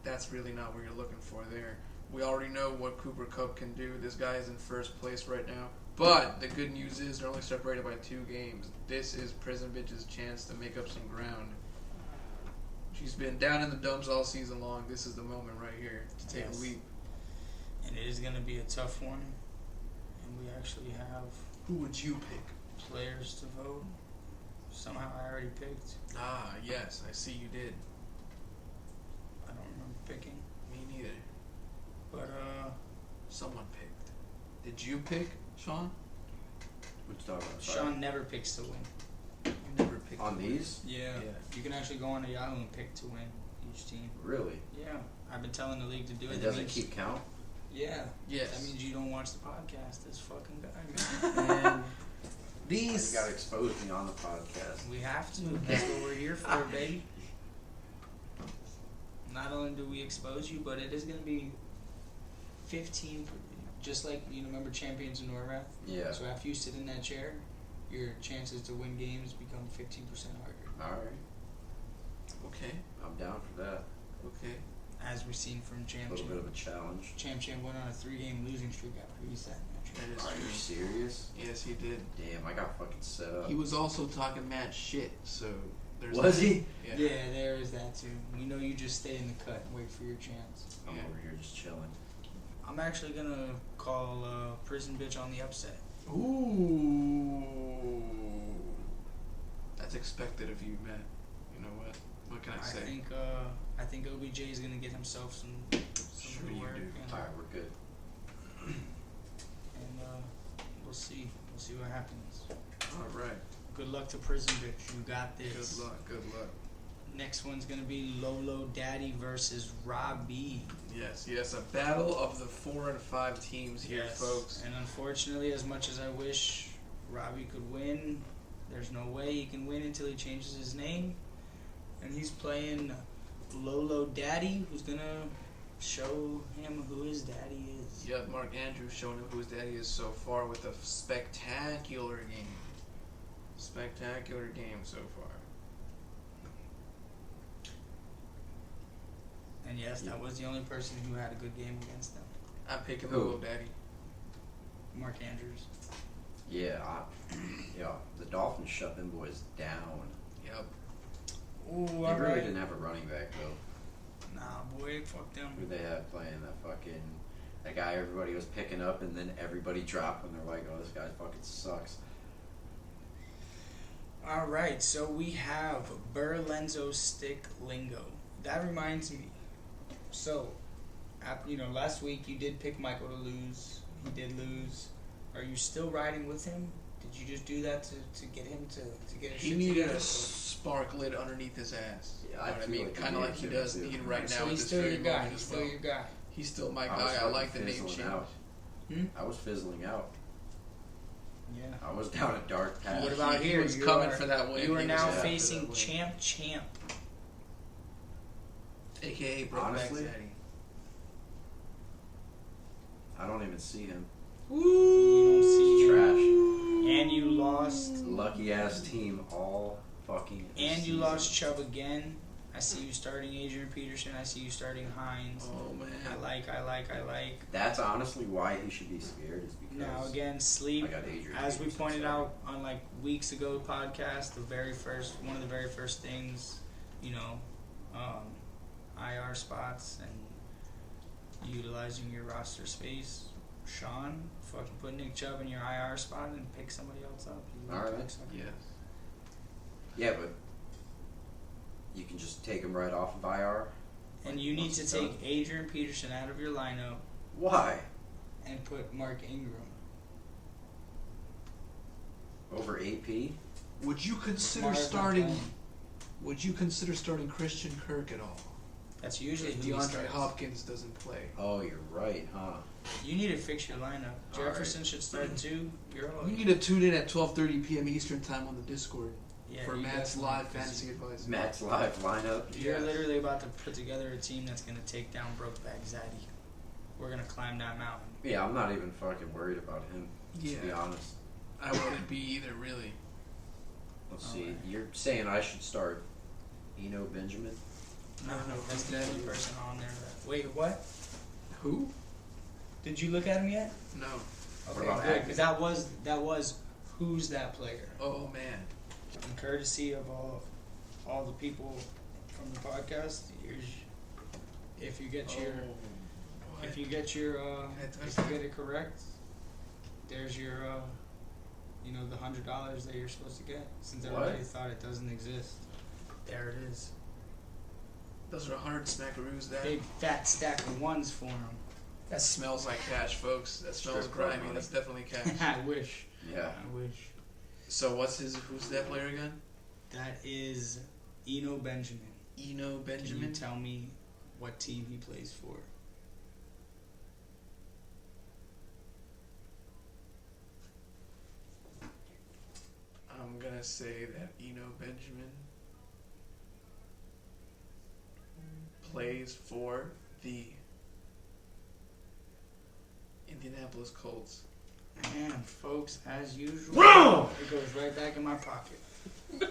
Speaker 4: that's really not what you're looking for there. We already know what Cooper Kupp can do. This guy is in first place right now. But the good news is they're only separated by 2 games. This is Prison Bitch's chance to make up some ground. She's been down in the dumps all season long. This is the moment right here to take a leap.
Speaker 2: And it is going to be a tough one. And we actually have
Speaker 4: Who would you pick?
Speaker 2: players to vote. Somehow I already picked.
Speaker 4: Ah, yes, I see you did.
Speaker 2: I don't remember picking.
Speaker 4: Me neither.
Speaker 2: But,
Speaker 4: Someone picked. Did you pick, Sean?
Speaker 3: What you talking about? Sorry.
Speaker 2: Sean never picks to win.
Speaker 4: You never picked.
Speaker 3: On these?
Speaker 2: Yeah. You can actually go on to Yahoo and pick to win each team.
Speaker 3: Really?
Speaker 2: Yeah. I've been telling the league to do it.
Speaker 3: It
Speaker 2: That
Speaker 3: doesn't
Speaker 2: means-
Speaker 3: keep count?
Speaker 2: Yeah.
Speaker 4: Yes.
Speaker 2: That means you don't watch the podcast. This fucking guy, man.
Speaker 4: And
Speaker 3: You
Speaker 4: these.
Speaker 3: gotta expose me on the podcast.
Speaker 2: We have to. That's what we're here for, baby. Not only do we expose you, but it is going to be 15, just like, you remember Champions in Norrath?
Speaker 3: Yeah.
Speaker 2: So after you sit in that chair, your chances to win games become 15% harder.
Speaker 3: Alright.
Speaker 4: Okay,
Speaker 3: I'm down for that.
Speaker 4: okay.
Speaker 2: As we've seen from
Speaker 3: A
Speaker 2: Champ
Speaker 3: little bit
Speaker 2: Champ.
Speaker 3: of a challenge.
Speaker 2: Champ went on a 3-game losing streak after he sat in that chair.
Speaker 4: That is
Speaker 3: Are you
Speaker 4: true.
Speaker 3: serious?
Speaker 4: Yes, he did.
Speaker 3: Damn, I got fucking set up.
Speaker 4: He was also talking mad shit, so there's
Speaker 3: Was
Speaker 4: that.
Speaker 3: he?
Speaker 4: Yeah.
Speaker 2: Yeah, there is that too. You know, you just stay in the cut and wait for your chance.
Speaker 3: I'm
Speaker 4: Yeah.
Speaker 3: over here just chilling.
Speaker 2: I'm actually going to call Prison Bitch on the upset.
Speaker 4: Ooh. That's expected of you, Matt. You know what? What can I say?
Speaker 2: I think OBJ is gonna get himself some
Speaker 4: Sure
Speaker 2: good
Speaker 4: you
Speaker 2: work,
Speaker 4: do.
Speaker 2: and,
Speaker 3: Alright, we're good.
Speaker 2: we'll see what happens.
Speaker 4: All right.
Speaker 2: Good luck to Prison Bitch. You got this.
Speaker 4: Good luck. Good luck.
Speaker 2: Next one's gonna be Lolo Daddy versus Robbie.
Speaker 4: Yes, yes. A battle of the 4 and 5 teams here, folks.
Speaker 2: And unfortunately, as much as I wish Robbie could win, there's no way he can win until he changes his name. And he's playing Lolo Daddy, who's gonna show him who his daddy is.
Speaker 4: Yep, Mark Andrews showing him who his daddy is so far with a spectacular game. Spectacular game so far.
Speaker 2: And yes, that was the only person who had a good game against them.
Speaker 4: I'm picking
Speaker 3: Who?
Speaker 4: Lolo Daddy.
Speaker 2: Mark Andrews.
Speaker 3: Yeah, the Dolphins shut them boys down.
Speaker 4: Yep.
Speaker 2: Ooh,
Speaker 3: They
Speaker 2: all
Speaker 3: really
Speaker 2: right.
Speaker 3: didn't have a running back though.
Speaker 2: Nah, boy, fuck them.
Speaker 3: Who they had playing that guy everybody was picking up and then everybody dropped and they're like, oh, this guy fucking sucks.
Speaker 2: All right, so we have Berlenzo Stick Lingo. That reminds me. So, last week you did pick Michael to lose. He did lose. Are you still riding with him? Did you just do that to get him to get his
Speaker 4: He
Speaker 2: shit
Speaker 4: needed
Speaker 2: together?
Speaker 4: a spark lit underneath his ass.
Speaker 3: Yeah,
Speaker 4: You know
Speaker 3: I
Speaker 4: what I
Speaker 3: feel
Speaker 4: mean?
Speaker 3: like he
Speaker 4: Kind of
Speaker 3: needed
Speaker 4: like he
Speaker 3: to,
Speaker 4: does
Speaker 3: too.
Speaker 4: need right now
Speaker 2: So
Speaker 4: with
Speaker 2: he's
Speaker 4: this
Speaker 2: still
Speaker 4: very
Speaker 2: your guy.
Speaker 4: moment
Speaker 2: He's
Speaker 4: as
Speaker 2: still
Speaker 4: well.
Speaker 2: your guy.
Speaker 4: He's still my
Speaker 3: I was
Speaker 4: guy. I
Speaker 3: fucking
Speaker 4: like the name
Speaker 3: fizzling
Speaker 4: change.
Speaker 3: out.
Speaker 2: Hmm?
Speaker 3: I was fizzling out.
Speaker 2: Yeah.
Speaker 3: I was down a dark path.
Speaker 2: What about
Speaker 4: he
Speaker 2: here?
Speaker 4: was
Speaker 2: You
Speaker 4: coming
Speaker 2: are-
Speaker 4: for that win.
Speaker 2: You are
Speaker 4: He was
Speaker 2: now
Speaker 4: after that
Speaker 2: facing
Speaker 4: win.
Speaker 2: Champ.
Speaker 4: AKA Brokeback
Speaker 3: Honestly?
Speaker 4: Daddy.
Speaker 3: I don't even see him.
Speaker 2: You don't see
Speaker 3: Trash.
Speaker 2: And you lost.
Speaker 3: Lucky ass team all fucking
Speaker 2: And you
Speaker 3: season.
Speaker 2: lost Chubb again. I see you starting Adrian Peterson. I see you starting Hines.
Speaker 4: Oh man.
Speaker 2: I like.
Speaker 3: That's honestly why he should be scared, is because
Speaker 2: Now again,
Speaker 3: I
Speaker 2: sleep.
Speaker 3: got Adrian.
Speaker 2: As we
Speaker 3: Peterson
Speaker 2: pointed
Speaker 3: starting.
Speaker 2: out on like weeks ago podcast, one of the very first things, IR spots and utilizing your roster space. Sean, fucking put Nick Chubb in your IR spot and pick somebody else up. You
Speaker 3: All right.
Speaker 2: cocksucker.
Speaker 4: Yes.
Speaker 3: Yeah, but you can just take him right off of IR.
Speaker 2: And you need
Speaker 3: Once
Speaker 2: to
Speaker 3: it's
Speaker 2: take
Speaker 3: done.
Speaker 2: Adrian Peterson out of your lineup
Speaker 3: Why?
Speaker 2: and put Mark Ingram.
Speaker 3: Over AP?
Speaker 4: Would you consider
Speaker 2: Marvin
Speaker 4: starting?
Speaker 2: Payne.
Speaker 4: Would you consider starting Christian Kirk at all?
Speaker 2: That's usually
Speaker 4: If
Speaker 2: who he
Speaker 4: DeAndre
Speaker 2: starts.
Speaker 4: Hopkins doesn't play.
Speaker 3: Oh, you're right, huh?
Speaker 2: You need to fix your lineup.
Speaker 3: All
Speaker 2: Jefferson should start 2. You're all
Speaker 4: You need to tune in at 12:30 p.m. Eastern time on the Discord
Speaker 2: yeah,
Speaker 4: for
Speaker 2: you
Speaker 4: Matt's
Speaker 2: definitely-
Speaker 4: live fantasy advice.
Speaker 3: Matt's live lineup.
Speaker 2: You're
Speaker 4: Yeah.
Speaker 2: literally about to put together a team that's going to take down Brokeback Zaddy. We're going to climb that mountain.
Speaker 3: Yeah, I'm not even fucking worried about him, to be
Speaker 4: Yeah,
Speaker 3: honest.
Speaker 4: I wouldn't be either, really.
Speaker 3: Let's
Speaker 2: All
Speaker 3: see.
Speaker 2: right.
Speaker 3: You're saying I should start Eno Benjamin?
Speaker 2: No, that's the only person on there. Wait, what?
Speaker 4: Who?
Speaker 2: Did you look at him yet?
Speaker 4: No.
Speaker 2: Okay,
Speaker 3: about
Speaker 2: good.
Speaker 3: Agnew?
Speaker 2: Because that was who's that player?
Speaker 4: Oh man.
Speaker 2: In courtesy of all the people from the podcast, here's if you get your
Speaker 4: What?
Speaker 2: if you get your if you get it correct, there's your the $100 that you're supposed to get. Since
Speaker 3: What?
Speaker 2: everybody thought it doesn't exist, there it is.
Speaker 4: Those are 100 smackaroos. That
Speaker 2: Big fat stack of ones for him.
Speaker 4: that smells like cash, folks. That smells
Speaker 3: Strip club
Speaker 4: grimy.
Speaker 3: money.
Speaker 4: That's definitely cash.
Speaker 2: I wish.
Speaker 3: Yeah.
Speaker 2: I wish.
Speaker 4: So who's that player again?
Speaker 2: That is Eno Benjamin.
Speaker 4: Eno
Speaker 2: Can
Speaker 4: Benjamin.
Speaker 2: you tell me what team he plays for?
Speaker 4: I'm gonna say that Eno Benjamin plays for the Indianapolis Colts.
Speaker 2: And folks, as usual,
Speaker 3: Wrong!
Speaker 2: it goes right back in my pocket.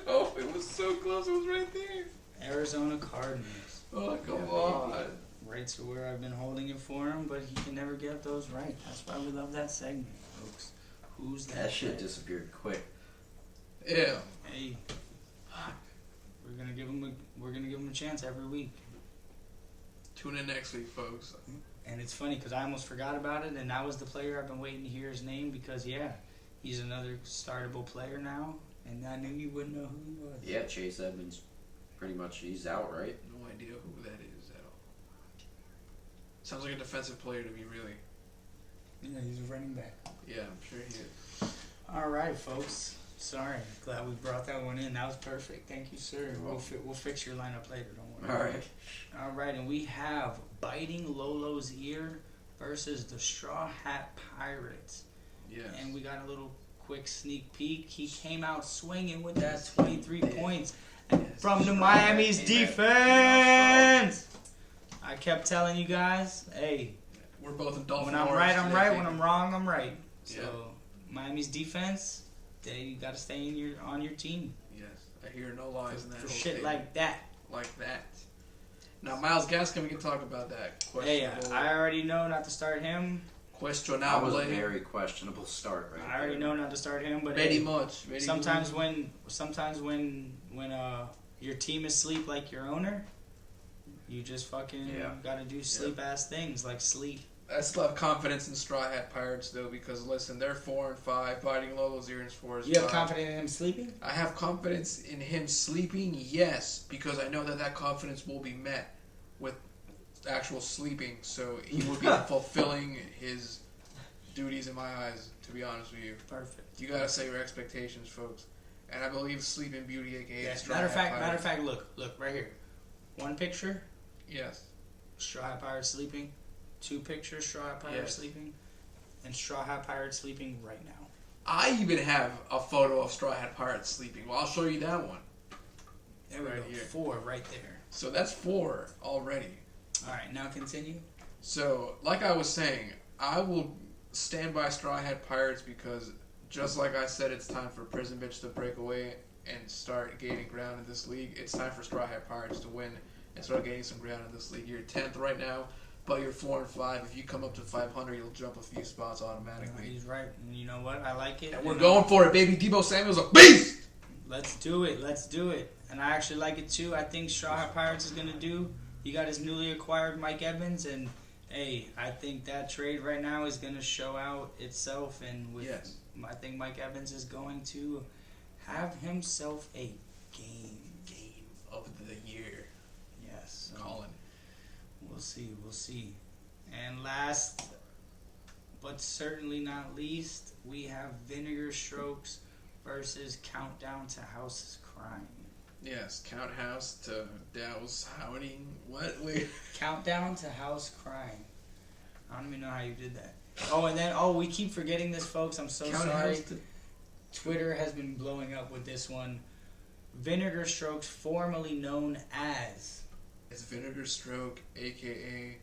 Speaker 4: No, it was so close. It was right there.
Speaker 2: Arizona Cardinals.
Speaker 4: Oh, come
Speaker 3: Yeah,
Speaker 4: on.
Speaker 2: Right to where I've been holding it for him, but he can never get those right. That's why we love that segment, folks. Who's that?
Speaker 3: That shit
Speaker 2: guy?
Speaker 3: disappeared quick.
Speaker 4: Yeah.
Speaker 2: Hey, we're gonna give him a chance every week.
Speaker 4: Tune in next week, folks.
Speaker 2: And it's funny because I almost forgot about it, and that was the player I've been waiting to hear his name because he's another startable player now, and I knew you wouldn't know who he was.
Speaker 3: Yeah, Chase Edmonds, pretty much, he's out, right?
Speaker 4: No idea who that is at all. Sounds like a defensive player to me, really.
Speaker 2: Yeah, he's a running back.
Speaker 4: Yeah, I'm sure he is.
Speaker 2: All right, folks. Sorry, glad we brought that one in. That was perfect. Thank you, sir. We'll fix your lineup later. Don't worry.
Speaker 3: All right.
Speaker 2: All right, and we have biting Lolo's ear versus the Straw Hat Pirates.
Speaker 4: Yes.
Speaker 2: And we got a little quick sneak peek. He came out swinging with that 23 points from the
Speaker 3: Straw
Speaker 2: Miami's
Speaker 3: Hat came
Speaker 2: defense. I kept telling you guys, hey,
Speaker 4: We're both in Dolphin
Speaker 2: when I'm
Speaker 4: orange
Speaker 2: right, I'm
Speaker 4: today,
Speaker 2: right.
Speaker 4: baby.
Speaker 2: When I'm wrong, I'm right. So
Speaker 4: Yeah.
Speaker 2: Miami's defense, they got to stay on your team
Speaker 4: Yes, I hear no lies in that
Speaker 2: for
Speaker 4: whole
Speaker 2: shit
Speaker 4: statement.
Speaker 2: like that.
Speaker 4: Like that. Now, Miles Gaskin, we can talk about that.
Speaker 2: Hey,
Speaker 4: Questionable.
Speaker 2: I already know not to start him.
Speaker 3: That was a
Speaker 4: Questionable.
Speaker 3: very questionable start, right?
Speaker 2: I already
Speaker 3: there.
Speaker 2: know not to start him, but
Speaker 4: Very
Speaker 2: hey,
Speaker 4: much. Very
Speaker 2: sometimes
Speaker 4: much.
Speaker 2: when your team is asleep like your owner, you just fucking
Speaker 3: Yeah.
Speaker 2: gotta do sleep ass things like sleep.
Speaker 4: I still have confidence in Straw Hat Pirates, though, because, listen, they're 4-5. Biting Lolo's ear is 4-5.
Speaker 2: You have confidence in him sleeping?
Speaker 4: I have confidence in him sleeping, yes, because I know that confidence will be met with actual sleeping, so he will be fulfilling his duties in my eyes, to be honest with you.
Speaker 2: Perfect.
Speaker 4: You gotta set your expectations, folks. And I believe Sleeping Beauty, aka
Speaker 2: Yeah,
Speaker 4: Straw
Speaker 2: matter of
Speaker 4: Hat
Speaker 2: fact,
Speaker 4: Pirates.
Speaker 2: look right here. One picture,
Speaker 4: Yes.
Speaker 2: Straw Hat Pirate sleeping. 2 pictures, Straw Hat Pirate
Speaker 4: Yes.
Speaker 2: sleeping. And Straw Hat Pirate sleeping right now.
Speaker 4: I even have a photo of Straw Hat Pirates sleeping. Well, I'll show you that one.
Speaker 2: There we
Speaker 4: Right
Speaker 2: go.
Speaker 4: here.
Speaker 2: 4 right there.
Speaker 4: So that's 4 already.
Speaker 2: Alright, now continue.
Speaker 4: So, like I was saying, I will stand by Straw Hat Pirates because, just like I said, it's time for Prison Bitch to break away and start gaining ground in this league. It's time for Straw Hat Pirates to win and start gaining some ground in this league. You're 10th right now, but you're 4-5. If you come up to 500, you'll jump a few spots automatically.
Speaker 2: He's right. And you know what? I like it.
Speaker 4: And we're
Speaker 2: You
Speaker 4: going for it, baby. Debo Samuel's a beast!
Speaker 2: Let's do it. Let's do it. And I actually like it too. I think Straw Hat Pirates is going to do. He got his newly acquired Mike Evans, and hey, I think that trade right now is going to show out itself. And with,
Speaker 4: Yes.
Speaker 2: I think Mike Evans is going to have himself a game.
Speaker 4: Of the year.
Speaker 2: Yes. So
Speaker 4: Colin.
Speaker 2: we'll see. And last, but certainly not least, we have Vinegar Strokes versus Countdown to House Crime.
Speaker 4: Yes, Count House to Dow's Howdy. What? Wait.
Speaker 2: Countdown to House Crime. I don't even know how you did that. Oh, and then, we keep forgetting this, folks. I'm so
Speaker 4: Count
Speaker 2: sorry.
Speaker 4: House to...
Speaker 2: Twitter has been blowing up with this one. Vinegar Strokes, formerly known as...
Speaker 4: It's Vinegar Stroke, a.k.a.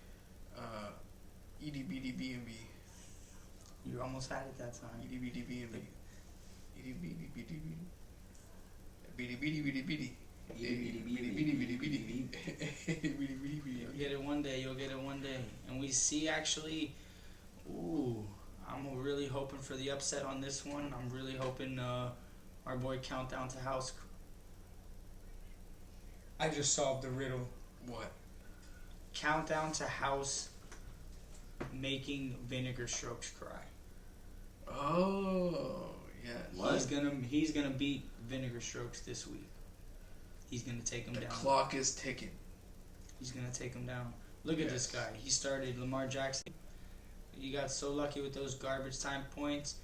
Speaker 4: EDBDBNB.
Speaker 2: You almost had it that time.
Speaker 4: EDBDBNB. EDBDBDB. BDBDBDBD.
Speaker 2: You'll get it one day. You'll get it one day. And we see actually... Ooh, I'm really hoping for the upset on this one. I'm really hoping our boy Countdown to House... I just solved the riddle.
Speaker 4: What?
Speaker 2: Countdown to House making Vinegar Strokes cry.
Speaker 4: Oh, yes.
Speaker 3: What?
Speaker 2: He's gonna beat Vinegar Strokes this week. He's gonna take him
Speaker 4: The
Speaker 2: down.
Speaker 4: clock is ticking.
Speaker 2: He's gonna take him down. Look at this
Speaker 4: Yes.
Speaker 2: guy. He started Lamar Jackson. You got so lucky with those garbage time points.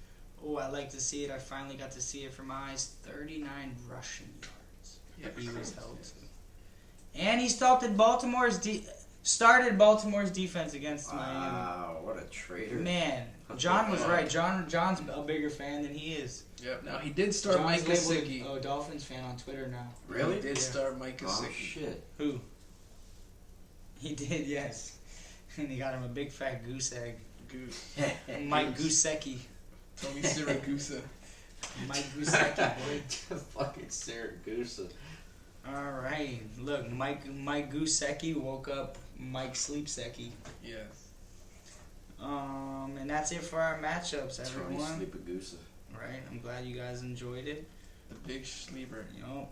Speaker 2: Oh, I like to see it. I finally got to see it from my eyes. 39 rushing yards.
Speaker 4: Yeah,
Speaker 2: He was
Speaker 4: yes.
Speaker 2: held to. And he started Baltimore's defense against Miami.
Speaker 3: Wow, what a traitor.
Speaker 2: Man, John was right. John's a bigger fan than he is.
Speaker 4: Yep. Now he did start
Speaker 2: John's
Speaker 4: Mike
Speaker 2: labeled
Speaker 4: Gesicki.
Speaker 2: a Dolphins fan on Twitter now.
Speaker 3: Really?
Speaker 4: He did
Speaker 2: Yeah.
Speaker 4: start Mike
Speaker 3: Oh,
Speaker 4: Gesicki.
Speaker 3: shit.
Speaker 2: Who? He did, yes. And he got him a big fat goose egg.
Speaker 4: Goose.
Speaker 2: Mike Goosecki.
Speaker 4: Tommy Siragusa.
Speaker 2: Mike Goosecki, boy.
Speaker 3: Fucking Saragusa.
Speaker 2: All right. Look, Mike Goosecki woke up Mike Sleepsecki.
Speaker 4: Yes.
Speaker 2: And that's it for our matchups,
Speaker 3: Tony
Speaker 2: everyone.
Speaker 3: Sleepagusa.
Speaker 2: Right. I'm glad you guys enjoyed it.
Speaker 4: The big sleeper.
Speaker 2: You know,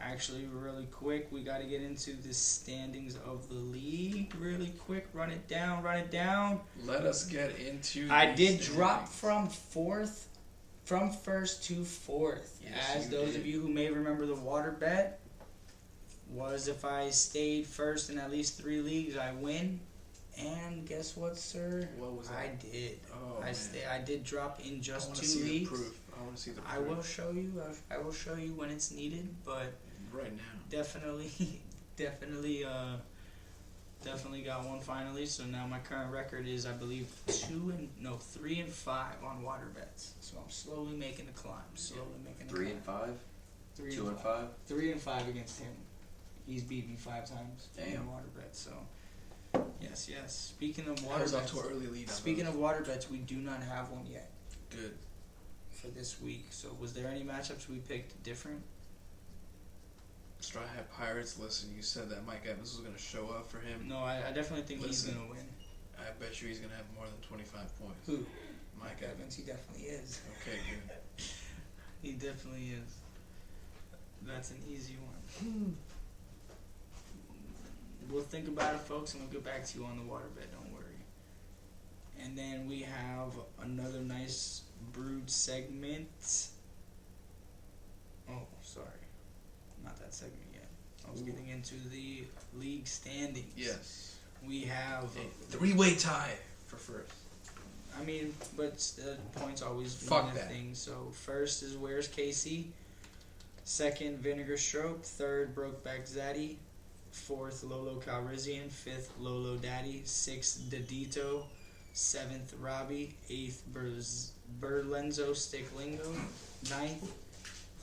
Speaker 2: actually, really quick, we got to get into the standings of the league. Really quick, run it down.
Speaker 4: Let us get into.
Speaker 2: I
Speaker 4: these
Speaker 2: did drop
Speaker 4: standings.
Speaker 2: from first to fourth.
Speaker 4: Yes,
Speaker 2: As
Speaker 4: you
Speaker 2: those
Speaker 4: did.
Speaker 2: of you who may remember, the water bet was if I stayed first in at least 3 leagues, I win. And guess what, sir?
Speaker 4: What was that?
Speaker 2: I did.
Speaker 4: Oh,
Speaker 2: I did drop in
Speaker 4: I
Speaker 2: just
Speaker 4: want
Speaker 2: 2
Speaker 4: to see
Speaker 2: leagues.
Speaker 4: the proof. I want to see the proof.
Speaker 2: I will show you. I will show you when it's needed, but
Speaker 4: right now.
Speaker 2: definitely got one finally. So now my current record is, I believe, 3 and 5 on water bets. So I'm slowly making the climb.
Speaker 3: 3 and 5?
Speaker 2: 3
Speaker 3: 2 and 5?
Speaker 2: 3 and 5 against him. He's beat me 5 times in
Speaker 3: Damn.
Speaker 2: water bets. So yes. Speaking of
Speaker 4: I
Speaker 2: water
Speaker 4: was off
Speaker 2: bets,
Speaker 4: to an early lead. on
Speaker 2: speaking
Speaker 4: those.
Speaker 2: of water bets, we do not have one yet
Speaker 4: Good.
Speaker 2: for this week. So was there any matchups we picked different?
Speaker 4: Straw Hat Pirates. Listen, you said that Mike Evans was going to show up for him.
Speaker 2: No, I definitely think
Speaker 4: Listen.
Speaker 2: he's gonna win.
Speaker 4: I bet you he's going to have more than 25 points.
Speaker 2: Who?
Speaker 4: Mike Evans.
Speaker 2: He definitely is.
Speaker 4: Okay, good.
Speaker 2: He definitely is. That's an easy one. We'll think about it, folks, and we'll get back to you on the water bet. Don't worry. And then we have another nice brewed segment. Oh, sorry. Not that segment yet. I was getting into the league standings.
Speaker 4: Yes.
Speaker 2: We have...
Speaker 4: A 3-way tie for first.
Speaker 2: I mean, but points always
Speaker 4: Fuck
Speaker 2: mean a
Speaker 4: that.
Speaker 2: thing. So first is Where's Casey? Second, Vinegar Stroke. Third, Brokeback Zaddy. Fourth, Lolo Calrissian. Fifth, Lolo Daddy. Sixth, Dedito. Seventh, Robbie. Eighth, Berlenzo Sticklingo. Ninth,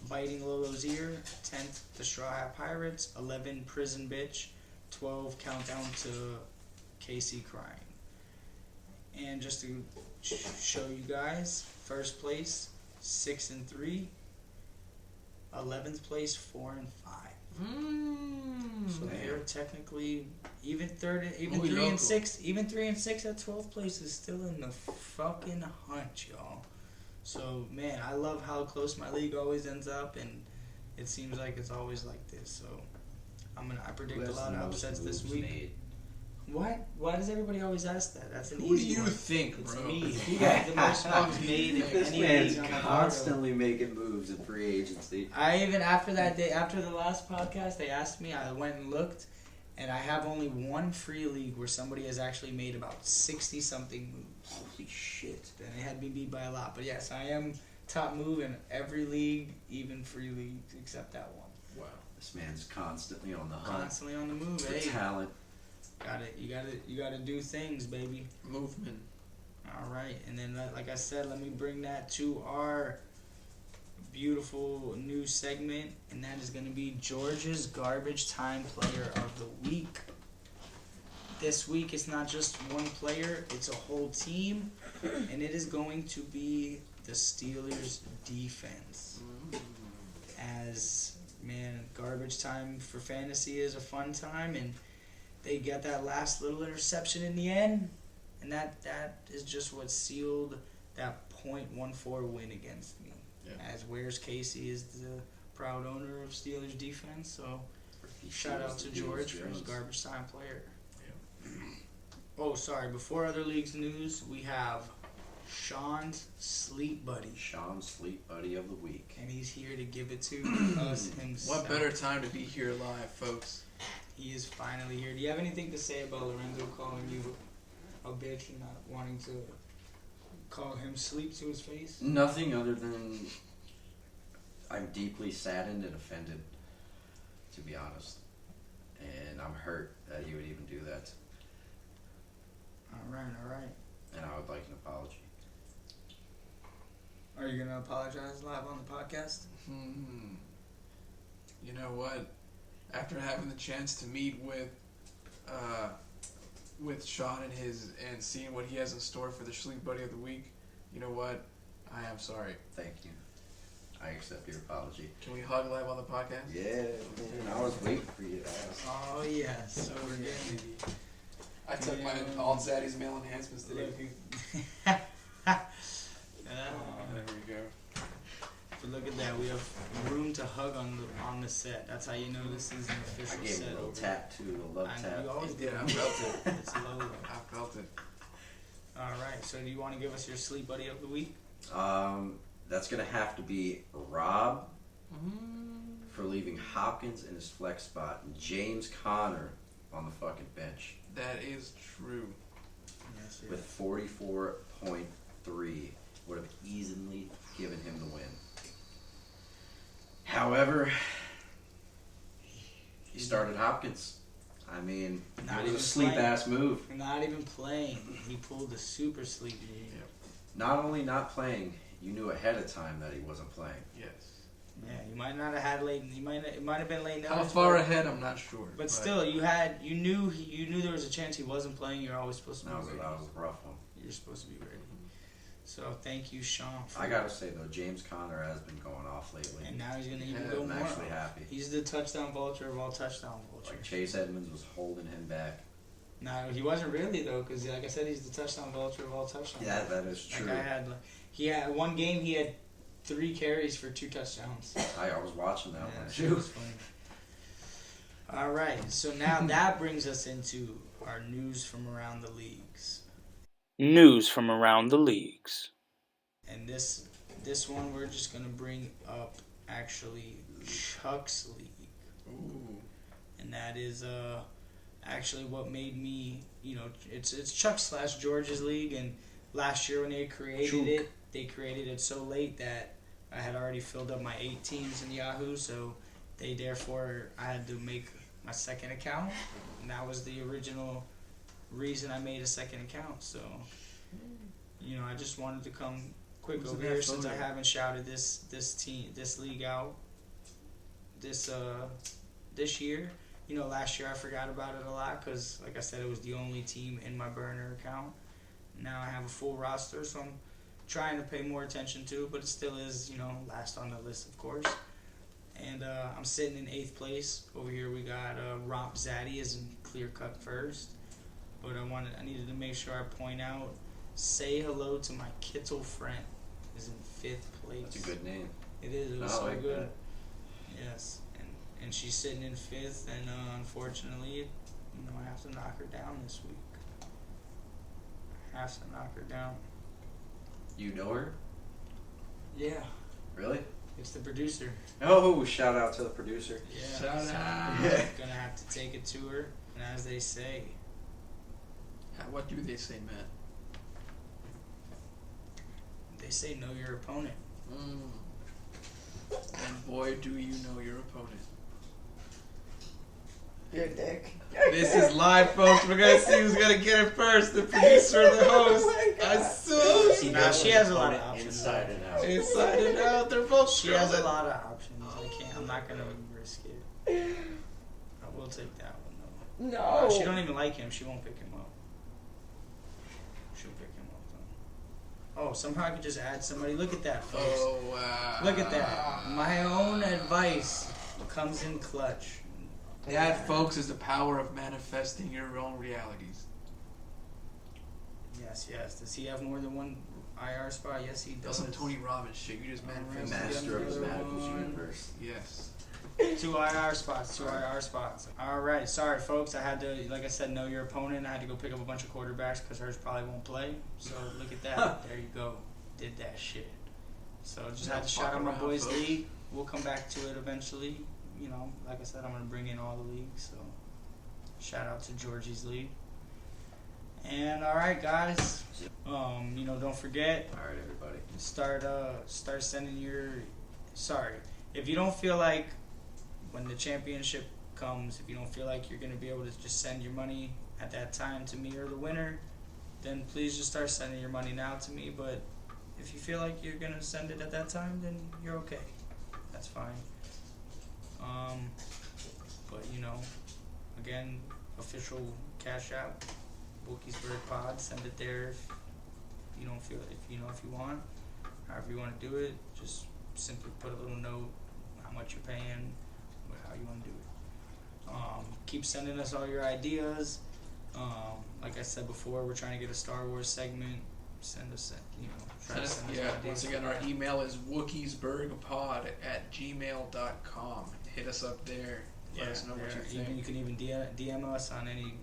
Speaker 2: Biting Lolo's Ear. 10th, The Straw Hat Pirates. 11, Prison Bitch. 12, Countdown to Casey Crying. And just to show you guys, first place 6 and 3, 11th place 4 and 5. So they're technically even third, even
Speaker 4: Muy
Speaker 2: 3
Speaker 4: loco.
Speaker 2: and 6, even 3 and 6 at 12th place is still in the fucking hunt, y'all. So man, I love how close my league always ends up, and it seems like it's always like this. So I predict a lot of upsets this week.
Speaker 3: Made?
Speaker 2: What? Why does everybody always ask that? That's an
Speaker 4: Who do
Speaker 2: easy
Speaker 4: you
Speaker 2: one.
Speaker 4: think,
Speaker 2: It's
Speaker 4: bro?
Speaker 2: me. Who got the most moves made in
Speaker 3: This
Speaker 2: any
Speaker 3: man's
Speaker 2: league I'm a part of?
Speaker 3: constantly making moves in free agency.
Speaker 2: I even after that day, after the last podcast, they asked me. I went and looked, and I have only one free league where somebody has actually made about 60 something moves.
Speaker 3: Holy shit.
Speaker 2: And they had me beat by a lot. But yes, I am top move in every league, even free leagues, except that one.
Speaker 4: Wow.
Speaker 3: This man's constantly on the hunt
Speaker 2: Constantly on the move,
Speaker 3: for
Speaker 2: hey.
Speaker 3: talent.
Speaker 2: You gotta do things, baby.
Speaker 4: Movement.
Speaker 2: All right, and then like I said, let me bring that to our beautiful new segment, and that is going to be George's Garbage Time Player of the Week. This week, it's not just one player; it's a whole team, and it is going to be the Steelers' defense. As man, garbage time for fantasy is a fun time, and they got that last little interception in the end. And that is just what sealed that .14 win against me.
Speaker 3: Yeah.
Speaker 2: As Where's Casey is the proud owner of Steelers defense, so shout out to George for his garbage time player.
Speaker 4: Yeah.
Speaker 2: Oh, sorry. Before other leagues news, we have Sean's Sleep Buddy,
Speaker 3: Sean's Sleep Buddy of the Week.
Speaker 2: and he's here to give it to us himself.
Speaker 4: What better time to be here live, folks?
Speaker 2: He is finally here. Do you have anything to say about Lorenzo calling you a bitch and not wanting to call him sleep to his face?
Speaker 3: Nothing other than I'm deeply saddened and offended, to be honest. And I'm hurt that he would even do that.
Speaker 2: All right.
Speaker 3: And I would like an apology.
Speaker 2: Are you going to apologize live on the podcast?
Speaker 4: You know what? After having the chance to meet with Sean and seeing what he has in store for the Sleep Buddy of the Week, you know what? I am sorry.
Speaker 3: Thank you. I accept your apology.
Speaker 4: Can we hug live on the podcast?
Speaker 3: Yeah, man. I was waiting for you to ask.
Speaker 2: Oh, yes. So we're getting
Speaker 4: I took my Alt Zaddy's male enhancements today.
Speaker 2: There
Speaker 4: we go.
Speaker 2: but look at that. We have room to hug on the set. That's how you know this is an
Speaker 3: I
Speaker 2: official
Speaker 3: gave
Speaker 2: set.
Speaker 3: him a little
Speaker 2: over
Speaker 3: tap too, a love
Speaker 2: I know,
Speaker 3: tap.
Speaker 2: you always
Speaker 4: Yeah,
Speaker 2: do.
Speaker 4: I felt it.
Speaker 2: It's Lolo.
Speaker 4: I felt it.
Speaker 2: All right. So do you want to give us your Sleep Buddy of the Week?
Speaker 3: That's gonna have to be Rob for leaving Hopkins in his flex spot and James Conner on the fucking bench
Speaker 4: That is true.
Speaker 2: Yes,
Speaker 3: with 44.3 would have easily given him the win. However, he started Hopkins. I mean,
Speaker 2: Not
Speaker 3: it was
Speaker 2: even
Speaker 3: a sleep
Speaker 2: playing.
Speaker 3: ass move.
Speaker 2: Not even playing. He pulled the super sleep.
Speaker 3: Not only not playing, you knew ahead of time that he wasn't playing.
Speaker 4: Yes.
Speaker 2: Yeah, you might not have had late. It might have been late.
Speaker 4: How
Speaker 2: notice,
Speaker 4: far
Speaker 2: but-
Speaker 4: ahead? I'm not sure.
Speaker 2: But still, you knew there was a chance he wasn't playing. You're always supposed to be
Speaker 3: That was
Speaker 2: ready.
Speaker 3: a rough one.
Speaker 2: You're supposed to be ready. So thank you, Sean. For
Speaker 3: I gotta say though, James Conner has been going off lately.
Speaker 2: And now he's gonna even
Speaker 4: Yeah,
Speaker 2: go
Speaker 3: I'm
Speaker 2: more.
Speaker 3: actually happy.
Speaker 2: He's the touchdown vulture of all touchdown vultures.
Speaker 3: Like Chase Edmonds was holding him back.
Speaker 2: No, he wasn't really though, because like I said, he's the touchdown vulture of all touchdown.
Speaker 3: Yeah,
Speaker 2: vultures.
Speaker 3: that is true.
Speaker 2: That guy had one game he had 3 carries for 2 touchdowns.
Speaker 3: I was watching that
Speaker 2: Yeah,
Speaker 3: one
Speaker 2: that
Speaker 3: too.
Speaker 2: was funny. All right, so now that brings us into our news from around the leagues.
Speaker 7: News from around the leagues.
Speaker 2: And this one we're just gonna bring up actually Chuck's league,
Speaker 4: Ooh.
Speaker 2: and that is actually what made me, it's Chuck / George's league. And last year when they created it so late that I had already filled up my 8 teams in Yahoo, so I had to make my second account, and that was the original reason I made a second account. So I just wanted to come quick
Speaker 4: Who's
Speaker 2: over
Speaker 4: in that
Speaker 2: here since I
Speaker 4: photo?
Speaker 2: haven't shouted this league out this year. Last year I forgot about it a lot because, like I said, it was the only team in my burner account. Now I have a full roster, so I'm trying to pay more attention to it, but it still is, last on the list, of course. And I'm sitting in 8th place. Over here we got Rob Zaddy is in clear cut first. But I needed to make sure I point out, say hello to my Kittle friend is in 5th place.
Speaker 3: That's a good name.
Speaker 2: It is. It was
Speaker 3: I
Speaker 2: so
Speaker 3: like
Speaker 2: good.
Speaker 3: that.
Speaker 2: Yes, and she's sitting in 5th, and unfortunately, I have to knock her down this week. I have to knock her down.
Speaker 3: You know her?
Speaker 2: Yeah,
Speaker 3: Really?
Speaker 2: it's the producer.
Speaker 3: Oh, shout out to the producer.
Speaker 2: Yeah,
Speaker 4: Shout
Speaker 2: so
Speaker 4: out.
Speaker 2: I'm gonna have to take it to her, and as they say,
Speaker 4: What do they say, Matt?
Speaker 2: they say know your opponent.
Speaker 4: And boy, do you know your opponent.
Speaker 3: Your dick.
Speaker 4: This is live, folks. We're gonna see who's gonna get it first. The producer or the host. I so
Speaker 2: Nah, she has a lot of options.
Speaker 3: Inside and out.
Speaker 4: inside and out. They're both.
Speaker 2: She has a lot of options. I'm not gonna risk it. I will take that one though.
Speaker 6: No.
Speaker 2: She don't even like him. She won't pick him up. She'll pick him up though. Oh, somehow I could just add somebody. Look at that, folks.
Speaker 4: Oh wow.
Speaker 2: Look at that. My own advice comes in clutch.
Speaker 4: That, folks, is the power of manifesting your own realities.
Speaker 2: Yes. Does he have more than one IR spot? Yes, he does.
Speaker 4: That's some Tony Robbins shit. You just manifest.
Speaker 3: Master of his
Speaker 2: Another
Speaker 3: magical
Speaker 2: one.
Speaker 3: universe.
Speaker 4: Yes.
Speaker 2: 2 IR spots. All right, sorry folks. I had to, like I said, know your opponent. I had to go pick up a bunch of quarterbacks because hers probably won't play. So look at that. There you go. Did that shit. So just had to shout out my
Speaker 4: Fuck
Speaker 2: boys'
Speaker 4: around, folks.
Speaker 2: league. We'll come back to it eventually. You know, like I said, I'm gonna bring in all the leagues. So shout out to Georgie's league. And all right, guys. Don't forget.
Speaker 3: All right, everybody.
Speaker 2: Start sending your. Sorry, if you don't feel like when the championship comes, if you don't feel like you're gonna be able to just send your money at that time to me or the winner, then please just start sending your money now to me. But if you feel like you're gonna send it at that time, then you're okay. That's fine. But again, official cash out, Wookiesburg Pod. Send it there if you don't feel if you want, however you want to do it. Just simply put a little note how much you're paying, how you want to do it. Keep sending us all your ideas. Like I said before, we're trying to get a Star Wars segment. Send us, try to send us
Speaker 4: Yeah,
Speaker 2: ideas.
Speaker 4: once again, our email is wookiesburgpod@gmail.com. Hit us up there. Let us know what you think.
Speaker 2: You can even DM us on any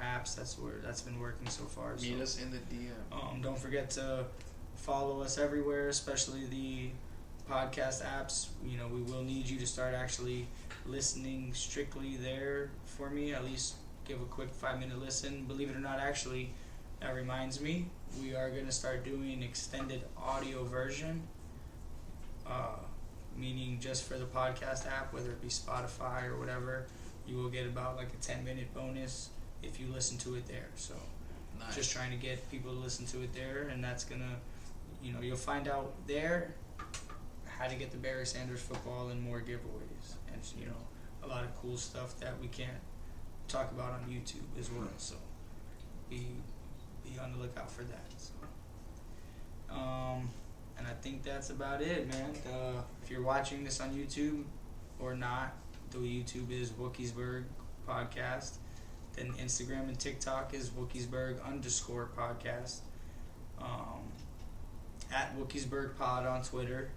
Speaker 2: apps. That's been working so far.
Speaker 4: Meet us in the DM.
Speaker 2: Don't forget to follow us everywhere, especially the podcast apps. We will need you to start actually listening strictly there for me. At least give a quick 5-minute listen. Believe it or not, actually, that reminds me, we are going to start doing extended audio version, meaning just for the podcast app, whether it be Spotify or whatever, you will get about like a 10-minute bonus if you listen to it there. So
Speaker 4: Nice.
Speaker 2: just trying to get people to listen to it there, and that's going to, you'll find out there how to get the Barry Sanders football and more giveaways, and a lot of cool stuff that we can't talk about on YouTube as well. So be on the lookout for that. So, and I think that's about it, man. If you're watching this on YouTube or not, the YouTube is Wookiesburg Podcast. Then Instagram and TikTok is Wookiesburg_podcast. At Wookiesburg Pod on Twitter.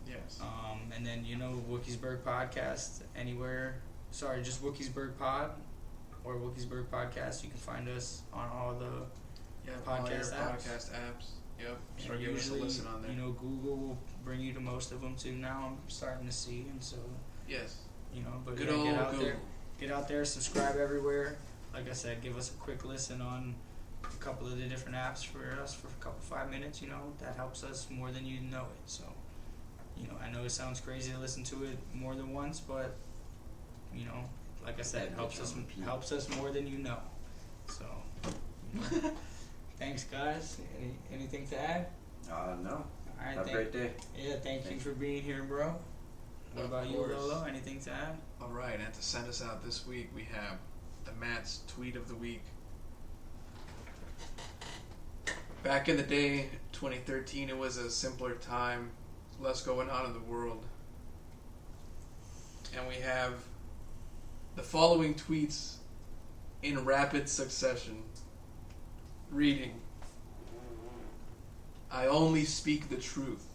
Speaker 4: Yes.
Speaker 2: And then Wookiesburg Podcast anywhere. Sorry, just Wookiesburg Pod or Wookiesburg Podcast. You can find us on all the podcast apps.
Speaker 4: Podcast apps. Yep. Start giving us a
Speaker 2: Usually,
Speaker 4: listen on there.
Speaker 2: Google will bring you to most of them too. Now I'm starting to see, and so
Speaker 4: Yes.
Speaker 2: but
Speaker 4: Good
Speaker 2: yeah,
Speaker 4: old
Speaker 2: get out
Speaker 4: Google.
Speaker 2: there. Get out there, subscribe everywhere. Like I said, give us a quick listen on a couple of the different apps for us for a couple 5 minutes. That helps us more than you know it. So, I know it sounds crazy to listen to it more than once, but like I said, it helps us more than you know. So, thanks, guys. Anything to add?
Speaker 3: No.
Speaker 2: All right,
Speaker 3: Have a great day.
Speaker 2: Yeah, thank you for being here, bro. What
Speaker 4: Of
Speaker 2: about you,
Speaker 4: course.
Speaker 2: Lolo? Anything to add?
Speaker 4: All right, and to send us out this week, we have the Matt's tweet of the week. Back in the day, 2013, it was a simpler time, less going on in the world. And we have the following tweets in rapid succession. Reading, I only speak the truth.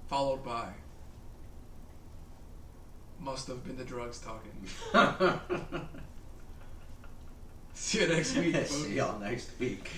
Speaker 4: Followed by, must have been the drugs talking. See you next week, folks.
Speaker 3: See y'all next week.